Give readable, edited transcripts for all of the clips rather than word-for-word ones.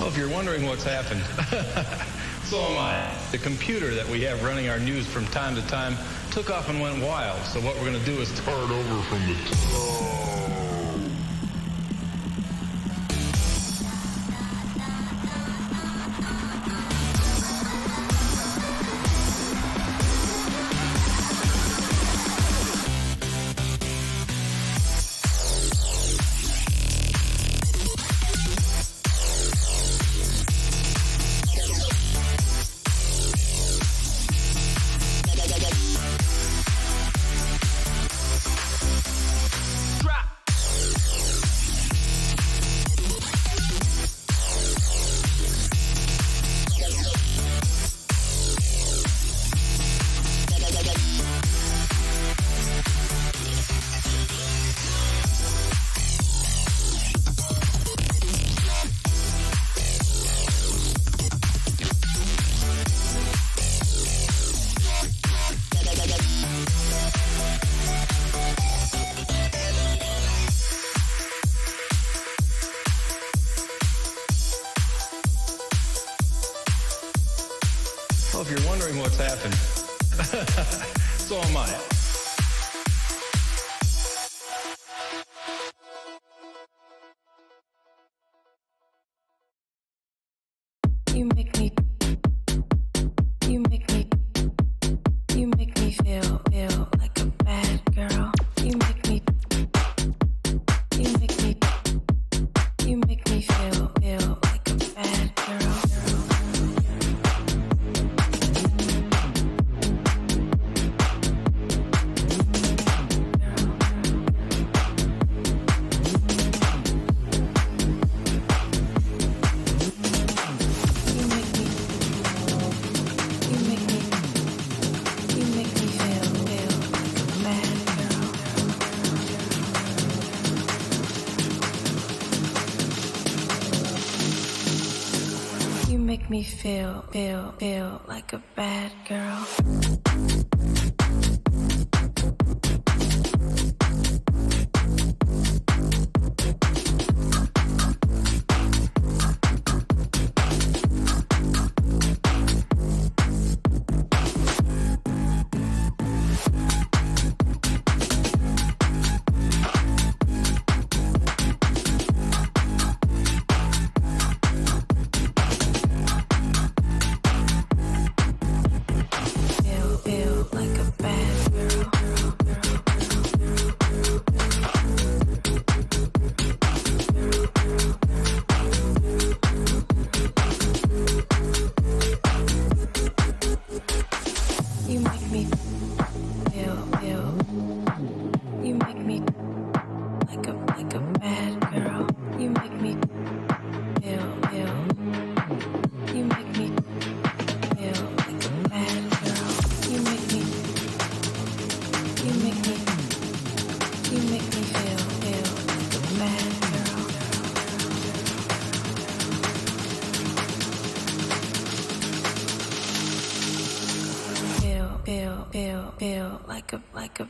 Well, if you're wondering what's happened, so am I. The computer that we have running our news from time to time took off and went wild. So what we're going to do is start over from the top. Well, if you're wondering what's happened, so am I. You make me feel like a bad girl. You make me feel like a bad girl. You make me feel like a bad girl. Feel like a bad girl.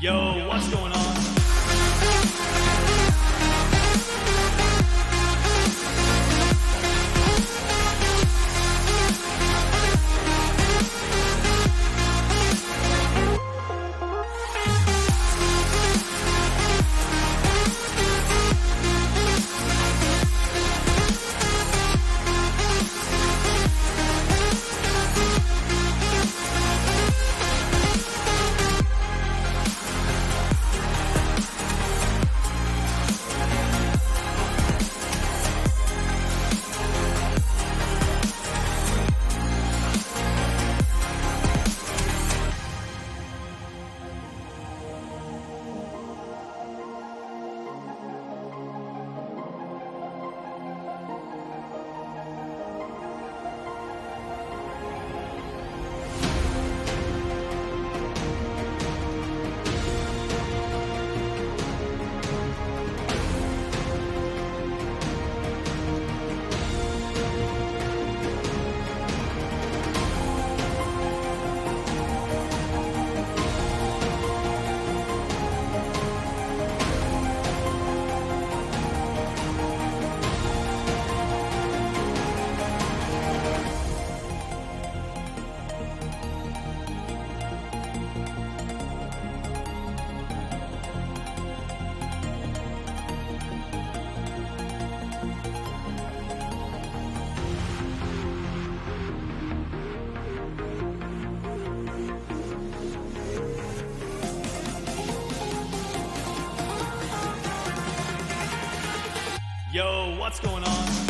Yo, what's going on? Yo, what's going on?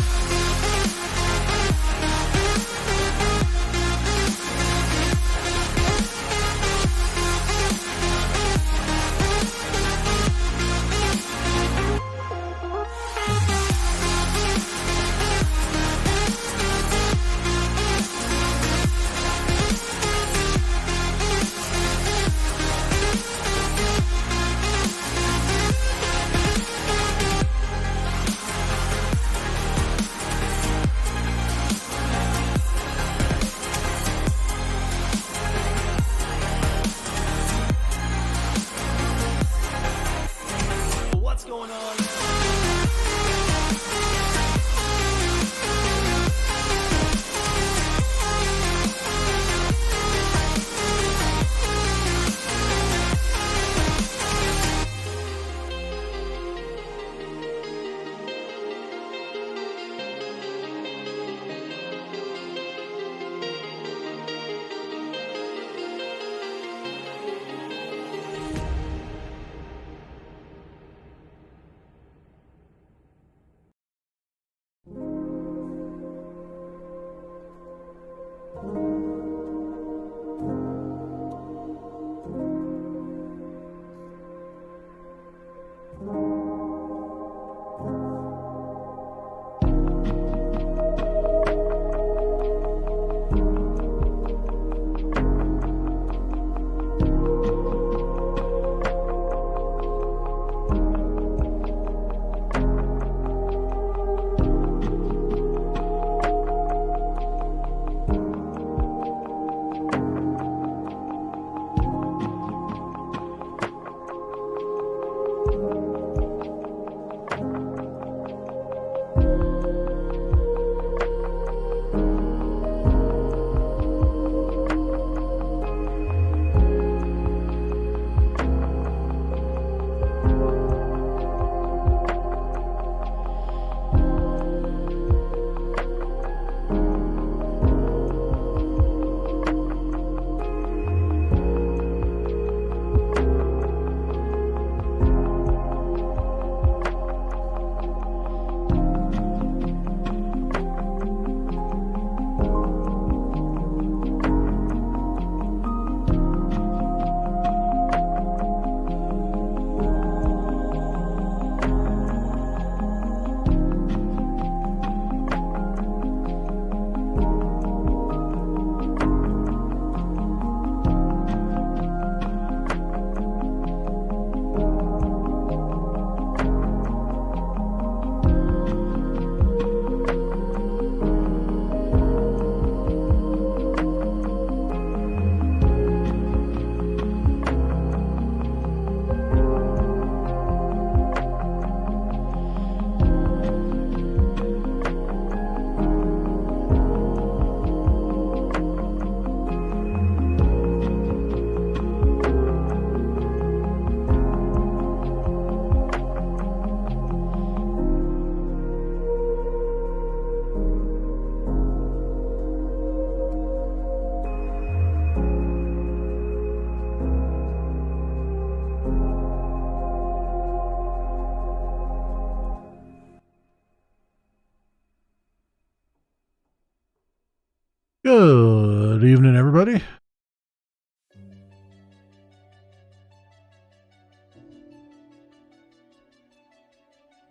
Good evening, everybody.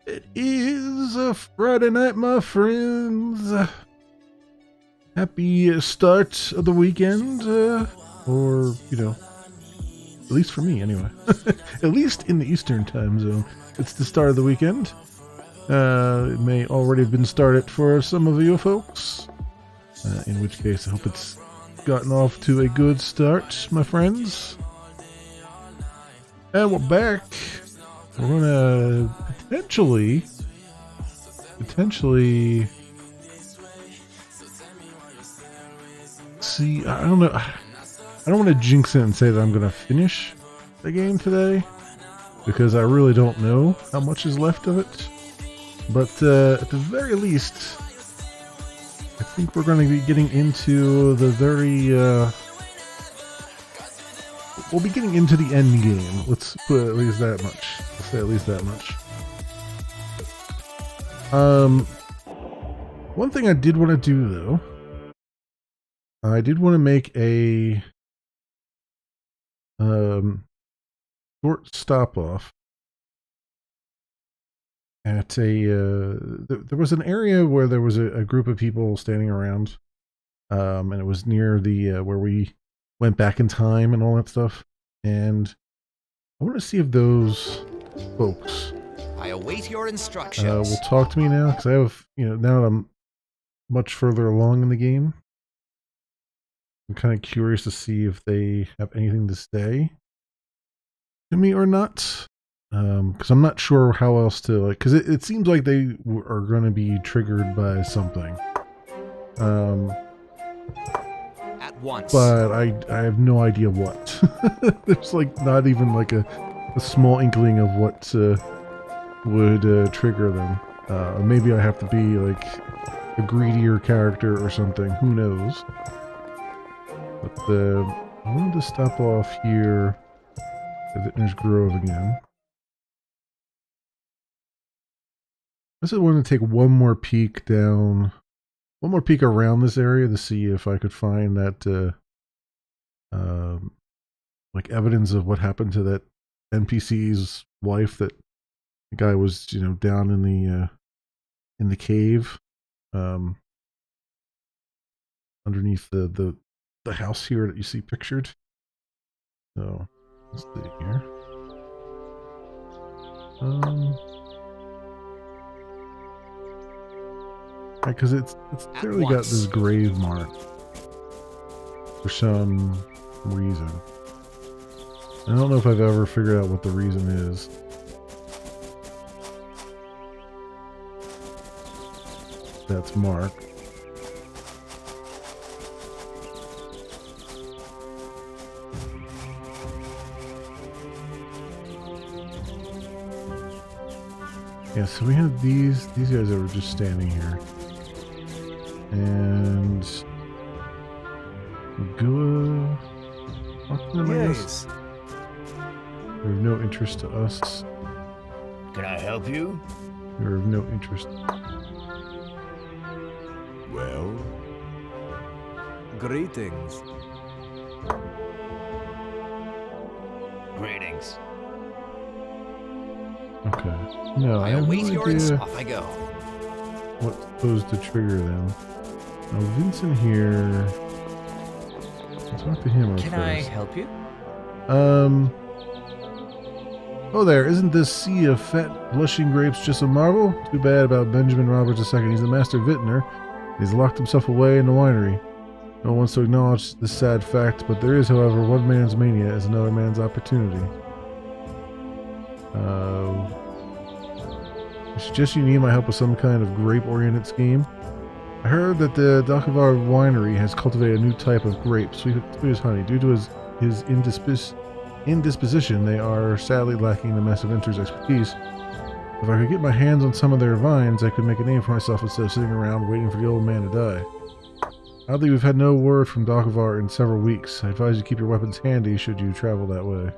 It is a Friday night, my friends. Happy start of the weekend, or, you know, at least for me, anyway. At least in the Eastern time zone. It's the start of the weekend. It may already have been started for some of you folks. In which case, I hope it's gotten off to a good start, my friends. And we're back. We're gonna potentially see. I don't know. I don't want to jinx it and say that I'm gonna finish the game today, because I really don't know how much is left of it. But at the very least, I think we're going to be getting into the very. We'll be getting into the end game. Let's put at least that much. Let's say at least that much. One thing I did want to do, though, I did want to make a short stop off at a. There was an area where there was a group of people standing around, and it was near the where we went back in time and all that stuff. And I want to see if those folks I await your instructions. will talk to me now, because I have, now that I'm much further along in the game, I'm kind of curious to see if they have anything to say to me or not. Because I'm not sure how else to, because it seems like they are going to be triggered by something. At once. But I have no idea what. There's not even a small inkling of what would trigger them. Maybe I have to be a greedier character or something. Who knows? But I wanted to stop off here at Vintner's Grove again. I just wanted to take one more peek down. One more peek around this area to see if I could find that, evidence of what happened to that NPC's wife. That the guy was, down in the cave, underneath the house here that you see pictured. So let's see here. Because it's clearly got this grave mark for some reason. I don't know if I've ever figured out what the reason is. That's marked. Yeah, so we have these guys that were just standing here. And go talk to them, I guess. They're of no interest to us. Can I help you? They're of no interest. Well? Greetings. Greetings. Okay. No, I I have await no your idea off I go. what's supposed to trigger them. Now, Vincent here. I'll talk to him Can first. I help you? Oh there, isn't this sea of fat, blushing grapes just a marvel? Too bad about Benjamin Roberts II. He's the master vintner. He's locked himself away in the winery. No one wants to acknowledge this sad fact, but there is, however, one man's mania is another man's opportunity. I suggest you need my help with some kind of grape-oriented scheme. I heard that the Dakovar winery has cultivated a new type of grape, sweet as honey. Due to his indisposition, they are sadly lacking the master vinter's expertise. If I could get my hands on some of their vines, I could make a name for myself instead of sitting around waiting for the old man to die. Oddly, we've had no word from Dakovar in several weeks. I advise you keep your weapons handy should you travel that way.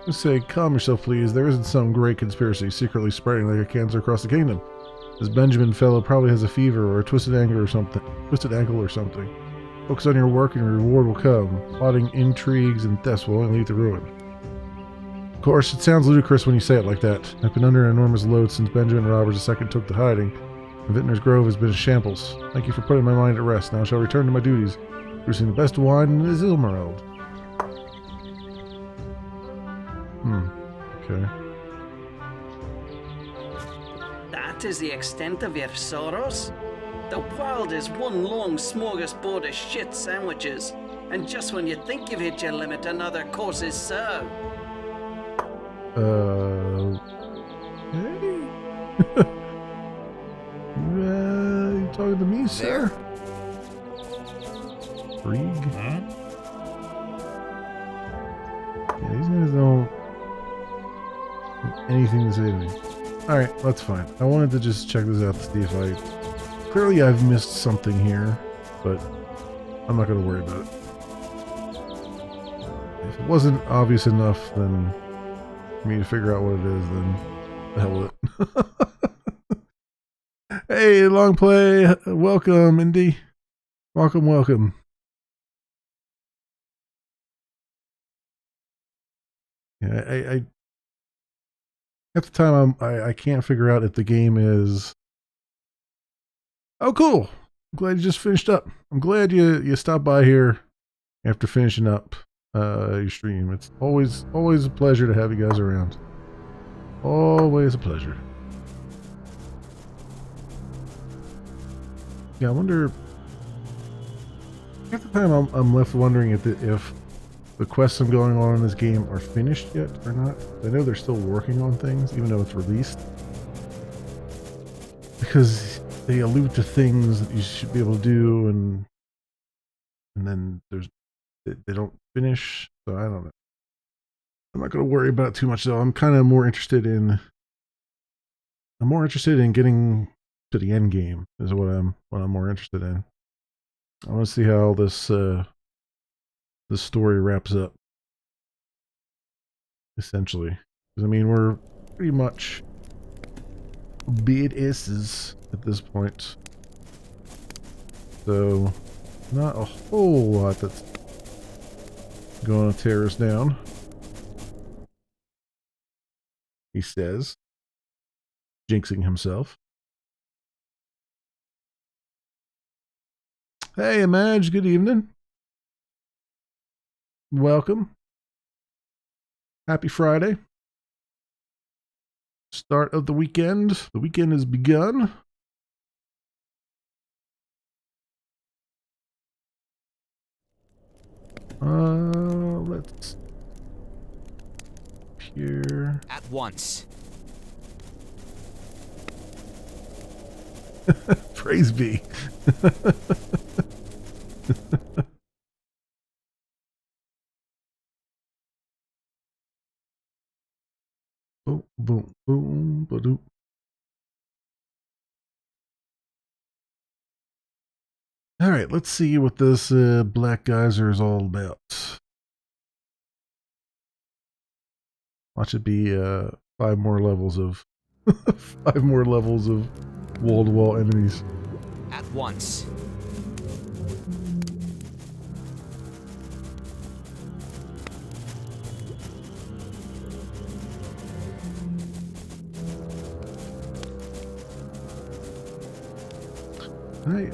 Let's say, calm yourself, please. There isn't some great conspiracy secretly spreading like a cancer across the kingdom. This Benjamin fellow probably has a fever or a twisted ankle or something. Focus on your work and your reward will come. Plotting intrigues and thefts will only lead to ruin. Of course, it sounds ludicrous when you say it like that. I've been under an enormous load since Benjamin Roberts II took to hiding, and Vintner's Grove has been a shambles. Thank you for putting my mind at rest. Now I shall return to my duties, producing the best wine in the Zilmerald. Okay. That is the extent of your sorrows? The world is one long smorgasbord of shit sandwiches, and just when you think you've hit your limit, another course is served. Hey? You talking to me, sir? Freak? Huh? Yeah, these guys don't have anything to say to me. Alright, that's fine. I wanted to just check this out to see if clearly I've missed something here, but I'm not going to worry about it. If it wasn't obvious enough then for me to figure out what it is, then the hell with it. Hey, long play. Welcome, Indy. Welcome. Yeah, I at the time I can't figure out if the game is. Oh, cool! I'm glad you just finished up. I'm glad you stopped by here after finishing up your stream. It's always a pleasure to have you guys around. Always a pleasure. Yeah, I wonder. Half the time I'm left wondering if the quests I'm going on in this game are finished yet or not. I know they're still working on things, even though it's released. Because they allude to things that you should be able to do, and then they don't finish. So I don't know. I'm not going to worry about it too much though. I'm kind of more interested in getting to the end game is what I'm more interested in. I want to see how this story wraps up. Essentially, because I mean we're pretty much badasses at this point, so not a whole lot that's going to tear us down. He says, jinxing himself. Hey, Madge, good evening. Welcome. Happy Friday. Start of the weekend. The weekend has begun. Let's here. At once. Praise be. Boom, boom, boom, ba-doop. All right, let's see what this Black Geyser is all about. Watch it be 5 more levels of 5 more levels of wall-to-wall enemies. At once. I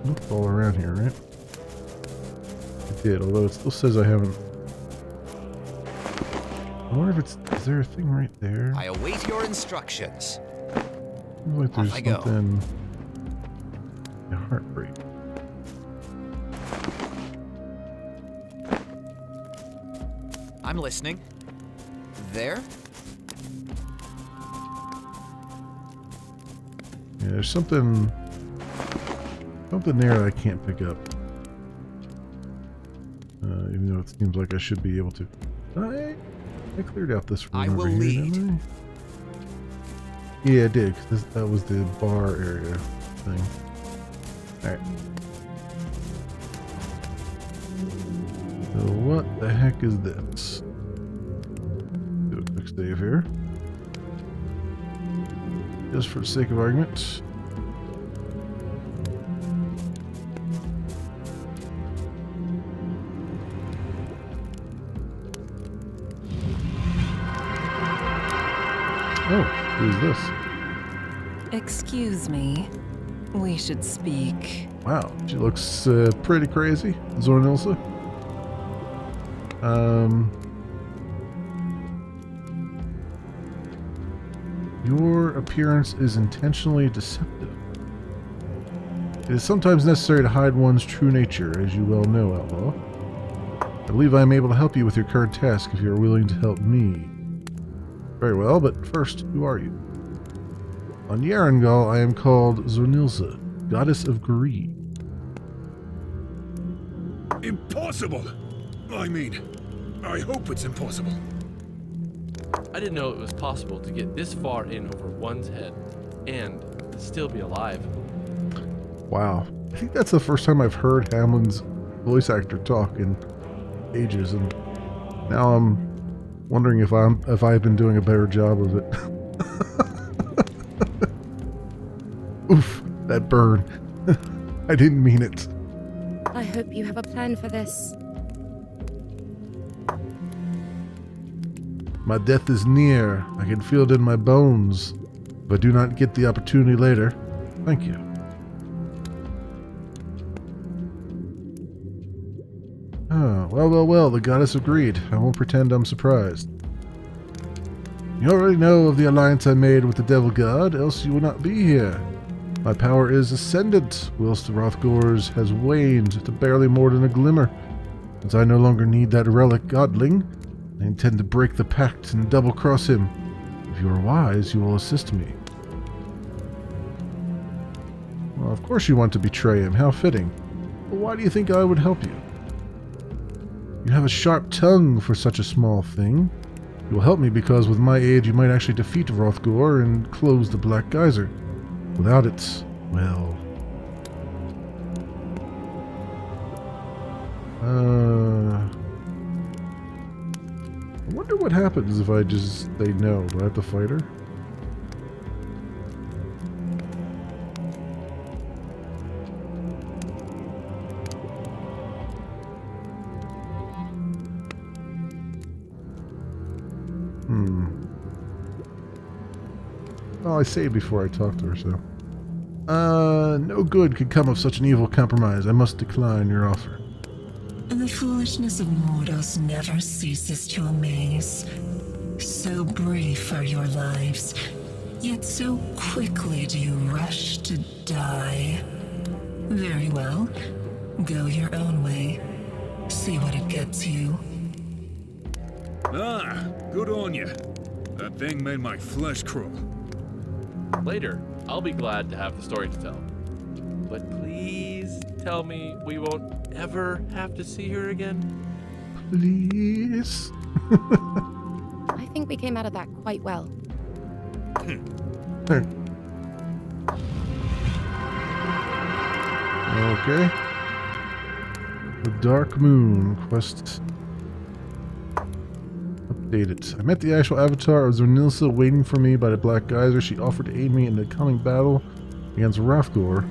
looked all around here, right? I did, although it still says I haven't. I wonder if it's. Is there a thing right there? I await your instructions. Seems like there's Off I go. something. A heartbreak. I'm listening. There? Yeah, there's something there that I can't pick up. Even though it seems like I should be able to. I cleared out this room I over will here, lead. didn't I? Yeah, I did, because that was the bar area thing. Alright. What the heck is this? Do a quick save here. Just for the sake of argument. Oh, who's this? Excuse me. We should speak. Wow, she looks pretty crazy, Zornilsa. Your appearance is intentionally deceptive. It is sometimes necessary to hide one's true nature, as you well know, Outlaw. I believe I am able to help you with your current task if you are willing to help me. Very well, but first, who are you? On Yarangal, I am called Zornilsa, Goddess of Greed. Impossible! I mean, I hope it's impossible. I didn't know it was possible to get this far in over one's head and still be alive. Wow. I think that's the first time I've heard Hamlin's voice actor talk in ages, and now I'm wondering if I've been doing a better job of it. Oof, that burn. I didn't mean it. I hope you have a plan for this. My death is near. I can feel it in my bones. If I do not get the opportunity later, thank you. Ah, well, the Goddess of Greed. I won't pretend I'm surprised. You already know of the alliance I made with the Devil God, else you would not be here. My power is ascendant, whilst the Rothgor's has waned to barely more than a glimmer. Since I no longer need that relic godling, I intend to break the pact and double-cross him. If you are wise, you will assist me. Well, of course you want to betray him. How fitting. But why do you think I would help you? You have a sharp tongue for such a small thing. You will help me because with my aid you might actually defeat Rothgor and close the Black Geyser. Without it, well... I wonder what happens if I just say no. Do I have to fight her? Well, I saved before I talked to her, so... no good could come of such an evil compromise. I must decline your offer. The foolishness of mortals never ceases to amaze. So brief are your lives, yet so quickly do you rush to die. Very well. Go your own way. See what it gets you. Ah, good on you. That thing made my flesh crawl. Later, I'll be glad to have the story to tell. But please tell me we won't ever have to see her again? Please? I think we came out of that quite well. Okay. The Dark Moon quest updated. I met the actual avatar of Zornilsa waiting for me by the Black Geyser. She offered to aid me in the coming battle against Rothgor.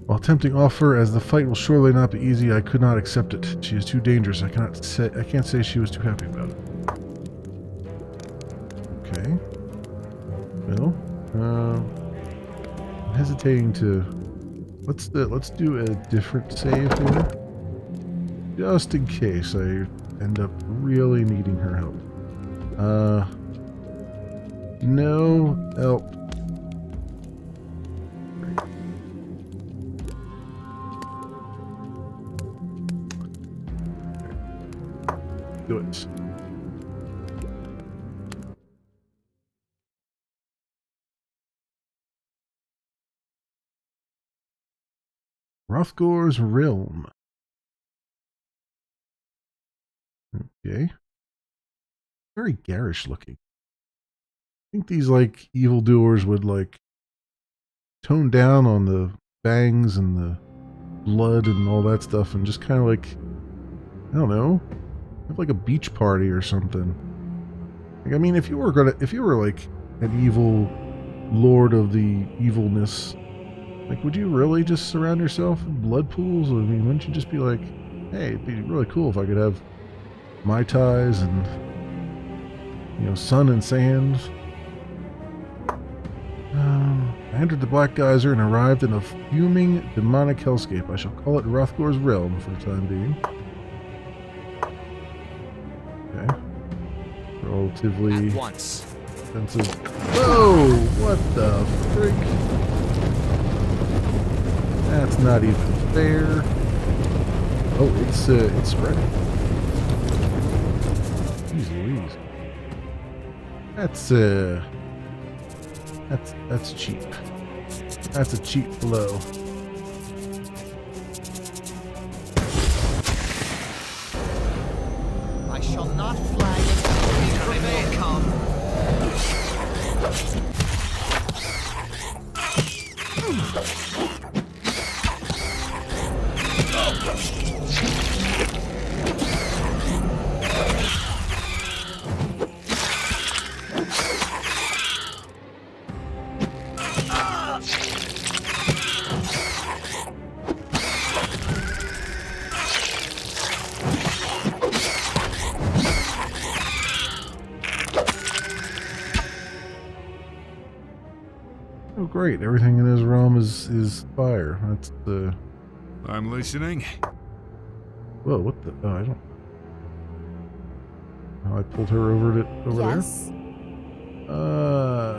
While tempting offer, as the fight will surely not be easy, I could not accept it. She is too dangerous. I can't say she was too happy about it. Okay. Well, I'm hesitating to. Let's do a different save here, just in case I end up really needing her help. No help. Do it. Rothgor's Realm. Okay. Very garish looking. I think these, like, evildoers would, like, tone down on the bangs and the blood and all that stuff and just kind of, like, I don't know, have like a beach party or something. Like, I mean, if you were like an evil lord of the evilness, like, would you really just surround yourself with blood pools? I mean, wouldn't you just be like, hey, it'd be really cool if I could have Mai Tais and, you know, sun and sand. I entered the Black Geyser and arrived in a fuming demonic hellscape. I shall call it Rothgor's Realm for the time being. Okay. Relatively At once. expensive. Whoa! What the frick? That's not even fair. Oh, it's ready. Jeez Louise. That's cheap. That's a cheap blow. I shall not flag until the time will come. Oh, great! Everything in his realm is fire. That's the. I'm listening. Whoa! What the? Oh, I don't. Oh, I pulled her over Yes. there. Oh.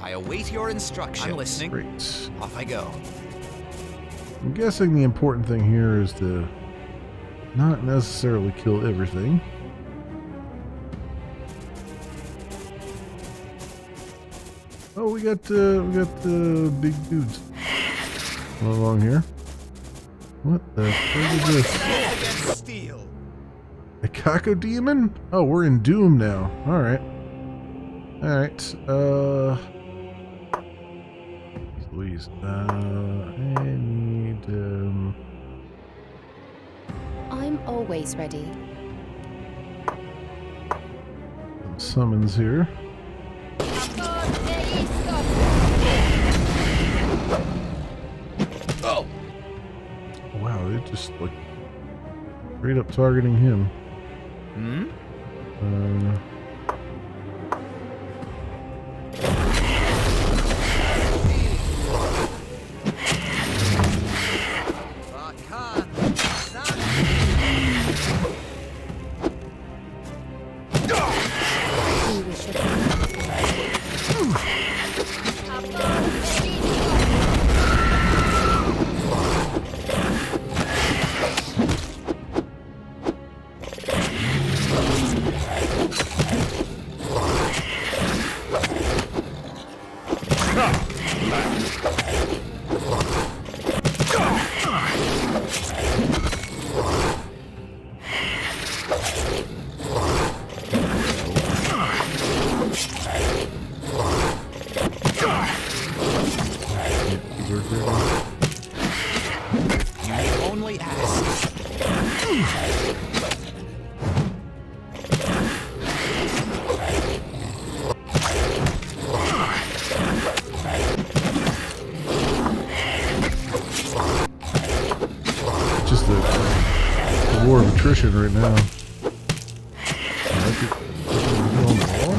I await your instructions. I'm listening. Great. Off I go. I'm guessing the important thing here is to not necessarily kill everything. Oh, we got big dudes along here. What the fuck is this? Steel. A Kako demon? Oh, we're in Doom now. All right. Louise. I need I'm always ready. some summons here. Oh. Wow, they're just like straight up targeting him. Hmm? Just a war of attrition right now. Like it. On the wall.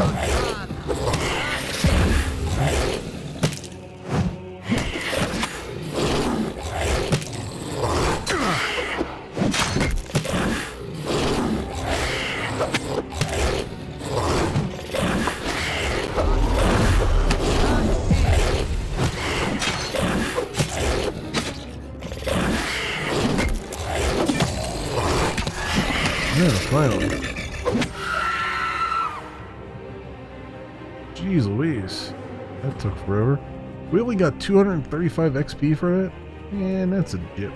Yeah, finally. Jeez Louise. That took forever. We only got 235 XP for it? Man, that's a dip.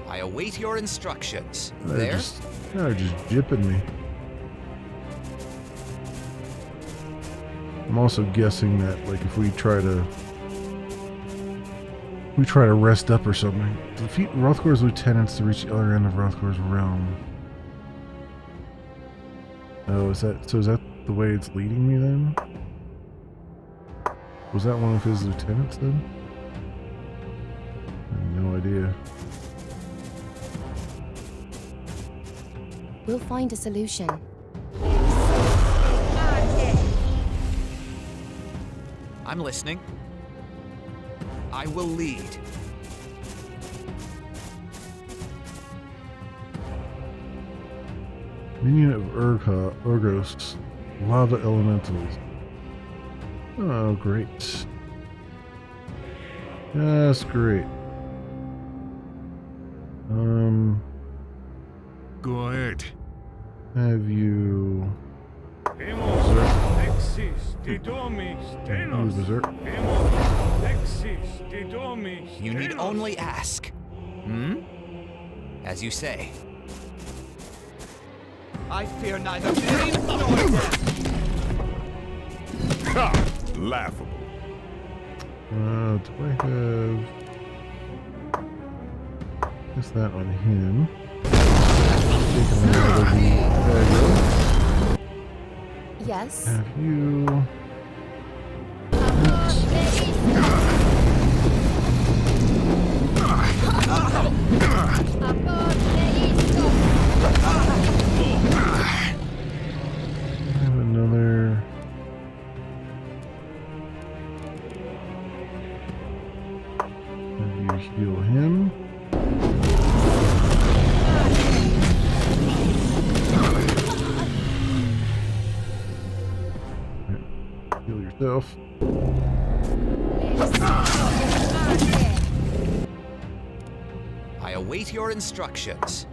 I await your instructions. They're just jipping me. I'm also guessing that, like, if we try to rest up or something, defeat Rothgor's lieutenants to reach the other end of Rothgor's realm. Oh, is that the way it's leading me then? Was that one of his lieutenants then? I have no idea. We'll find a solution. I'm listening. I will lead. Minion of Urgos, lava elementals. Oh, great. That's great. Go ahead. Have you... You need only ask. As you say. I fear neither pain nor death. Ha! Laughable. Do I have... Is that on him? Taking him out of the aggro. Yes. Have you... Have another... Have you heal him? Heal yourself. I await your instructions.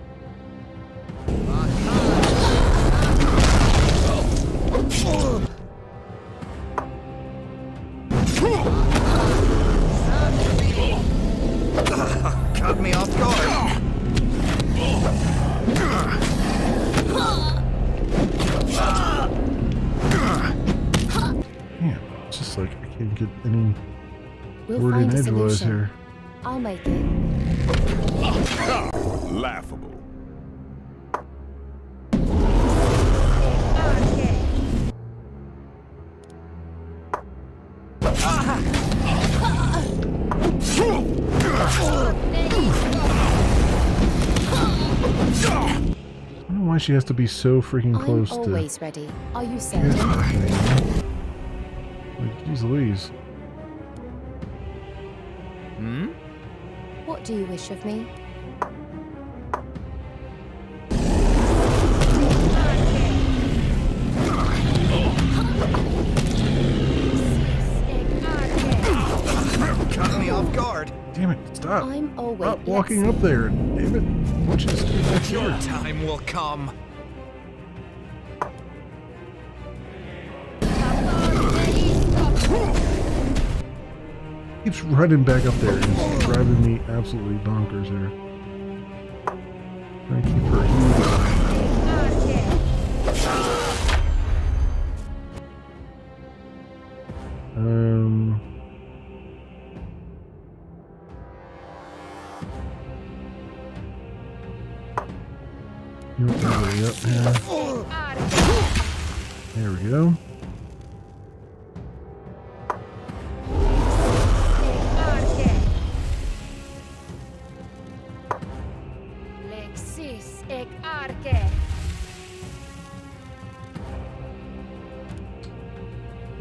Cut me off guard. Damn, it's just like I can't get any We'll word in find a edgewise solution. here. I'll make it. Laughable. I don't know why she has to be so freaking close I'm to... always ready. Are you certain? Like, geez Louise. What do you wish of me? Cut me off guard. Damn it, stop. I'm always... Stop walking up there. Damn it. Why don't you just get back Your here? time will come. Keeps running back up there and it's driving me absolutely bonkers here. Trying to keep her healed. You want everybody up here. There we go.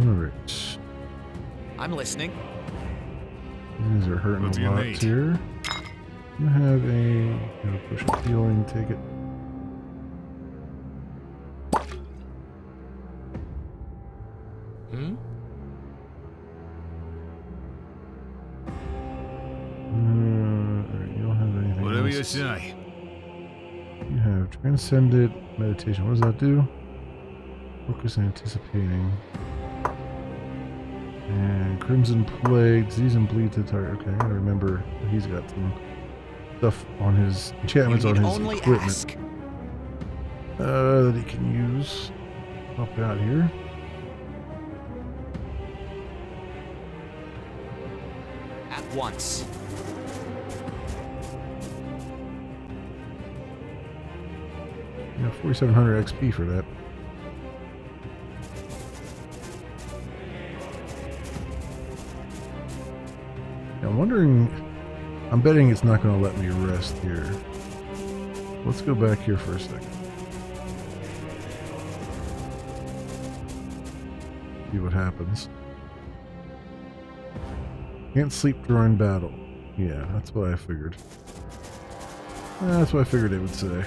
Alright. I'm listening. These are hurting What do a you lot need? here. You have a push of healing, take it. Alright, you don't have anything Whatever you else. say. You have transcended meditation. What does that do? Focus on anticipating. And Crimson Plague, disease and bleed to the target. Okay, I gotta remember he's got some stuff on his enchantments on his only equipment ask. that he can use. Help out here. at once. Yeah, 4,700 XP for that. Yeah, I'm wondering. I'm betting it's not going to let me rest here. Let's go back here for a second. See what happens. Can't sleep during battle. Yeah, that's what I figured. That's what I figured it would say.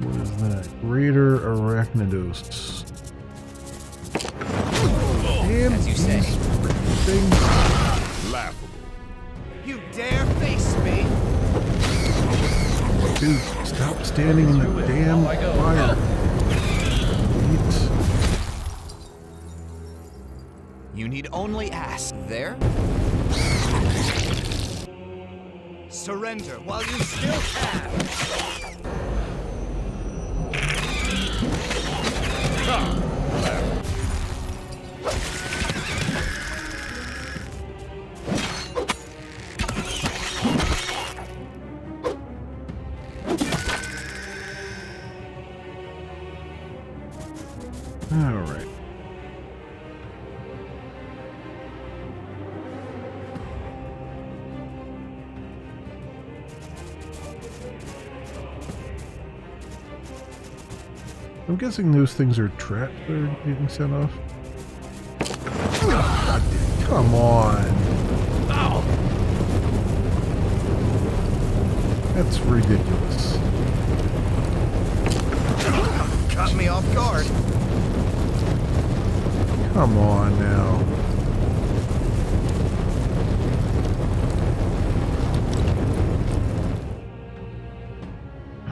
What is that? Greater Arachnidos. Damn, as you say. Things. Laughable. You dare face me? Dude, stop standing in the damn fire. You need only ask. There? Surrender while you still can. All right. I'm guessing those things are traps that are getting sent off. God, come on. Ow. That's ridiculous. Caught me off guard. Come on now.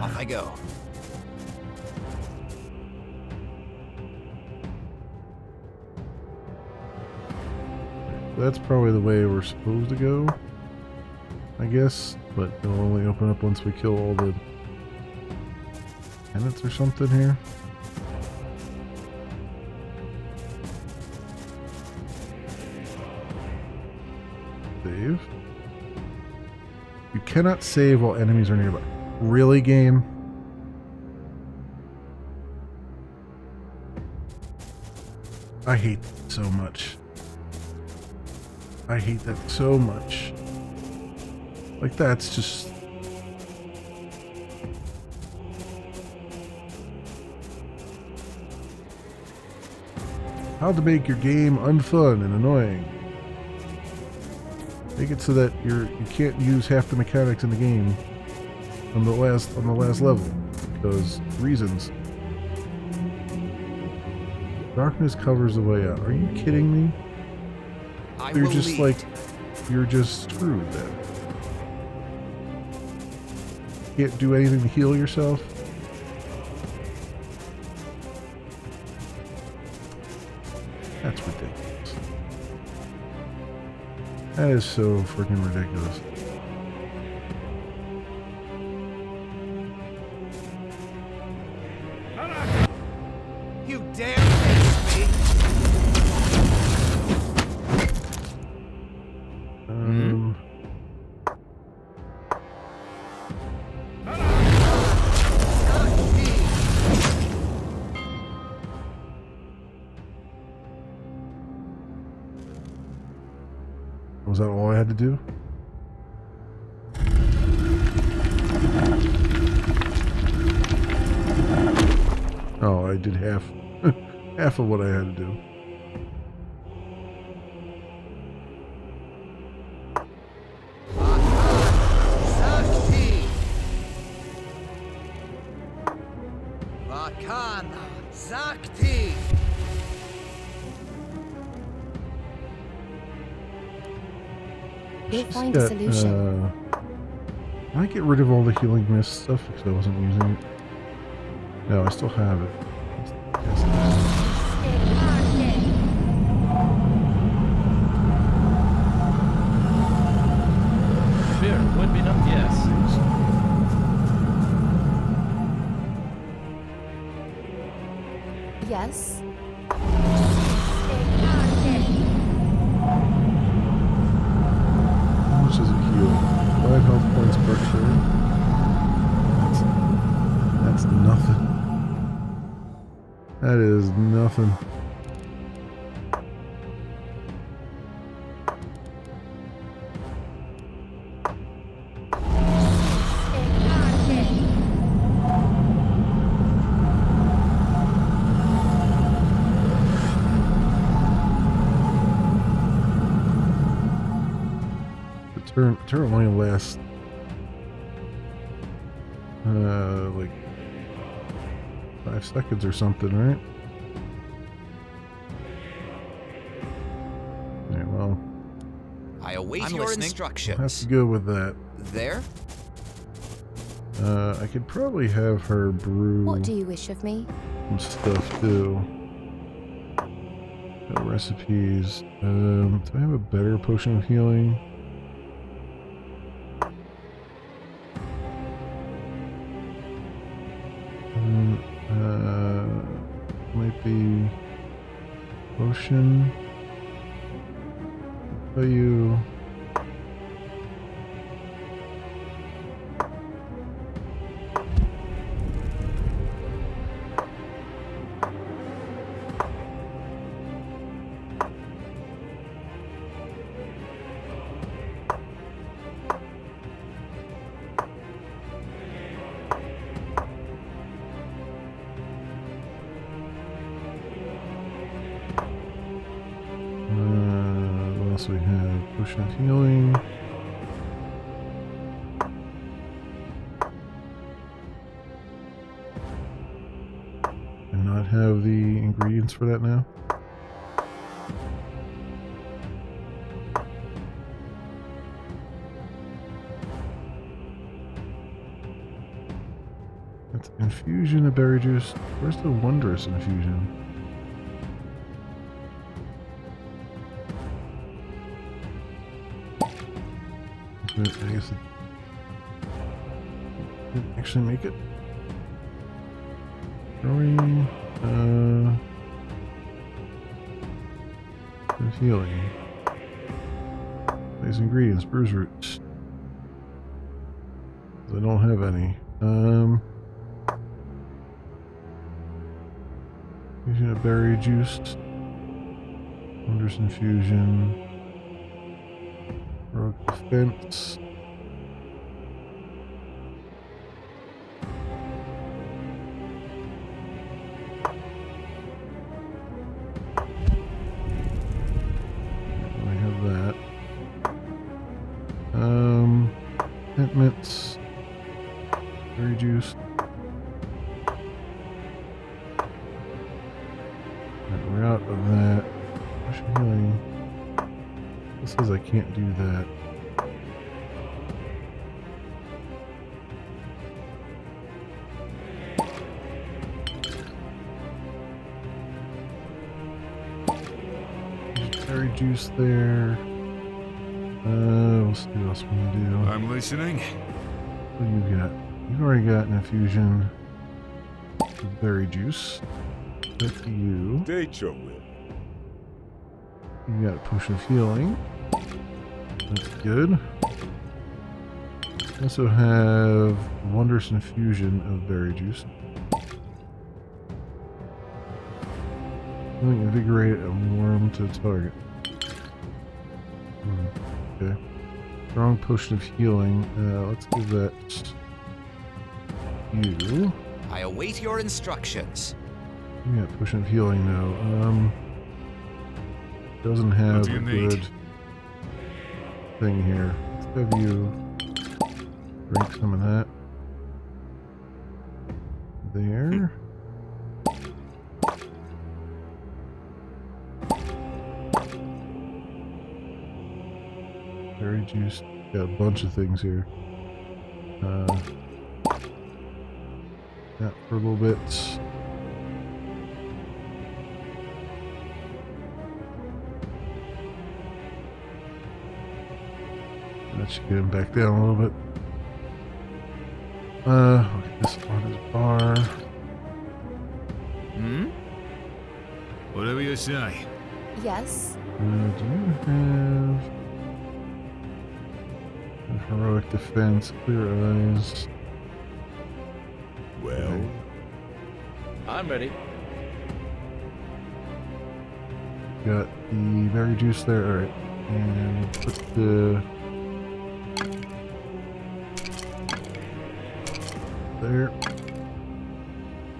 Off I go. That's probably the way we're supposed to go, I guess, but it'll only open up once we kill all the tenants or something here. Save. You cannot save while enemies are nearby. Really, game? I hate that so much. I hate that so much. Like, that's just... How to make your game unfun and annoying. Make it so that you can't use half the mechanics in the game on the last level because reasons. Darkness covers the way out. Are you kidding me? You're just lead. like, you're just screwed then. Can't do anything to heal yourself. That's ridiculous. That is so freaking ridiculous. You dare face me? Was that all I had to do? Oh, I did half half of what I had to do. We'll find a solution. Can I get rid of all the healing mist stuff because I wasn't using it? No, I still have it. Yes? How much does it heal? 5 health points per turn. That's nothing. That is nothing. Turn only lasts like 5 seconds or something, right? Yeah, well, I await your instructions. I'll have to go with that. There? I could probably have her brew What do you wish of me? some stuff too. Recipes. Do I have a better potion of healing? Might be potion. I'll tell you. What else we have? Potion of healing. And not have the ingredients for that now. That's infusion of berry juice. Where's the wondrous infusion? I guess it didn't actually make it. Growing, and healing. These ingredients, bruise roots. I don't have any. Infusion of berry juice. Wondrous infusion. Rogue defense. I have that. Contentments. Berry juice. Right, we're out of that. Potion healing. This says I can't do that. Berry juice there. We'll see what else we can do. I'm listening. What do you got? You've already got an infusion of berry juice. That's you. You got a potion of healing. That's good. I also have wondrous infusion of berry juice. Healing invigorate a worm to target. Okay. Strong potion of healing. Let's give that you. I await your instructions. Yeah, potion of healing now. Doesn't have a good thing here. Let's have you drink some of that. There. Berry juice. Got a bunch of things here. That for a little bit. That should get him back down a little bit. Okay, this one is bar. Whatever you say. Yes? Do you have heroic defense, clear eyes? Well, I'm ready. Got the berry juice there. Alright. And put the... there.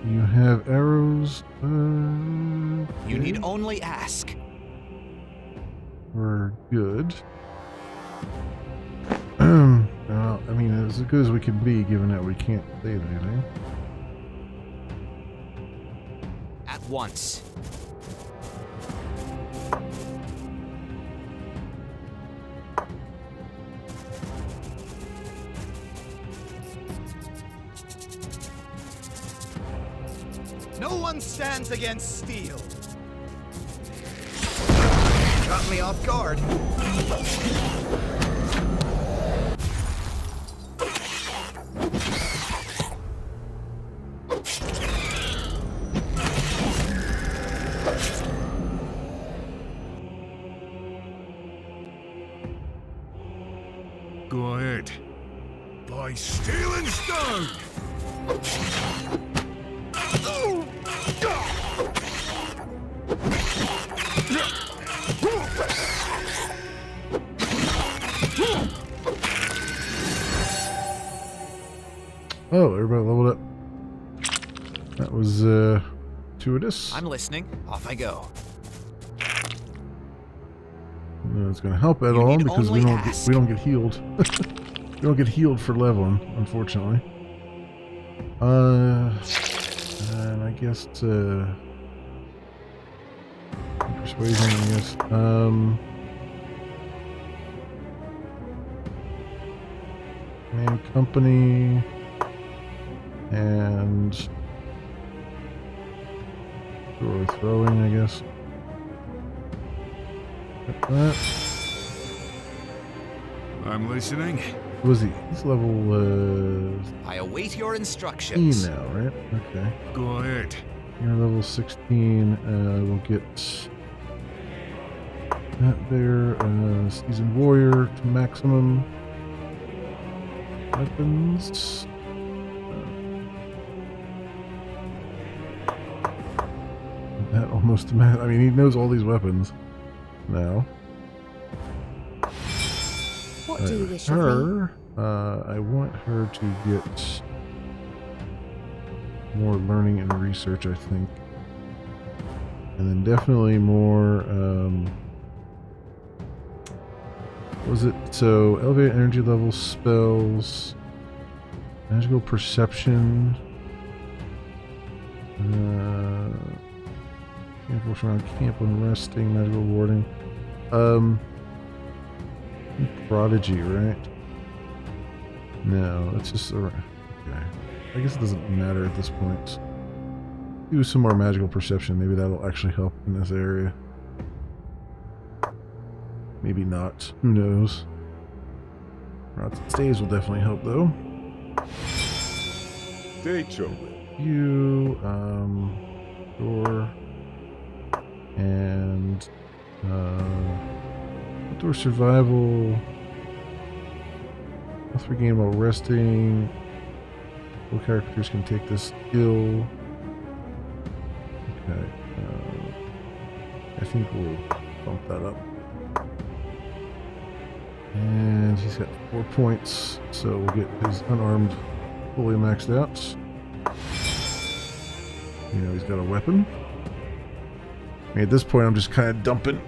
You have arrows. You need okay. only ask. We're good. Well, I mean, as good as we can be, given that we can't save anything. At once. No one stands against steel. Caught me off guard. Go ahead. By steel and stone! Oh, everybody leveled up. That was gratuitous. I'm listening. Off I go. No, it's going to help at You all need because we only don't ask. we don't get healed. We don't get healed for leveling, unfortunately. And I guess persuasion, I guess. Name company and or throwing, I guess. Like that. I'm listening. What was he? He's level I await your 16 instructions. now, right? Okay. Go ahead. You're level 16. We'll get that there. Seasoned Warrior to maximum. Weapons. That almost. I mean, he knows all these weapons now. What do you wish of me? Her, I want her to get more learning and research, I think. And then definitely more, was it, so elevated energy level spells, magical perception, can't force around camp when resting, magical warding, prodigy, right? No, it's just okay. I guess it doesn't matter at this point. Do some more magical perception. Maybe that'll actually help in this area. Maybe not. Who knows? Rots and staves will definitely help, though. You, door, and outdoor survival. Health regain while resting. All characters can take this skill. Okay. I think we'll bump that up. And he's got 4 points, so we'll get his unarmed fully maxed out. You know, he's got a weapon. I mean, at this point, I'm just kind of dumping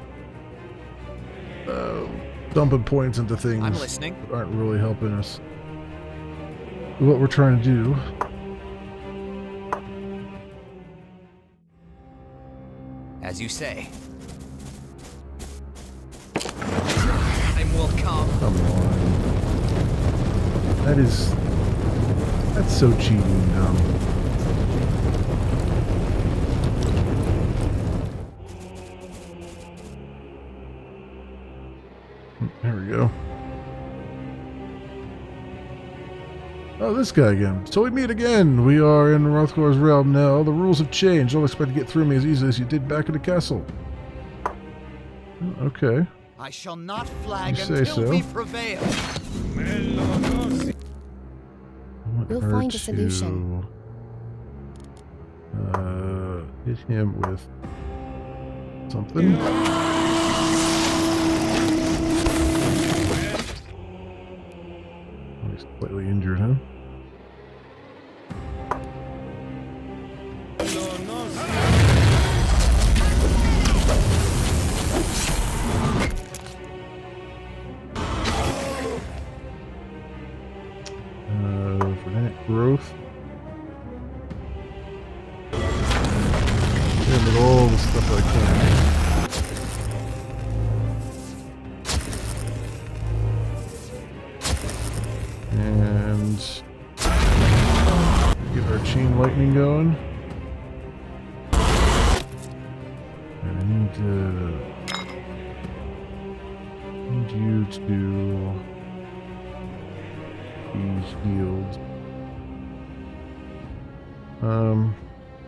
points into things I'm listening. that aren't really helping us with what we're trying to do. As you say. Time will come. Come on. That's so cheating and dumb. There we go. Oh, this guy again. So we meet again. We are in Rothgar's realm now. The rules have changed. Don't expect to get through me as easily as you did back in the castle. Okay. I shall not flag You say until so. we prevail. We'll find a solution. Hit him with something. Oh, he's slightly injured, huh? Frenetic growth. Hit with all the stuff I can. And get our chain lightning going. And I need you to be healed.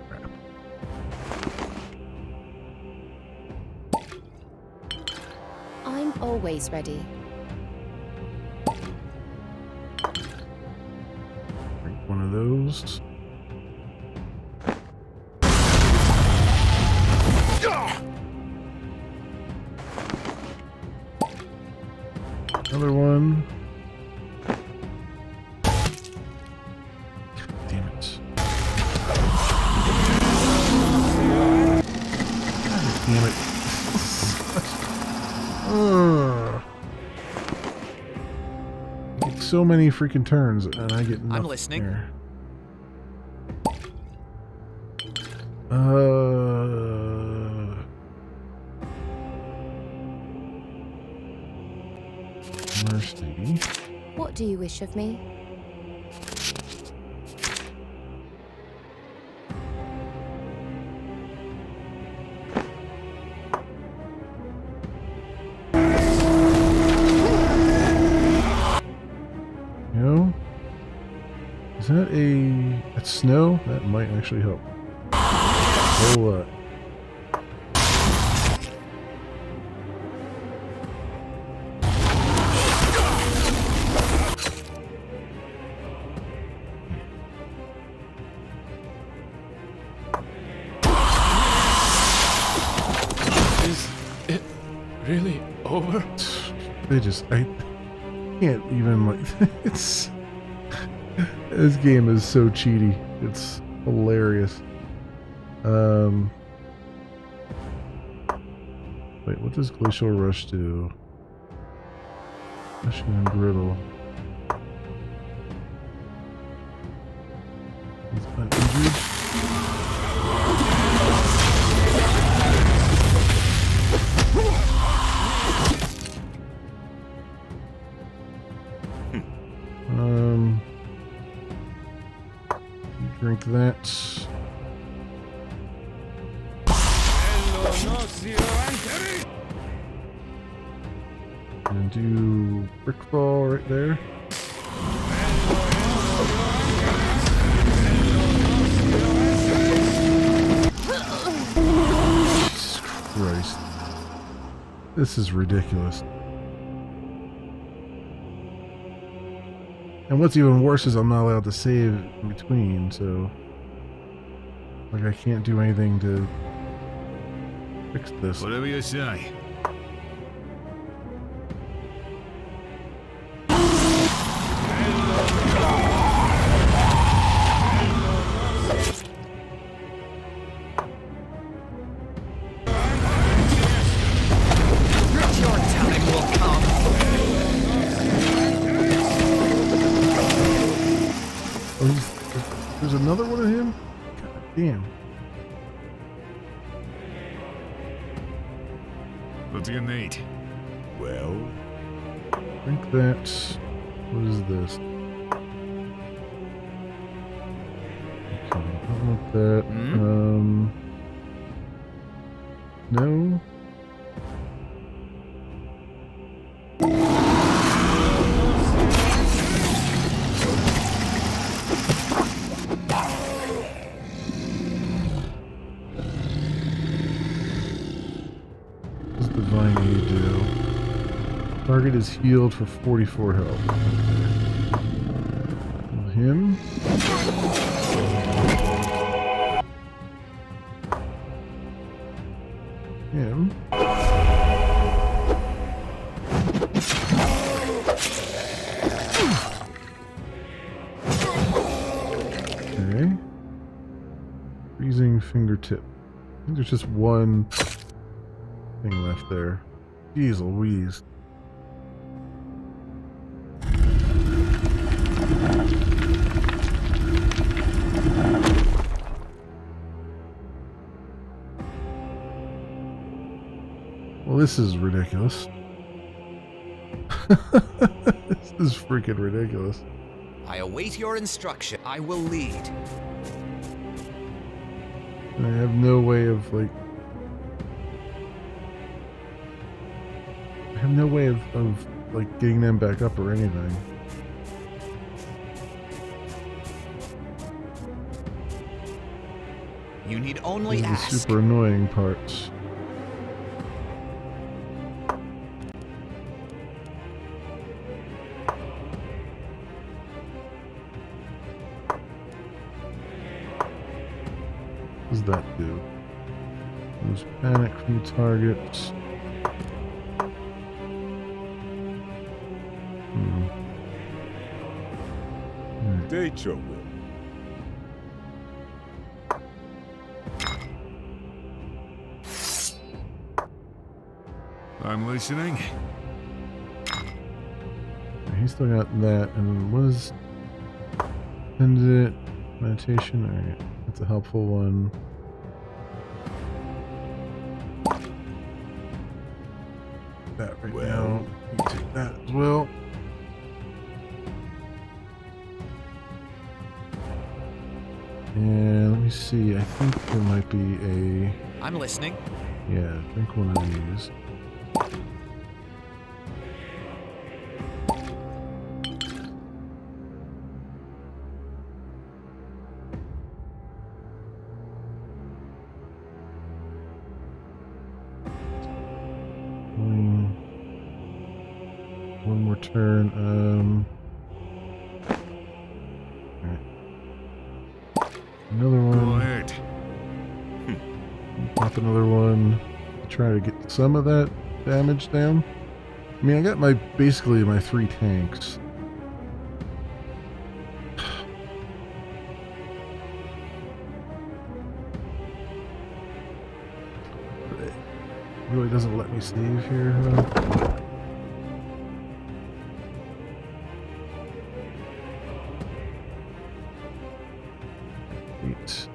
Crap. I'm always ready. Drink one of those. Another one. Damn it. God damn it. So many freaking turns and I get nothing. I'm listening. There. Mercy. What do you wish of me? Is that that's snow? That might actually help. So what? Is it really over? They just, I can't even, like, it's, this game is so cheaty. It's hilarious. Wait, what does Glacial Rush do? Rush and Brittle. He's uninjured. Drink that. And do Brickfall right there. Jesus Christ. This is ridiculous. And what's even worse is I'm not allowed to save in between, so like I can't do anything to fix this. Whatever you say. Your time will come. Oh, there's another one of him? God damn. What do you need? Well? Drink that. What is this? Okay, I don't want that. No. Divine Aid do? Target is healed for 44 health. Him. Him. Okay. Freezing fingertip. I think there's just one thing left there. Jeez Louise. Well, this is ridiculous. This is freaking ridiculous. I await your instruction. I will lead. I have no way of, like... I have no way of like, getting them back up or anything. You need only This is ask. the super annoying parts. What does that do? There's panic from the target. State your will. I'm listening. He's still got that, and what is it? Meditation. Alright, that's a helpful one. That right now. You can take that as well. And let me see. I think there might be a. I'm listening. Yeah, drink one of these. One more turn. Alright. Another one. Go ahead. Pop another one. Try to get some of that damage down. I mean, I got my basically my 3 tanks. But it really doesn't let me save here. Wait.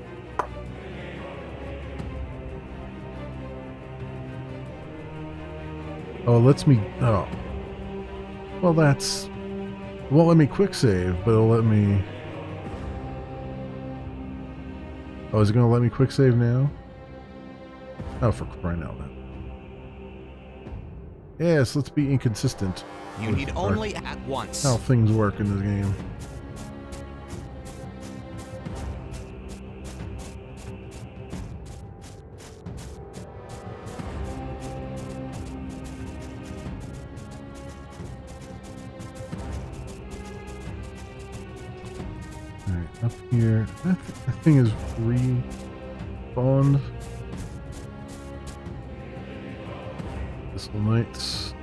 Oh, it lets me. Oh. Well, that's. It won't let me quick save, but it'll let me. Oh, is it going to let me quick save now? Oh, for crying out loud. Yes, let's be inconsistent. You need only at once. How things work in this game. Alright, up here. That thing is respawned. Pistol Knights.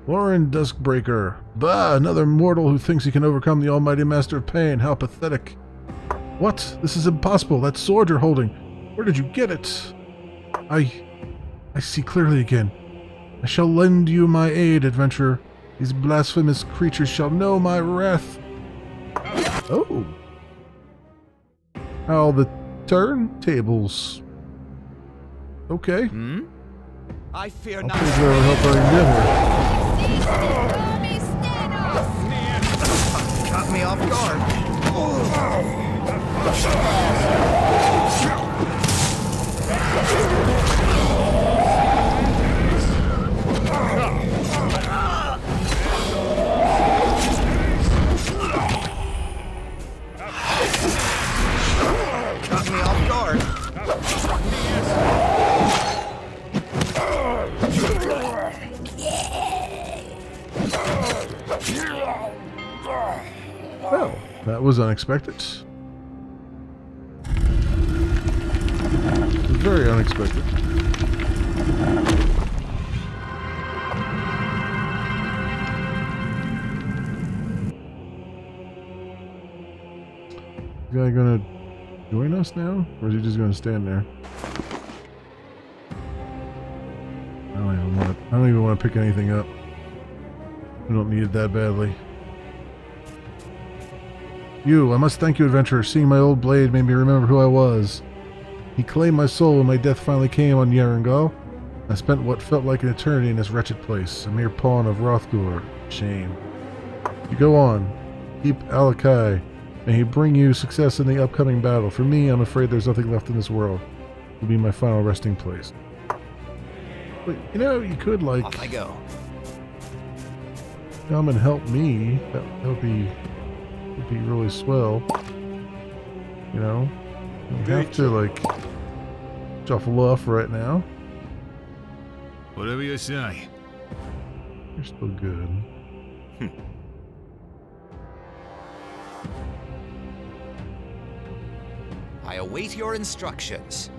Lauren Duskbreaker. Bah, another mortal who thinks he can overcome the almighty master of pain. How pathetic. What? This is impossible. That sword you're holding. Where did you get it? I see clearly again. I shall lend you my aid, adventurer. These blasphemous creatures shall know my wrath. Oh. How the turntables. Okay. I fear I'll not. please help her get her. Caught me off guard. Well, that was unexpected. Very unexpected. Guy gonna join us now, or is he just gonna stand there? I don't even want to pick anything up. We don't need it that badly. I must thank you, adventurer. Seeing my old blade made me remember who I was. He claimed my soul when my death finally came on Yarangal. I spent what felt like an eternity in this wretched place, a mere pawn of Rothgor. Shame. You go on. Keep Alakai. May he bring you success in the upcoming battle. For me, I'm afraid there's nothing left in this world. It will be my final resting place. But, you know, you could, like... Off I go. Come and help me. That would be really swell. You know? You have to, like, shuffle off right now. Whatever you say. You're still good. I await your instructions.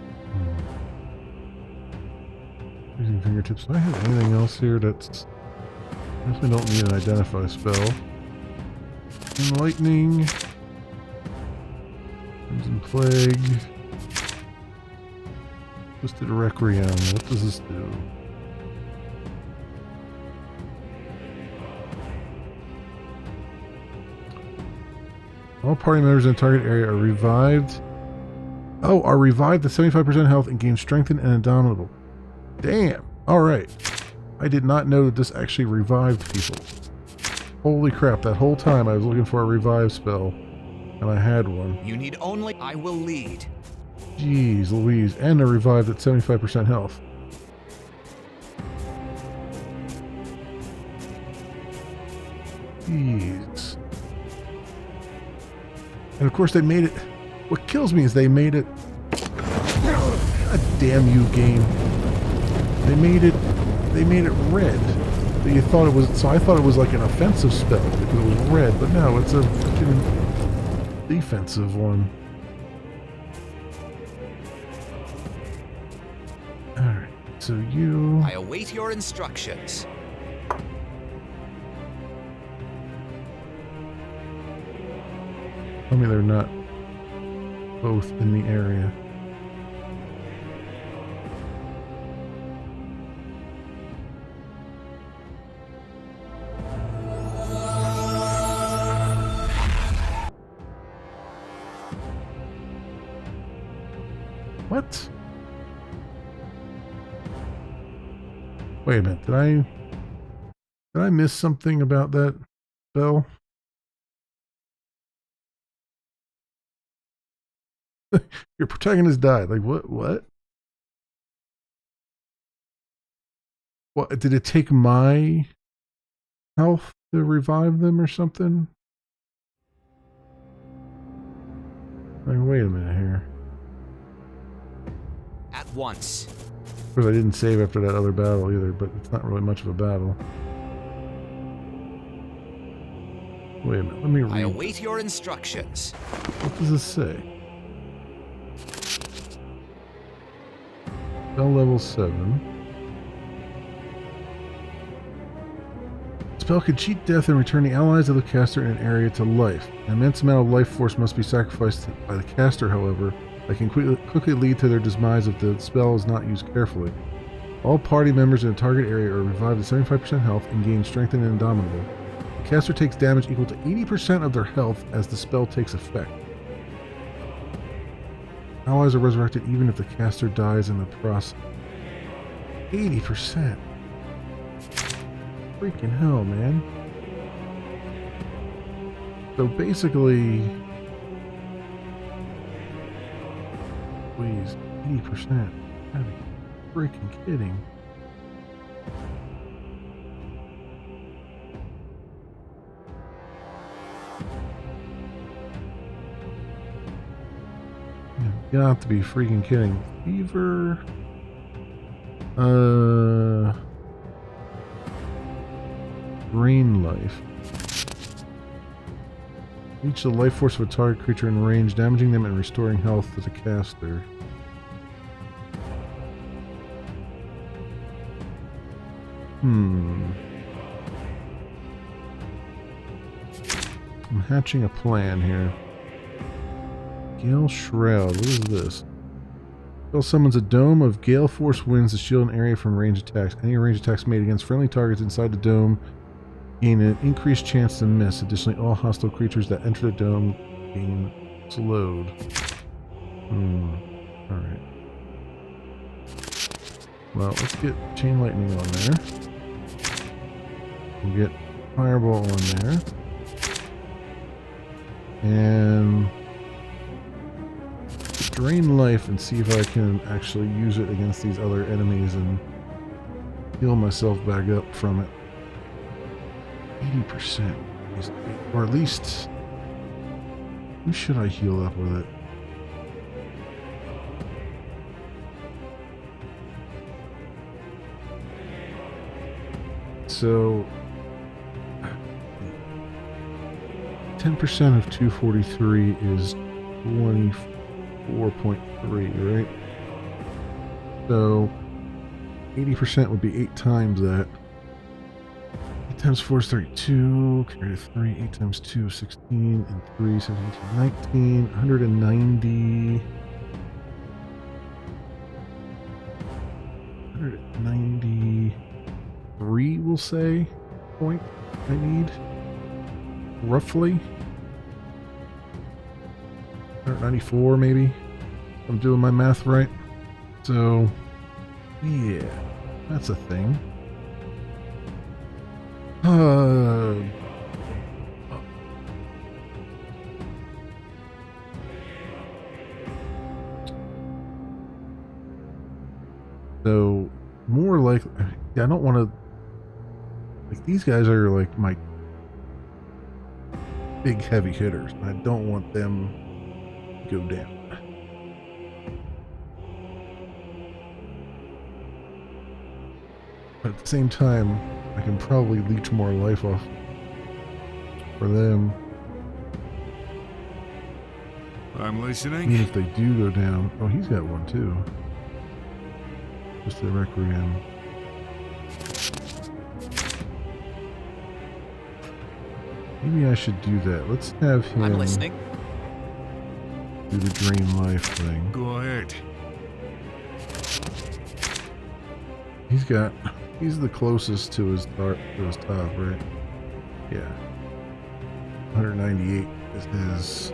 Using fingertips. Do I have anything else here that's... I definitely don't need an identify spell. Lightning. Crimson Plague. Twisted Requiem. What does this do? All party members in the target area are revived. Oh, are revived at 75% health and gain strengthened and indomitable. Damn. Alright. I did not know that this actually revived people. Holy crap, that whole time I was looking for a revive spell. And I had one. You need only... I will lead. Jeez Louise. And they're revived at 75% health. Jeez. And of course they made it... What kills me is they made it... God damn you, game. They made it red. You thought it was... So I thought it was like an offensive spell because it was red, but no, it's a freaking defensive one. Alright, so you... I await your instructions. Tell me they're not both in the area. What? Wait a minute, did I miss something about that spell? Your protagonist died. Like, what? What? Did it take my health to revive them or something? Like, wait a minute here. At once. Of course, I didn't save after that other battle either, but it's not really much of a battle. Wait a minute, let me read. I await your instructions. What does this say? Spell level 7. Spell can cheat death and return the allies of the caster in an area to life. An immense amount of life force must be sacrificed by the caster, however, that can quickly lead to their demise if the spell is not used carefully. All party members in the target area are revived at 75% health and gain strengthened and indomitable. The caster takes damage equal to 80% of their health as the spell takes effect. Allies are resurrected even if the caster dies in the process. 80%. Freaking hell, man. So basically... Please, 80%. Gotta be freaking kidding. You got to be freaking kidding. Fever. Green life. Leech the life force of a target creature in range, damaging them and restoring health to the caster. I'm hatching a plan here. Gale Shroud. What is this? Spell summons a dome of gale force winds to shield an area from range attacks. Any range attacks made against friendly targets inside the dome gain an increased chance to miss. Additionally, all hostile creatures that enter the dome gain slowed. Alright. Well, let's get Chain Lightning on there. We'll get Fireball on there. And drain life and see if I can actually use it against these other enemies and heal myself back up from it. 80%. Or at least... Who should I heal up with it? So... 10% of 243 is 24.3, right? So 80% would be 8 times that. 8 times 4 is 32, carry to 3, 8 times 2 is 16, and 3, 17, 19, 190. 193, we'll say, point I need. Roughly 194 maybe. I'm doing my math right. So yeah, that's a thing. So more like, I don't want to, like, these guys are like my big heavy hitters. I don't want them to go down. But at the same time, I can probably leech more life off for them. I'm listening. Even if they do go down. Oh, he's got one too. Just a Requiem. Maybe I should do that. Let's have him I'm listening. Do the drain life thing. Go ahead. He's the closest to his top, right? Yeah. 198 is his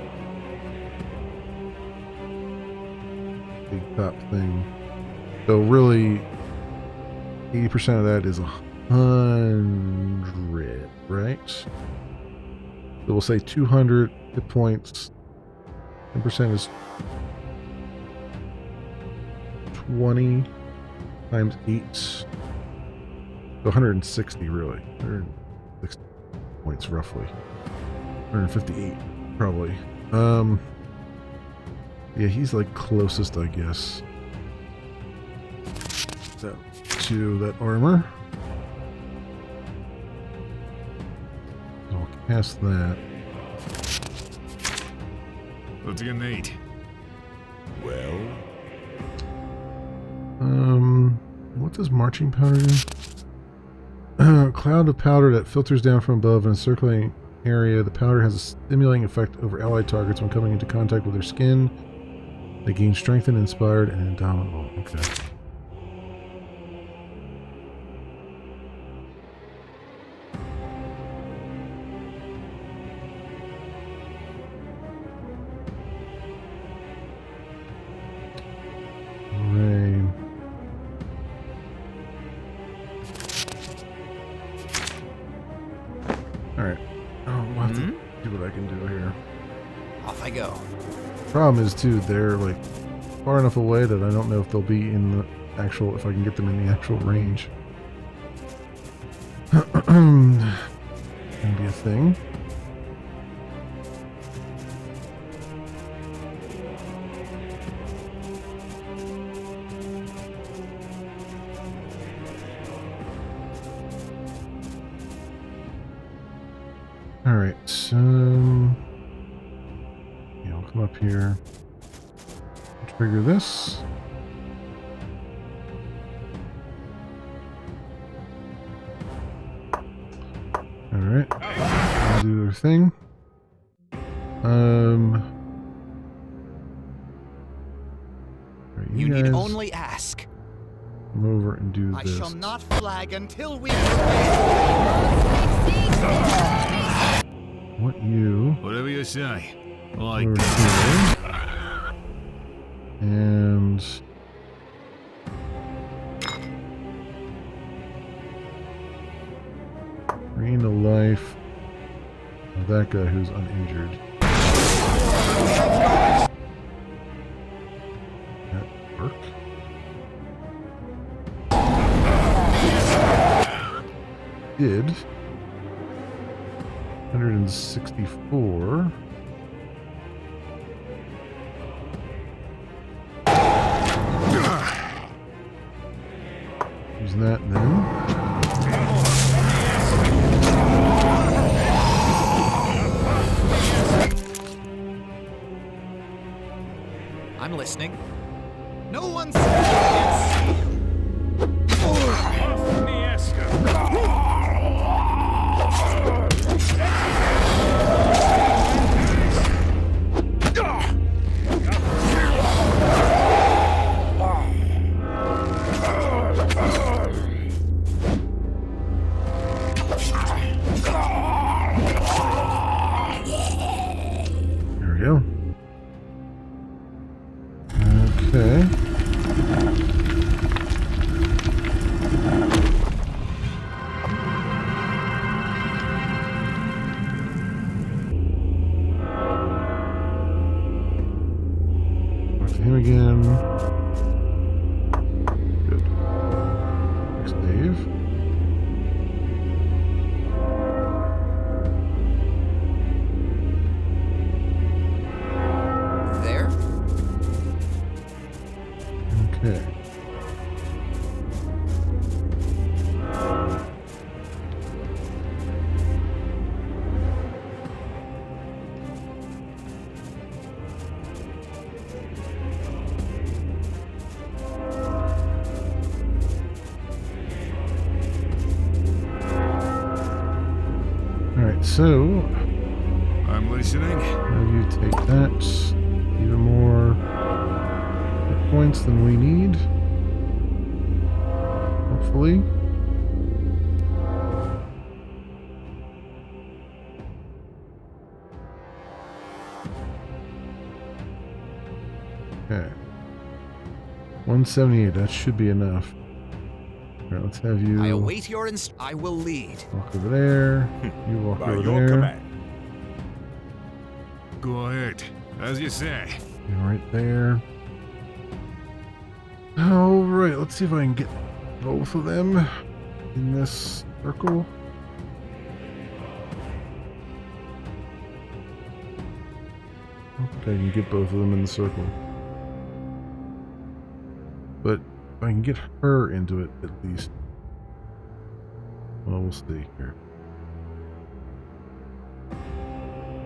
big top thing. So really, 80% of that is 100, right? So we'll say 200 hit points. 10% is 20 times 8. So 160 really. 160 points roughly. 158 probably. Yeah, he's like closest, I guess. So, to that armor. So I'll cast that. What's you need? Well? What does marching powder do? A cloud of powder that filters down from above in a circulating area. The powder has a stimulating effect over allied targets when coming into contact with their skin. They gain strengthened, inspired, and indomitable. Okay. Problem is too, they're like far enough away that I don't know if they'll be in the actual, if I can get them in the actual range. Can be a thing. All right, so come up here. Trigger this. Alright. Do their thing. Right, You need guys only ask. come over and do I this. shall not flag until we. What you? Whatever you say. Over here. And regain the life of that guy who's uninjured. That work? Did 164. Use that then. I'm listening. No one's. There we go. Okay. Talk to him again. Good. Next Dave. There? Okay. Alright, so I'm listening. now you take that. Even more hit points than we need. Hopefully. Okay. 178, that should be enough. Alright, let's have you I await your I will lead. walk over there. You walk By over your there. command. Go ahead. As you say. You're right there. Alright, let's see if I can get both of them in this circle. I don't think I can get both of them in the circle. But if I can get her into it at least. Well, we'll see here.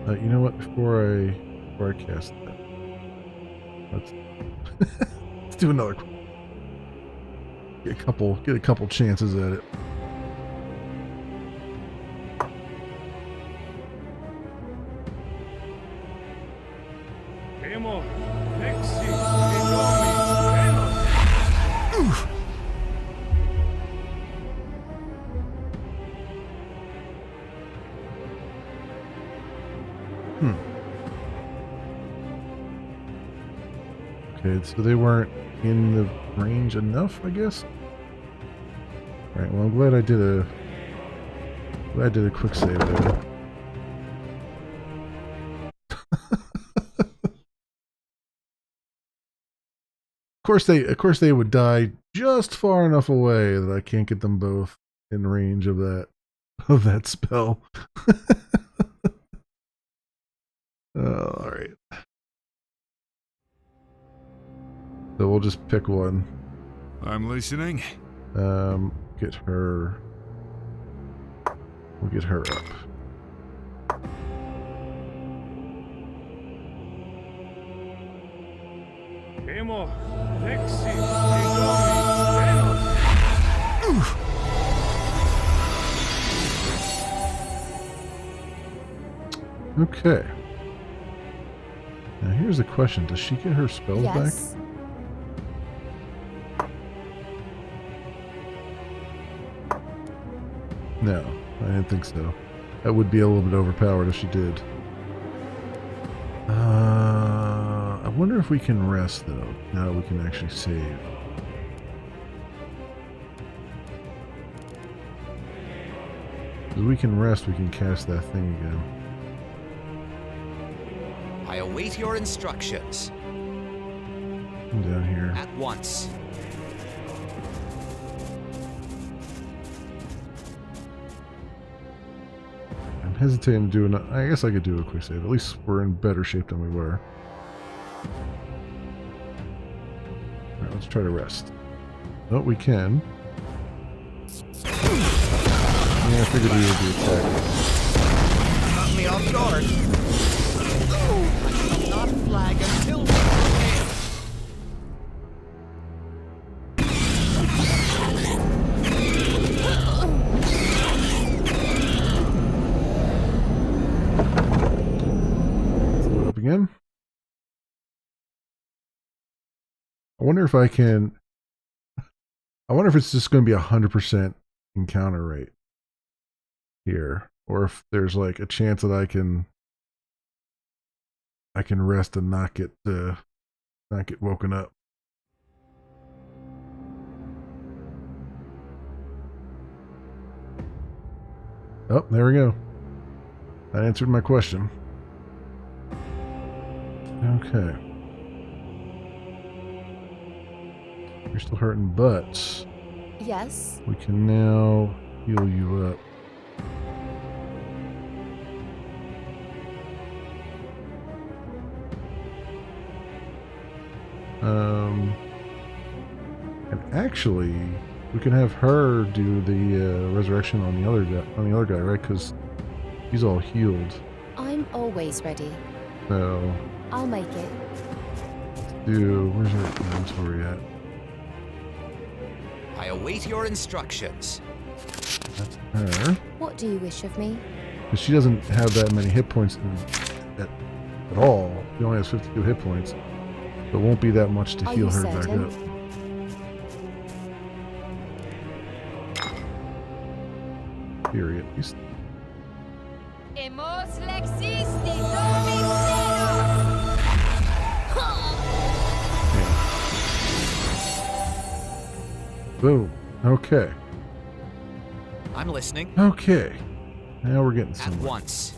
You know what? Before I cast that, let's do another. Get a couple chances at it. Okay, so they weren't in the range enough, I guess. All right. Well, I'm glad I did a quick save there. Of course they would die just far enough away that I can't get them both in range of that spell. All right. So we'll just pick one. I'm listening. Get her. We'll get her up. Okay. Now here's the question. Does she get her spells Yes. back? No, I didn't think so. That would be a little bit overpowered if she did. I wonder if we can rest, though. Now that we can actually save. If we can rest, we can cast that thing again. I await your instructions. Come down here. At once. I'm hesitating to do an... I guess I could do a quick save. At least we're in better shape than we were. Alright, let's try to rest. Oh, we can. Yeah, I figured we would be attacked. Caught me off guard. I shall not flag until we prevail. Let's load up again. I wonder if I can... I wonder if it's just going to be 100% encounter rate here, or if there's like a chance that I can rest and not get woken up. Oh, there we go. That answered my question. Okay. You're still hurting, but Yes. we can now heal you up. And actually, we can have her do the resurrection on the other guy, right? Because he's all healed. I'm always ready. So I'll make it. where's her inventory at? I await your instructions. That's her. What do you wish of me? Because she doesn't have that many hit points at all. She only has 52 hit points. So it won't be that much to Are heal you her back certain? up. Theory, at least. Boom. Okay. I'm listening. Okay. Now we're getting At somewhere. once.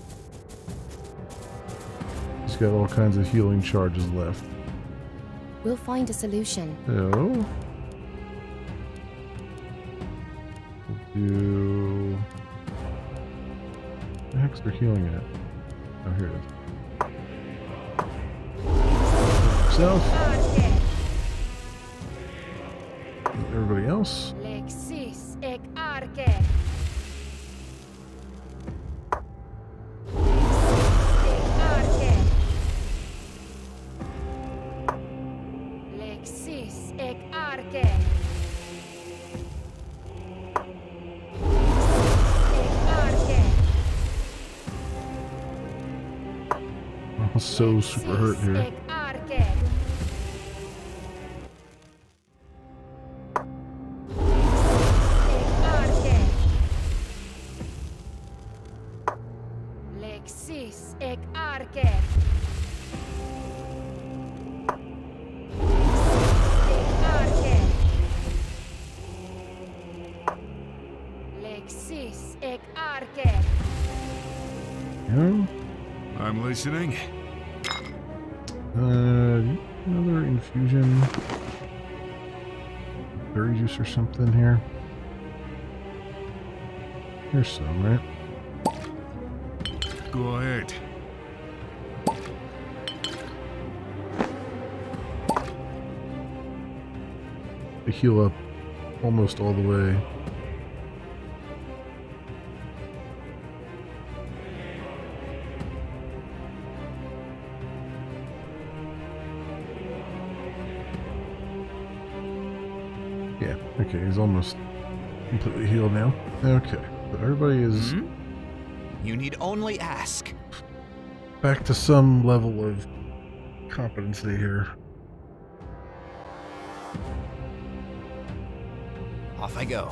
He's got all kinds of healing charges left. We'll find a solution. So we'll do. Where the heck's their healing at? Oh, here it is. Self. Everybody else. Lexis ek arke. Lexis ek arke. I'm so super hurt here. Ek arke. Lexis ek arke. Lexis ek arke. Yeah. I'm listening. Another infusion. Berry juice or something here. Here's some, right? Go ahead. They heal up almost all the way. Yeah, okay, he's almost completely healed now. Okay, so everybody is You need only ask. back to some level of competency here. Off I go.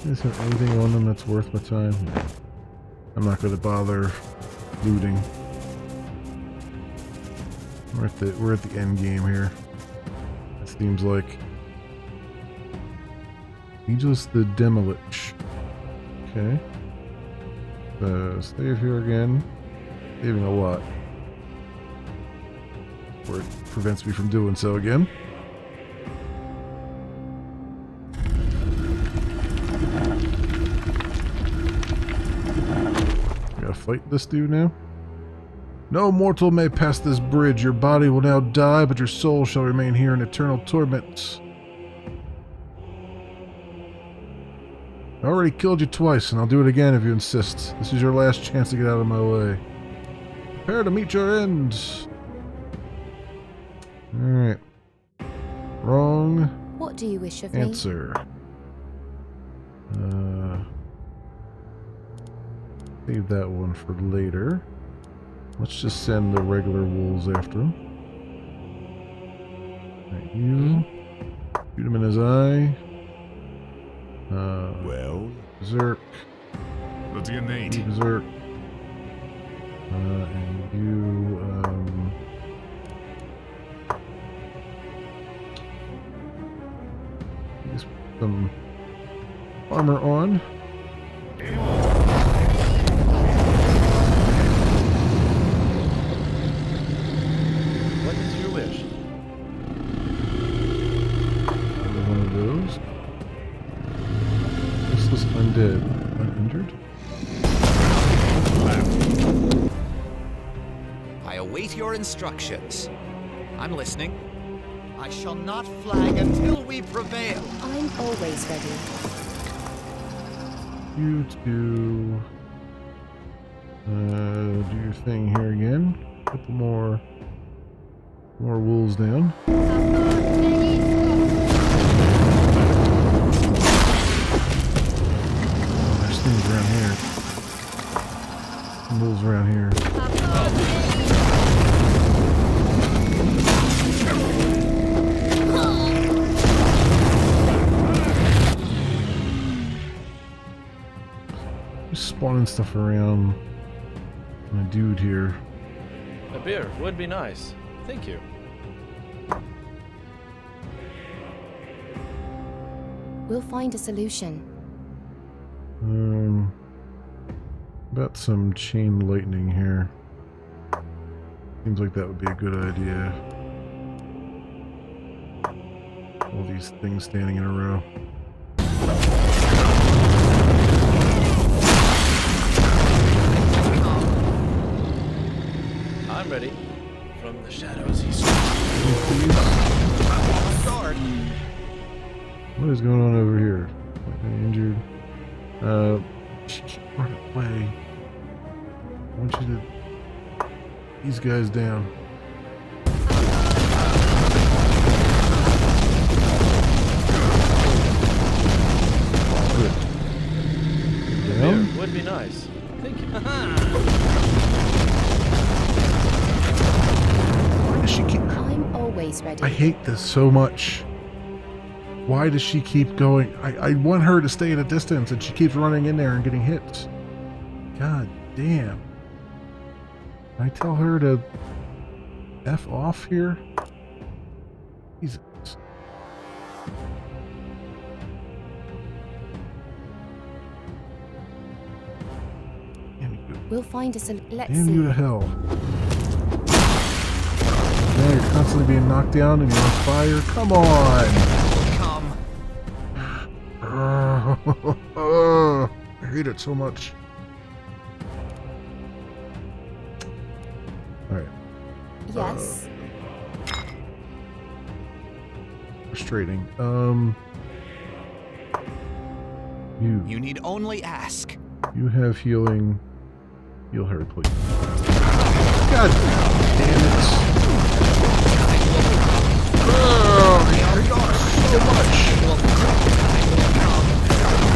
Is there anything on them that's worth my time? No. I'm not going to bother looting. We're at the end game here. It seems like. Needless the Demolich. Okay. Save here again. Saving a lot. Or it prevents me from doing so again. Gotta fight this dude now. No mortal may pass this bridge. Your body will now die, but your soul shall remain here in eternal torment. I already killed you twice, and I'll do it again if you insist. This is your last chance to get out of my way. Prepare to meet your end. Alright. Wrong. What do you wish of me? Answer. Save that one for later. Let's just send the regular wolves after him. Right, you. Shoot him in his eye. Well? Berserk. What's your name? Berserk. And you, just put some armor on. What is your wish? One of those. This is undead. Uninjured? I await your instructions. I'm listening. I shall not flag until we prevail. I'm always ready. You two do your thing here again. Couple more wolves down. There's things around here. Some wolves around here. Just spawning stuff around my dude here. A beer would be nice. Thank you. We'll find a solution. About some chain lightning here. Seems like that would be a good idea. All these things standing in a row. I'm ready. From the shadows he speaks. What is going on over here? Injured. Run away. I want you to. These guys down. Good. Down. Beer would be nice. Thank you. Why does she keep? I'm always ready. I hate this so much. Why does she keep going? I want her to stay at a distance, and she keeps running in there and getting hit. God damn. Can I tell her to F off here? Jesus. We'll find a solution. Let's Damn see. you to hell. Now you're constantly being knocked down and you're on fire. Come on! I hate it so much. Alright. Yes. Frustrating. You need only ask. You have healing. Heal her, please. God damn it. Oh, so much.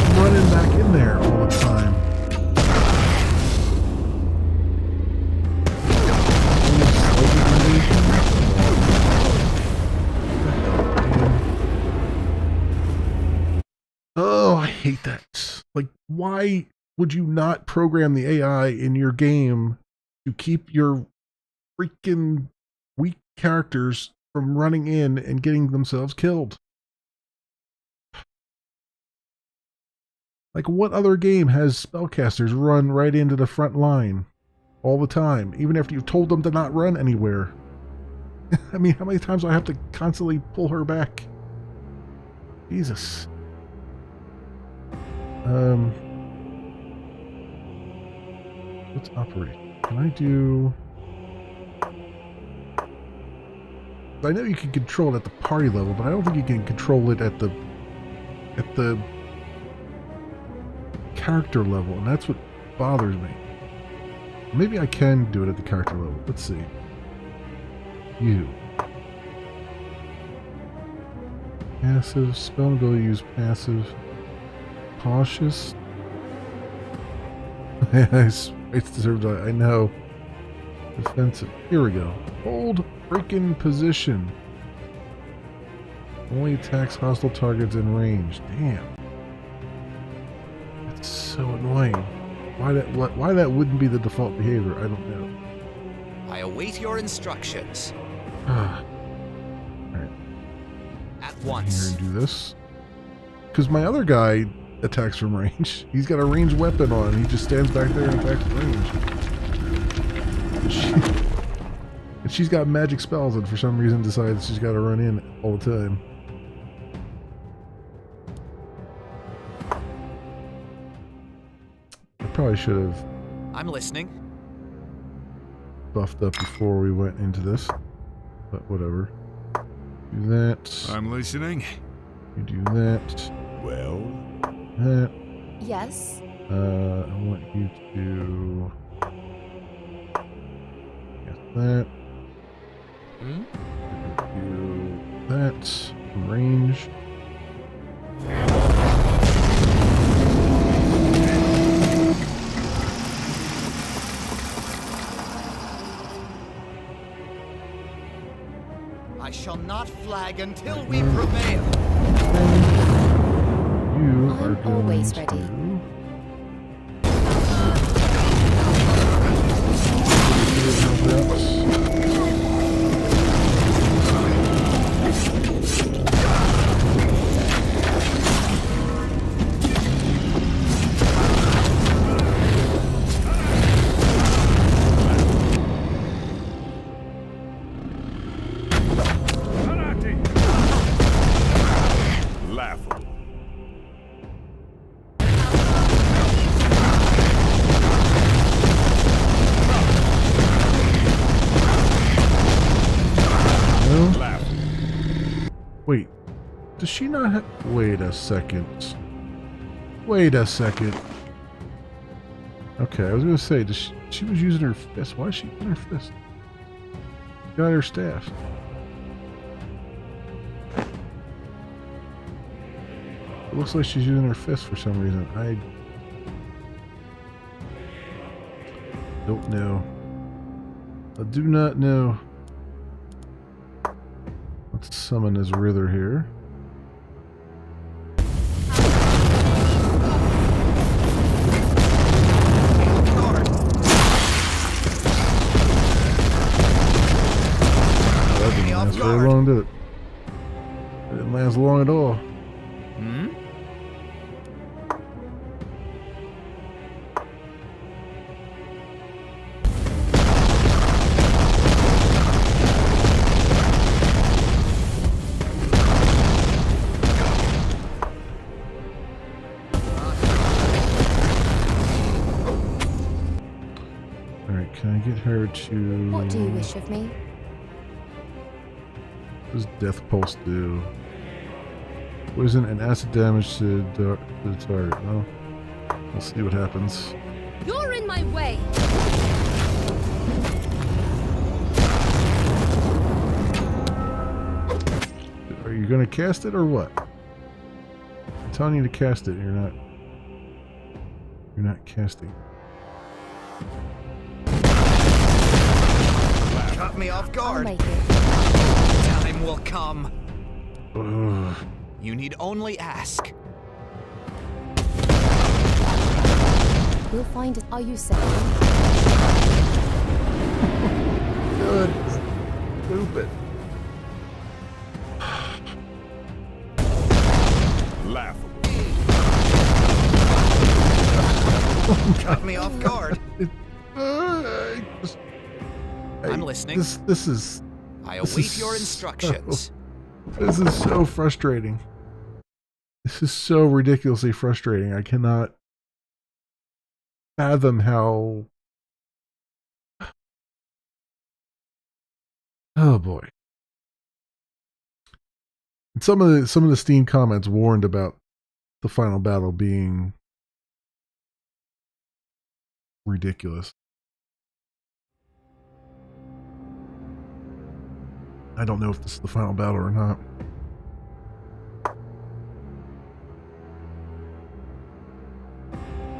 I'm running back in there all the time. Oh, I hate that. Like, why would you not program the AI in your game to keep your freaking weak characters from running in and getting themselves killed? Like, what other game has spellcasters run right into the front line all the time, even after you've told them to not run anywhere? I mean, how many times do I have to constantly pull her back? Jesus. Let's operate. Can I do... I know you can control it at the party level, but I don't think you can control it at the character level, and that's what bothers me. Maybe I can do it at the character level. Let's see. You. Passive. Spell ability use passive. Cautious. It's deserved. I know. Defensive. Here we go. Hold freaking position. Only attacks hostile targets in range. Damn. That's so annoying. Why that wouldn't be the default behavior, I don't know. I await your instructions. Alright. At once. Here and do this. Because my other guy attacks from range. He's got a ranged weapon on. He just stands back there and attacks from range. And she's got magic spells and for some reason decides she's got to run in all the time. I probably should have... I'm listening. ...buffed up before we went into this. But whatever. Do that. I'm listening. You do that. Well? That. Yes? I want you to... Get that. Do that. Range. I shall not flag until we prevail. You are I'm always ready. Laughable. Wait, does she not have... Wait a second. Wait a second. Okay, I was gonna say, she was using her fist. Why is she using her fist? Got her staff. It looks like she's using her fist for some reason. I don't know. I do not know. Let's summon his Rither here. That didn't last very long, did it? It didn't last long at all. Hmm? Alright, can I get her to... What do you wish of me? What does Death Pulse do? Poison and acid damage to the target. Well, we'll see what happens. You're in my way. Are you gonna to cast it or what? I'm telling you to cast it. You're not. You're not casting. Caught me off guard. Time will come. Ugh. You need only ask. We'll find it. Are you saying? Good. Stupid. Laughable. Caught me off guard. I'm listening. This is. I await your instructions. This is so frustrating. This is so ridiculously frustrating. I cannot fathom how. Oh boy. And some of the Steam comments warned about the final battle being ridiculous. I don't know if this is the final battle or not.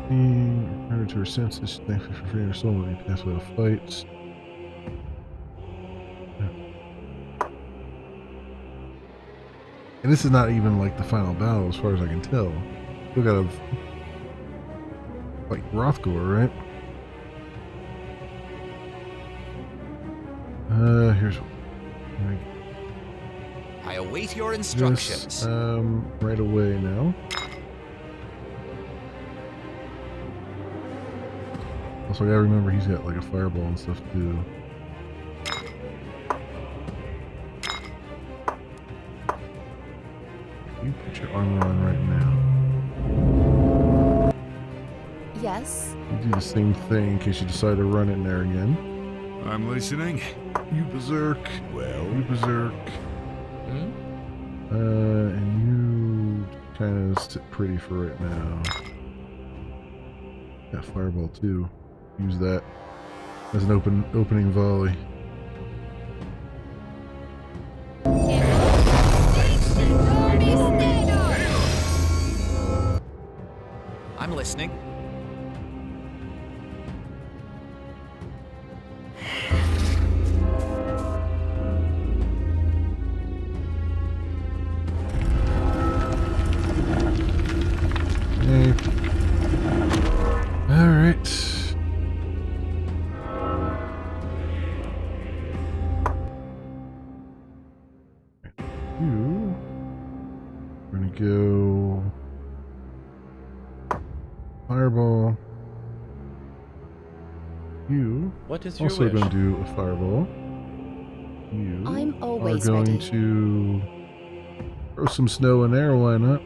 Return to her senses. Thankfully for freeing her soul when he passed without a fight. And this is not even like the final battle, as far as I can tell. Still gotta fight Rothgore, right? Here's. I await your instructions. This, right away now. Also, I gotta remember he's got like a fireball and stuff too. You put your armor on right now. Yes. You do the same thing in case you decide to run in there again. I'm listening. You berserk. Well. You berserk. And you kind of sit pretty for right now. Got fireball too. Use that as an opening volley. I'm listening. Okay. All right. We're gonna go fireball. You What is your also wish? gonna do a fireball. You I'm are always going ready. to throw some snow in there. Why not?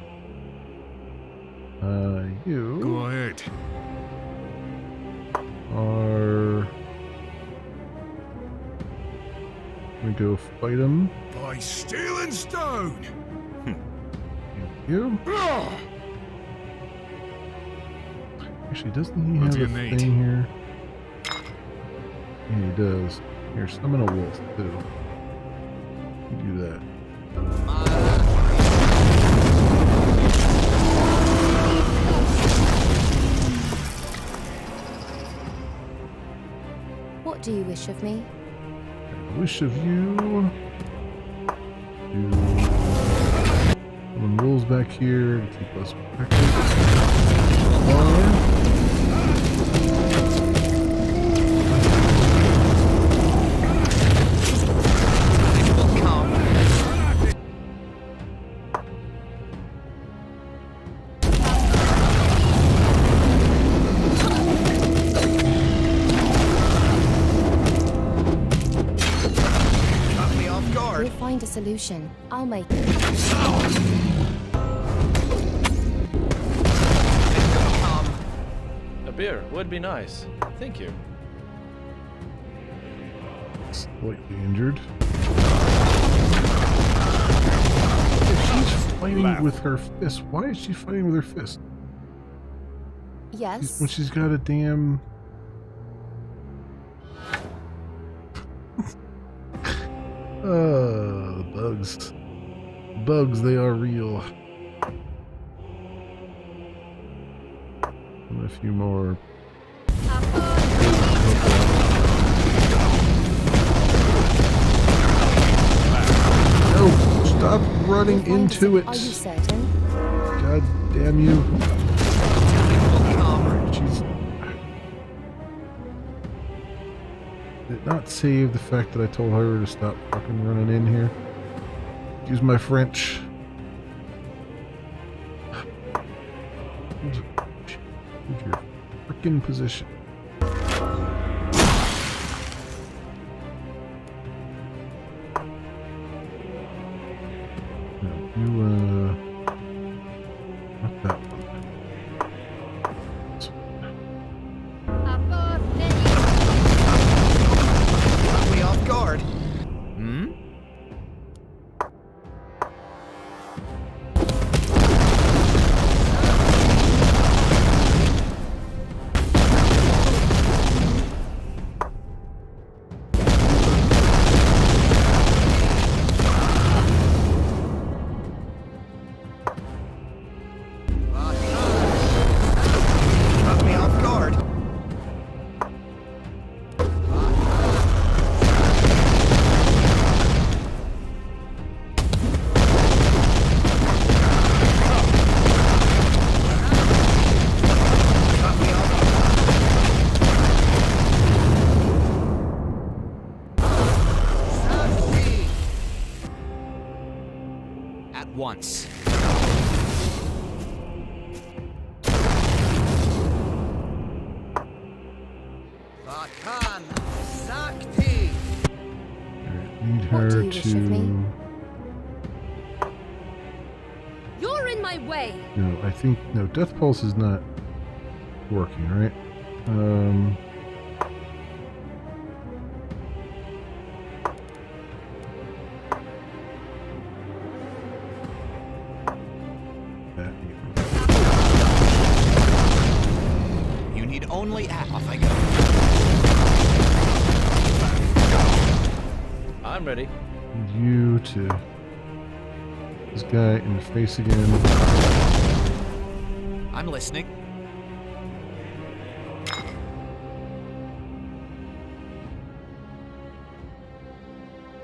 You Go ahead. are gonna go fight him. By steel and stone. You? Actually, doesn't he What have do a you need? thing here? Yeah, he does. Here, summon a wolf too. You do that. What do you wish of me? I wish of you to summon wolves back here to keep us protected. We'll find a solution. I'll make it. A beer would be nice. Thank you. Slightly injured. If she's fighting with her fist, why is she fighting with her fist? Yes. When she's got a damn... the bugs. bugs, they are real. And a few more. No, stop running into it. Are you certain? God damn you. Jeez. Did it not save the fact that I told her to stop fucking running in here? Excuse my French. Hold your freaking position. Not that one. This one. Caught me off guard. Hmm? Caught me off guard. Caught me off at once. Vakan Sakti. Need What do her you wish of me? to. You're in my way. No, I think no. Death Pulse is not working, right? That You need only off I go. I'm ready. Need you to. This guy in the face again. I'm listening.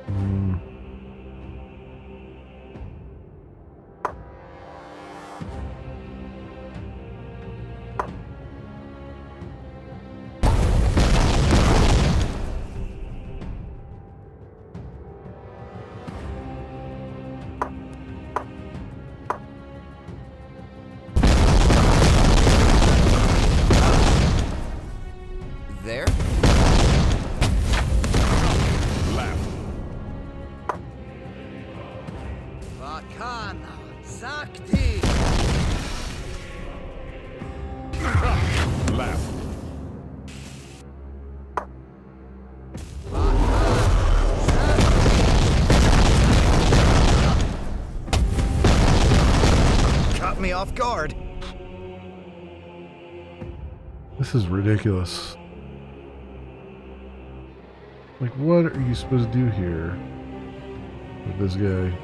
Hmm. There. Left. Vakan Sakti. Left. Caught me off guard. This is ridiculous. Like, what are you supposed to do here with this guy?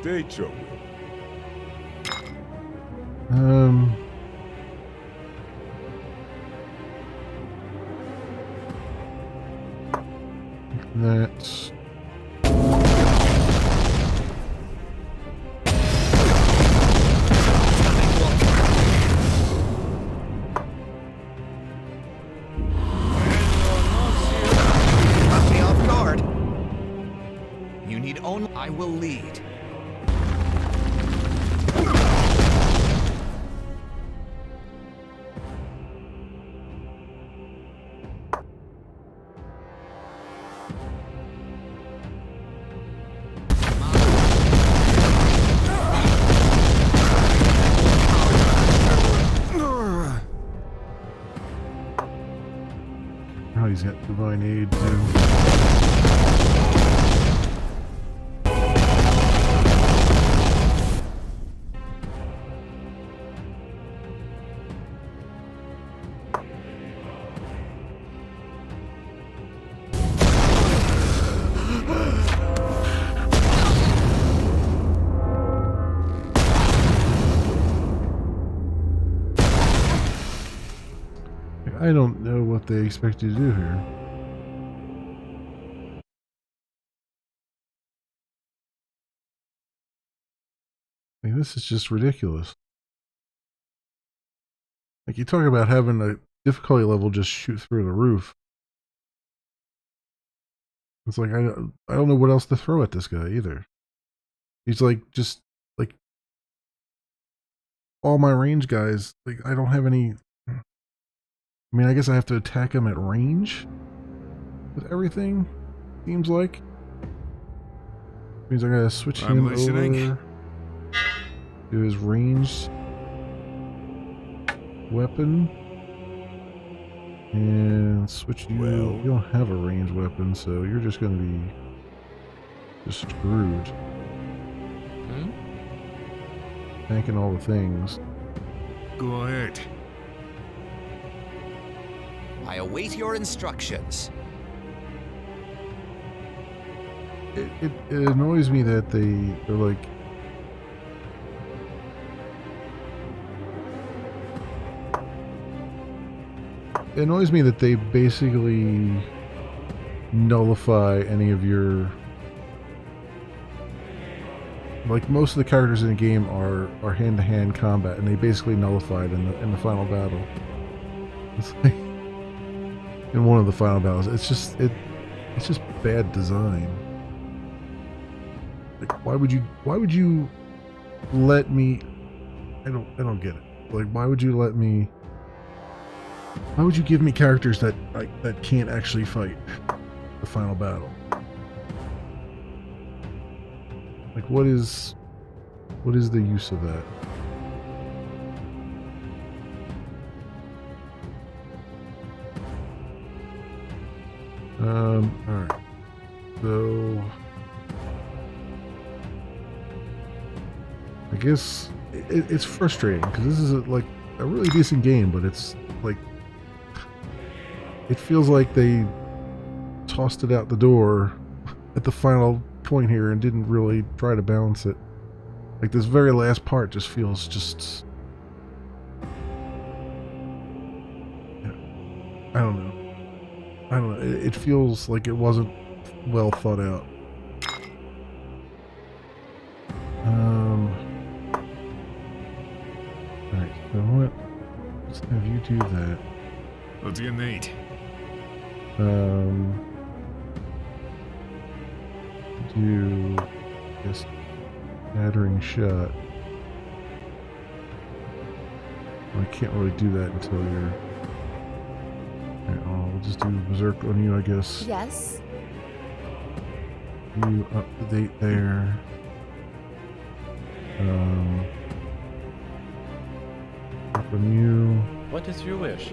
Derecho. That's. Caught me off guard. You need only I will lead. Oh, he's got divine aid too. I don't know what they expect you to do here. I mean, this is just ridiculous. Like, you talk about having a difficulty level just shoot through the roof. It's like, I don't know what else to throw at this guy either. He's like, just, like, all my range guys, like, I don't have any... I mean, I guess I have to attack him at range with everything, seems like. Means I gotta switch him over to his ranged weapon. And switch you. You don't have a ranged weapon, so you're just gonna be just screwed. Tanking all the things. Go ahead. I await your instructions. It annoys me that they're like... It annoys me that they basically nullify any of your... Like, most of the characters in the game are hand-to-hand combat, and they basically nullified in the final battle. It's like... In one of the final battles, it's just bad design. Like, why would you let me? I don't get it. Like, why would you let me? Why would you give me characters that can't actually fight the final battle? Like, what is the use of that? Alright. So... I guess it's frustrating, because this is like a really decent game, but it's like... It feels like they tossed it out the door at the final point here and didn't really try to balance it. Like, this very last part just feels just... I don't know. It feels like it wasn't well thought out. Alright, so let's have you do that. What do you need? Do, I guess, shattering shot. I can't really do that until you're... Alright, we'll just do Berserk on you, I guess. Yes. You up to date there. Up on you. What is your wish?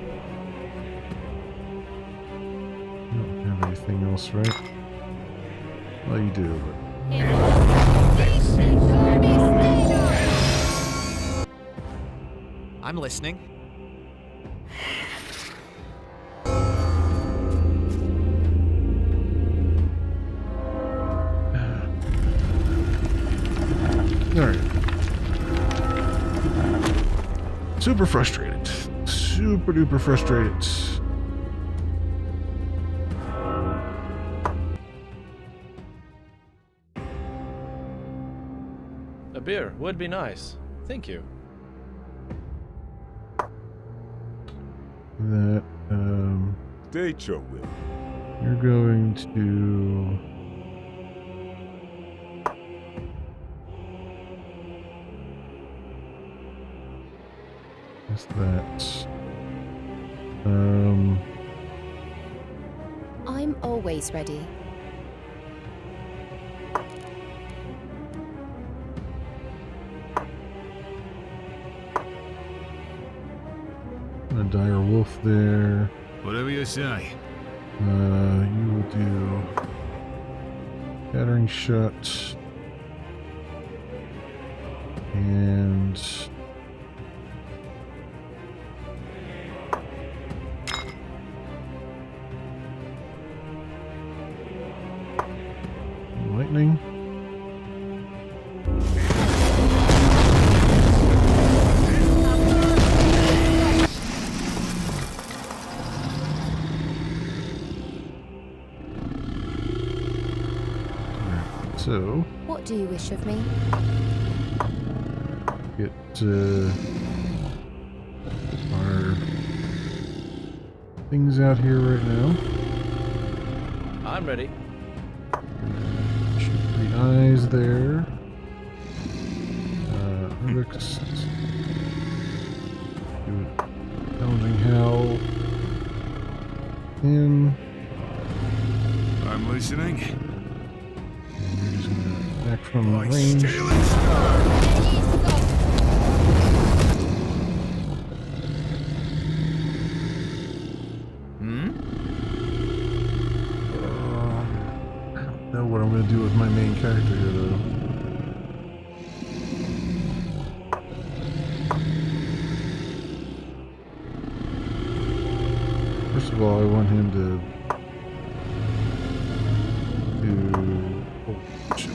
You don't have anything else, right? Well, you do, but... I'm listening. Alright. Super frustrated. Super duper frustrated. A beer would be nice. Thank you. That, State your will. you're going to... What's that? I'm always ready. A dire wolf there. Whatever you say. You will do shattering shot and lightning. so What do you wish of me? get our things out here right now. I'm ready. Shoot the eyes there. Rick's challenging Hal. In. I'm listening. And we're just gonna attack from range. I don't know what I'm gonna do with my main character here, though. First of all, I want him to oh shit.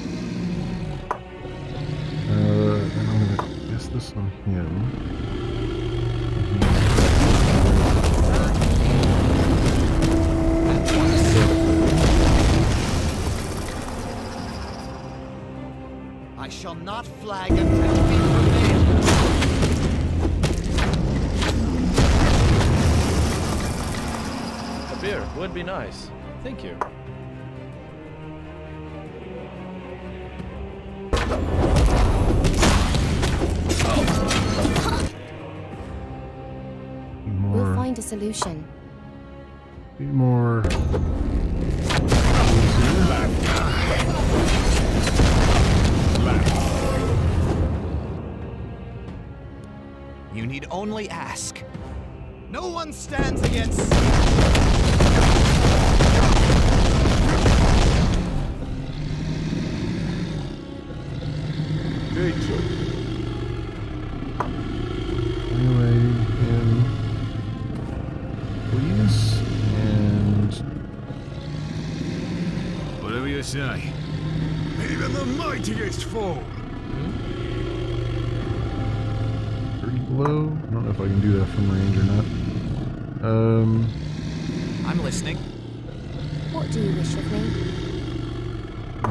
And I'm gonna guess this on him. I shall not flag until we prevail. A beer would be nice. Thank you. We'll find a solution. Be more. You need only ask. No one stands against. Anyway, please, and Whatever you say. Even the mightiest fall. below. I don't know if I can do that from range or not. I'm listening. What do you wish of me?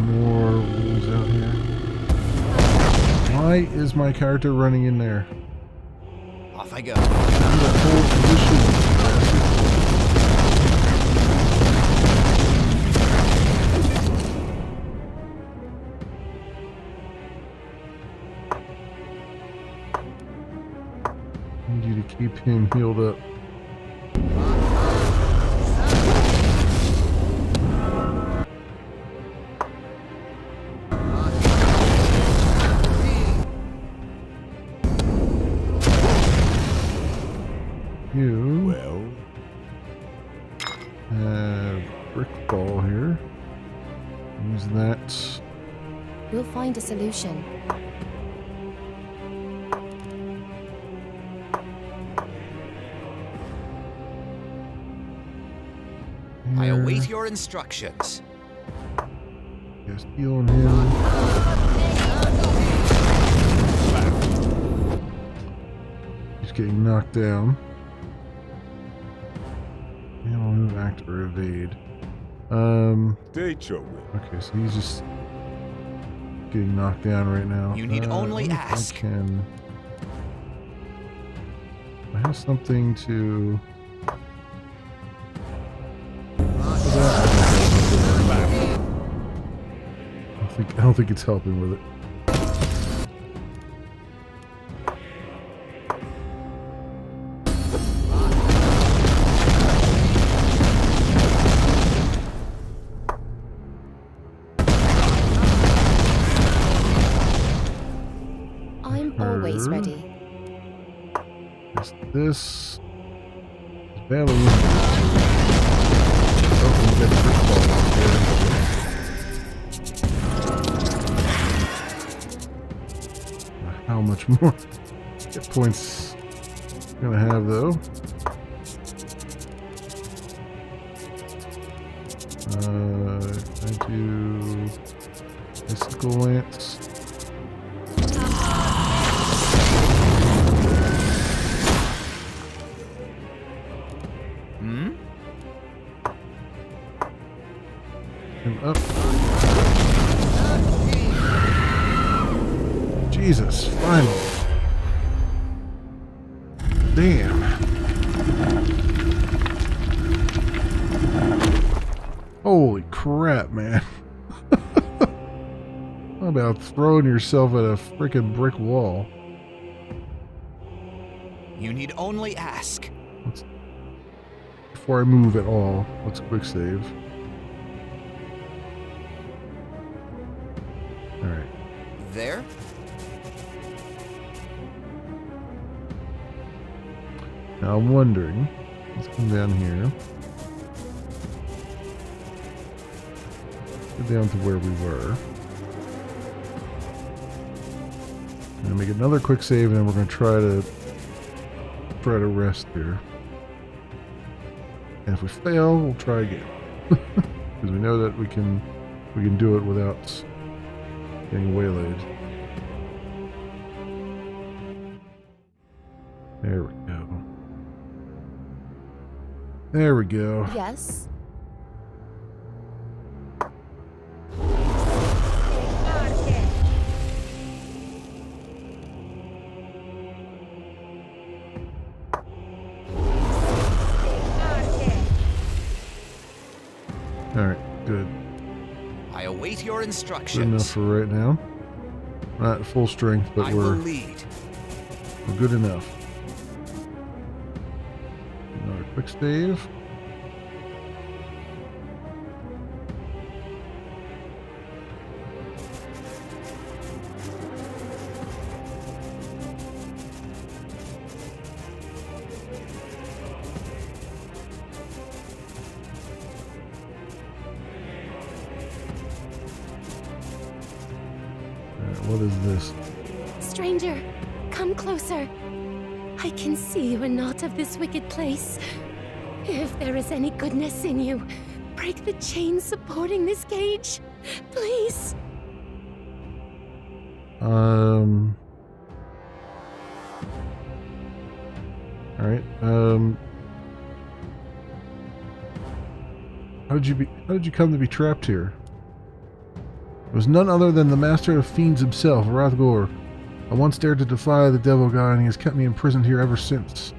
More wolves out here. Why is my character running in there? Off I go. I need you to keep him healed up. You have brick ball here. Use that. We'll find a solution. I await your instructions. Just healing him. He's getting knocked down. And I'll move act or evade. Okay, so he's just getting knocked down right now. You need only ask. I have something to. I don't think it's helping with it. I'm always ready. This battle how much more hit points I'm gonna have though. I do Mystical Lance. And up. Jesus, finally. Damn. Holy crap, man. How about throwing yourself at a freaking brick wall? You need only ask. Before I move at all, let's quick save. Alright. There? Now I'm wondering, let's come down here. Go down to where we were. And make another quick save, and then we're going to try to rest here. And if we fail, we'll try again. Because we know that we can do it without getting waylaid. There we go. There we go. Yes? Alright, good. I await your instructions. Good enough for right now. Not at full strength, but we're good enough. Another quick save. What is this? Stranger, come closer. I can see you are not of this wicked place. If there is any goodness in you, break the chains supporting this cage. Please. Alright. How did you come to be trapped here? It was none other than the master of fiends himself, Hrothgar. I once dared to defy the devil god, and he has kept me imprisoned here ever since.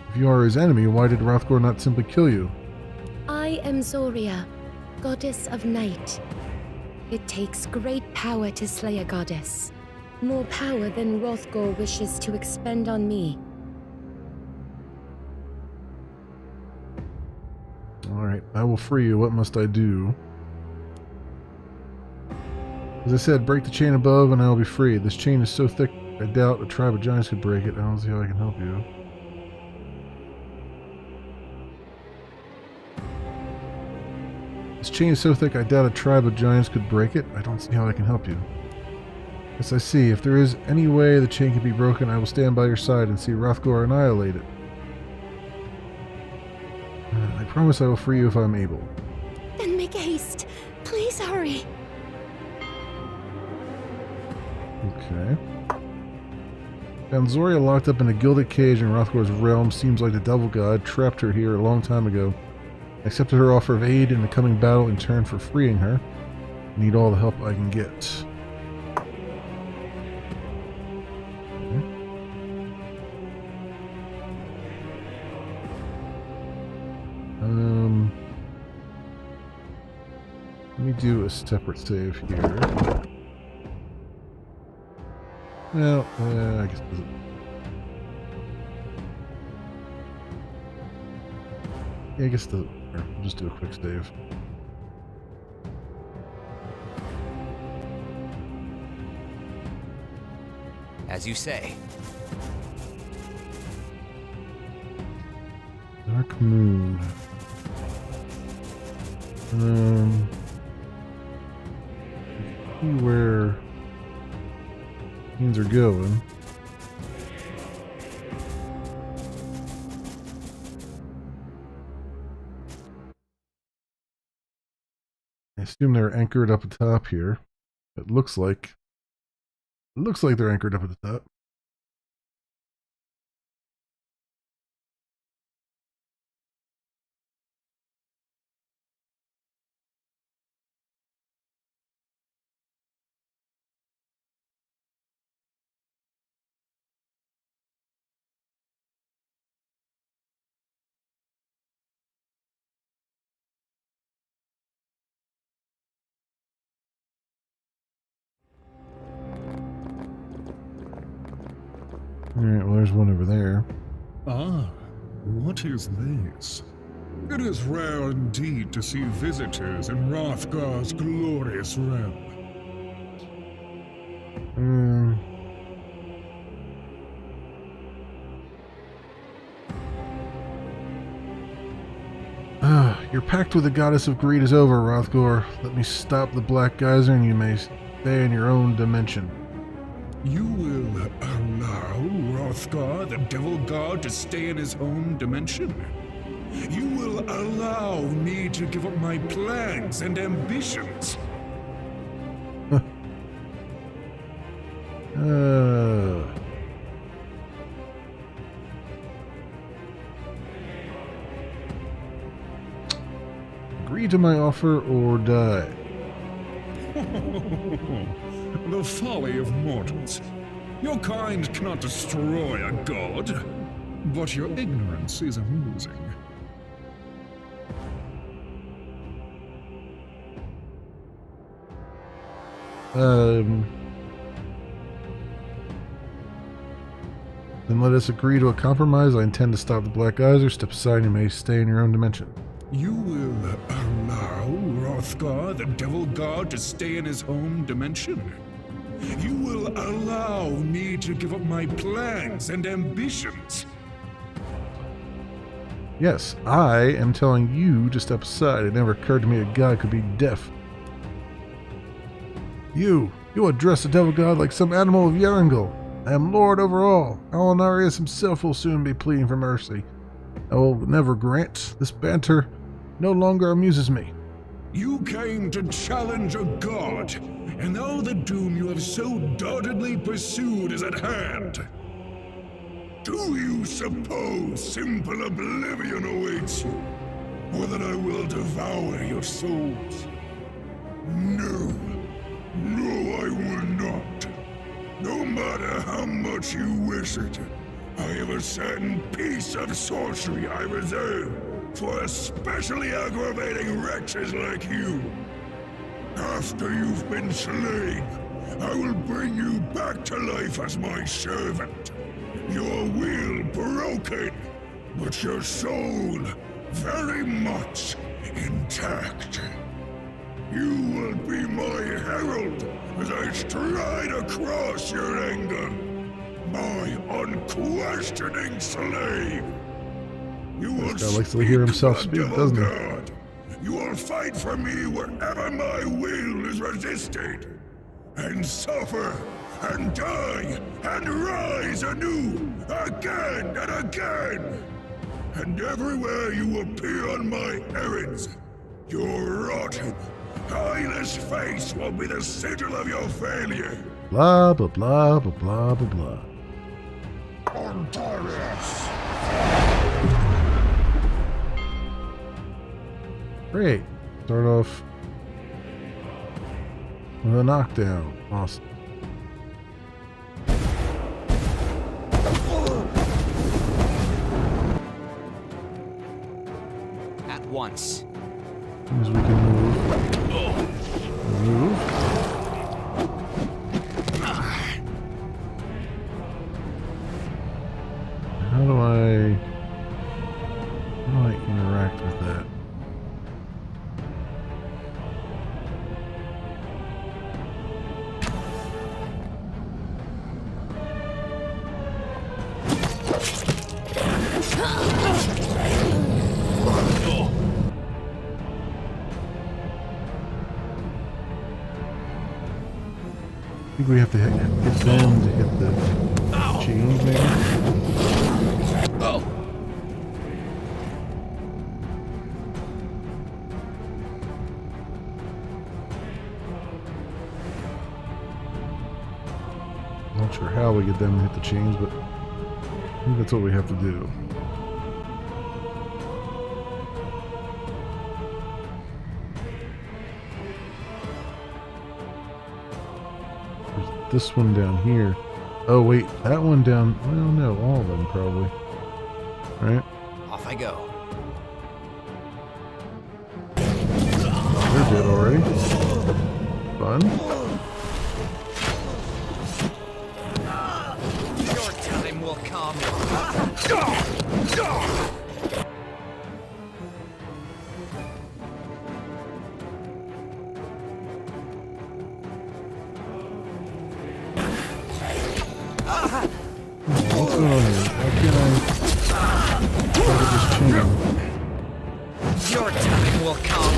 If you are his enemy, why did Hrothgar not simply kill you? I am Zoria, goddess of night. It takes great power to slay a goddess. More power than Hrothgar wishes to expend on me. Alright, I will free you. What must I do? As I said, break the chain above and I will be free. This chain is so thick, I doubt a tribe of giants could break it. I don't see how I can help you. This chain is so thick, I doubt a tribe of giants could break it. I don't see how I can help you. Yes, I see. If there is any way the chain can be broken, I will stand by your side and see Hrothgar annihilate it. I promise I will free you if I'm able. Then make haste. Please hurry. Okay. Found Zoria locked up in a gilded cage in Hrothgar's realm. Seems like the devil god trapped her here a long time ago. I accepted her offer of aid in the coming battle in turn for freeing her. I need all the help I can get. Let me do a separate save here. Well, I guess it doesn't. Yeah, I guess it doesn't matter. We'll just do a quick save. As you say. Dark Moon. See where things are going. I assume they're anchored up at the top here. It looks like they're anchored up at the top. Alright, well, there's one over there. Ah, what is this? It is rare indeed to see visitors in Hrothgar's glorious realm. Your pact with the goddess of greed is over, Hrothgar. Let me stop the Black Geyser and you may stay in your own dimension. You will allow Hrothgar, the devil god, to stay in his own dimension? You will allow me to give up my plans and ambitions? Agree to my offer or die. The folly of mortals. Your kind cannot destroy a god, but your ignorance is amusing. Then let us agree to a compromise. I intend to stop the Black Geyser. Step aside and you may stay in your own dimension. You will allow Hrothgar, the devil god, to stay in his own dimension? You will allow me to give up my plans and ambitions? Yes, I am telling you to step aside. It never occurred to me a god could be deaf. You address the devil god like some animal of Yarangel. I am lord over all. Alinarius himself will soon be pleading for mercy. I will never grant. This banter no longer amuses me. You came to challenge a god, and now the doom you have so doggedly pursued is at hand. Do you suppose simple oblivion awaits you, or that I will devour your souls? No, I will not. No matter how much you wish it, I have a certain piece of sorcery I reserve for especially aggravating wretches like you. After you've been slain, I will bring you back to life as my servant. Your will broken, but your soul very much intact. You will be my herald as I stride across your anger, my unquestioning slave. You will This guy likes to hear himself speak, doesn't he? God. You will fight for me wherever my will is resisted, and suffer, and die, and rise anew, again and again. And everywhere you appear on my errands, your rotten, eyeless face will be the sigil of your failure. Blah, blah, blah, blah, blah, blah, blah. Great. Start off with a knockdown. Awesome. At once. As soon as we can move. How do I interact with that? I think we have to get them to hit the chains, maybe? Not sure how we get them to hit the chains, but I think that's what we have to do. There's this one down here. Oh wait, that one down. Well, no, all of them probably. Right? Off I go. They're dead already. Fun. Your time will What's going on here? Why can't I target this chain? Your time will come.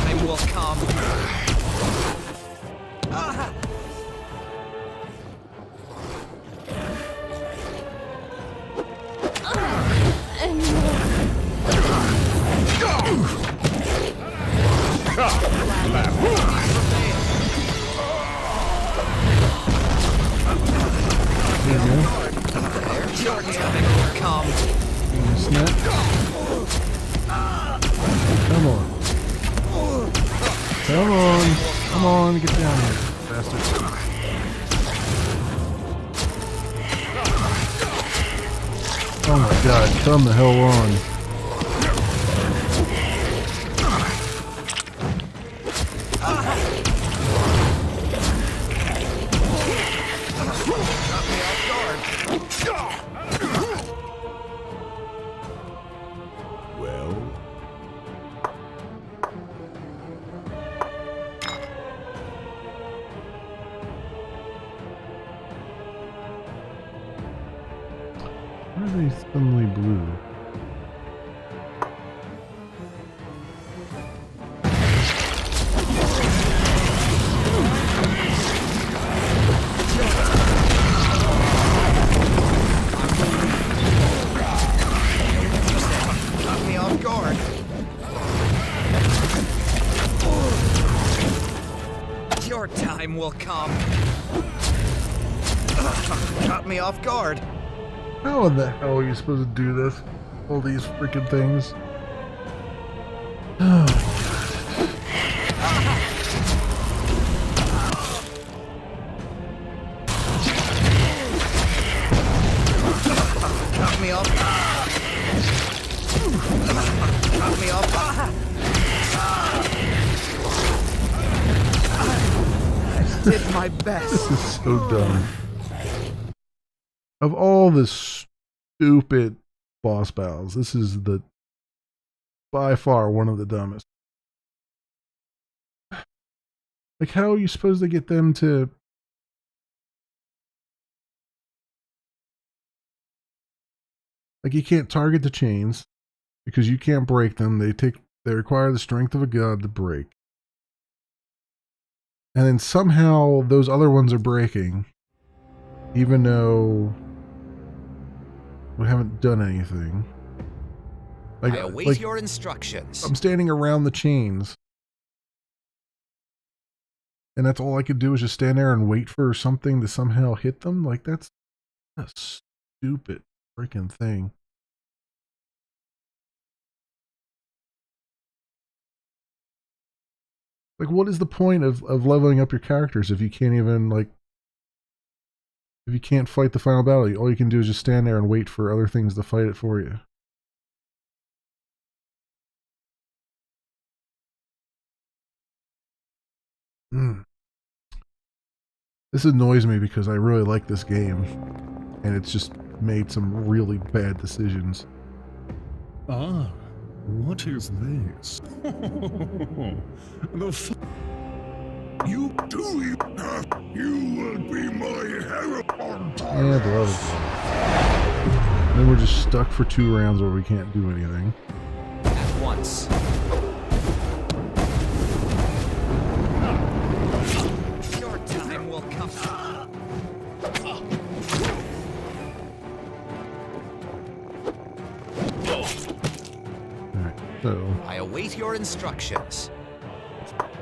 Your time will come. Your time will come. Snap. Come on. Come on. Come on, get down here, bastard. Oh my god, come the hell on. Why are they suddenly blue? Got me off guard. Your time will come. Got me off guard. How in the hell are you supposed to do this? All these freaking things. Oh Got me off. Got me off. I did my best. This is so dumb. Of all the stupid boss battles, this is by far one of the dumbest. Like, how are you supposed to get them to... Like, you can't target the chains because you can't break them. They require the strength of a god to break. And then somehow those other ones are breaking, even though we haven't done anything. I await your instructions. I'm standing around the chains, and that's all I could do is just stand there and wait for something to somehow hit them. Like, that's a stupid freaking thing. Like, what is the point of leveling up your characters if you can't even, like, if you can't fight the final battle? All you can do is just stand there and wait for other things to fight it for you. This annoys me because I really like this game, and it's just made some really bad decisions. Ah, what is this? You will be my hero. Yeah, bro. Then we're just stuck for 2 rounds where we can't do anything. At once. Your time will come. Alright, so... I await your instructions.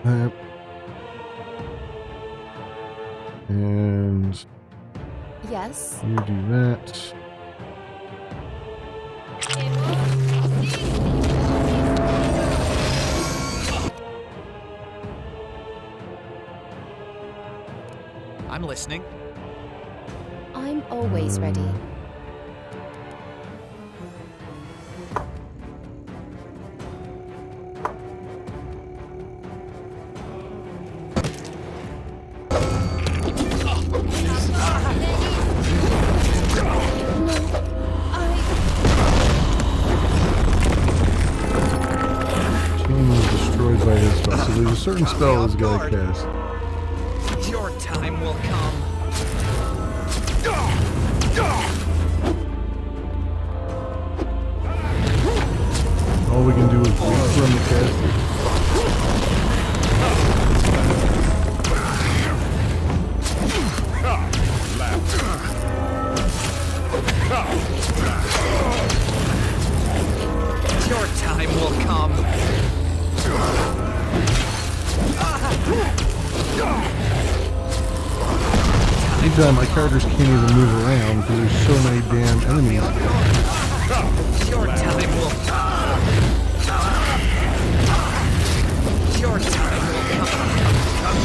And... Yes? You do that. I'm listening. I'm always ready. Chain was destroyed by his spell, so there's a certain spell this guy cast. Your time will come. All we can do is wait for him to cast it. Your time will come. Meantime, my characters can't even move around because there's so many damn enemies. Your time will come. Your time will come.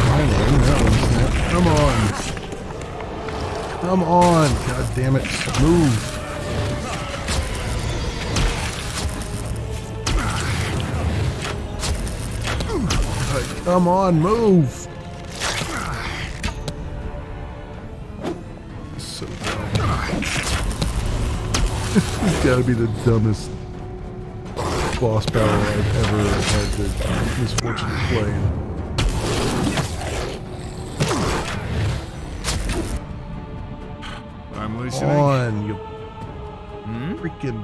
Finally, that one snapped. Come on. Come on. God damn it. Move. Come on, move! So dumb. This has got to be the dumbest boss battle I've ever had the misfortune to play in. I'm listening. Come on, you freaking...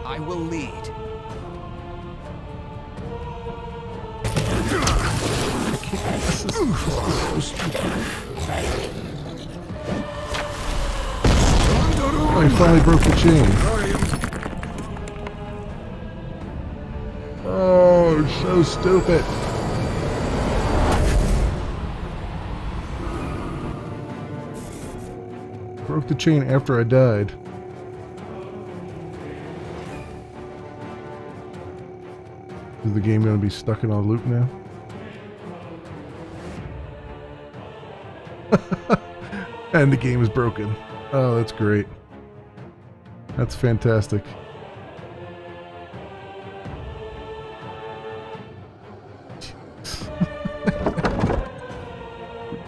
I will lead. This is so stupid. Oh, he finally broke the chain. Oh, it's so stupid. Broke the chain after I died. Is the game going to be stuck in a loop now? And the game is broken. Oh, that's great. That's fantastic.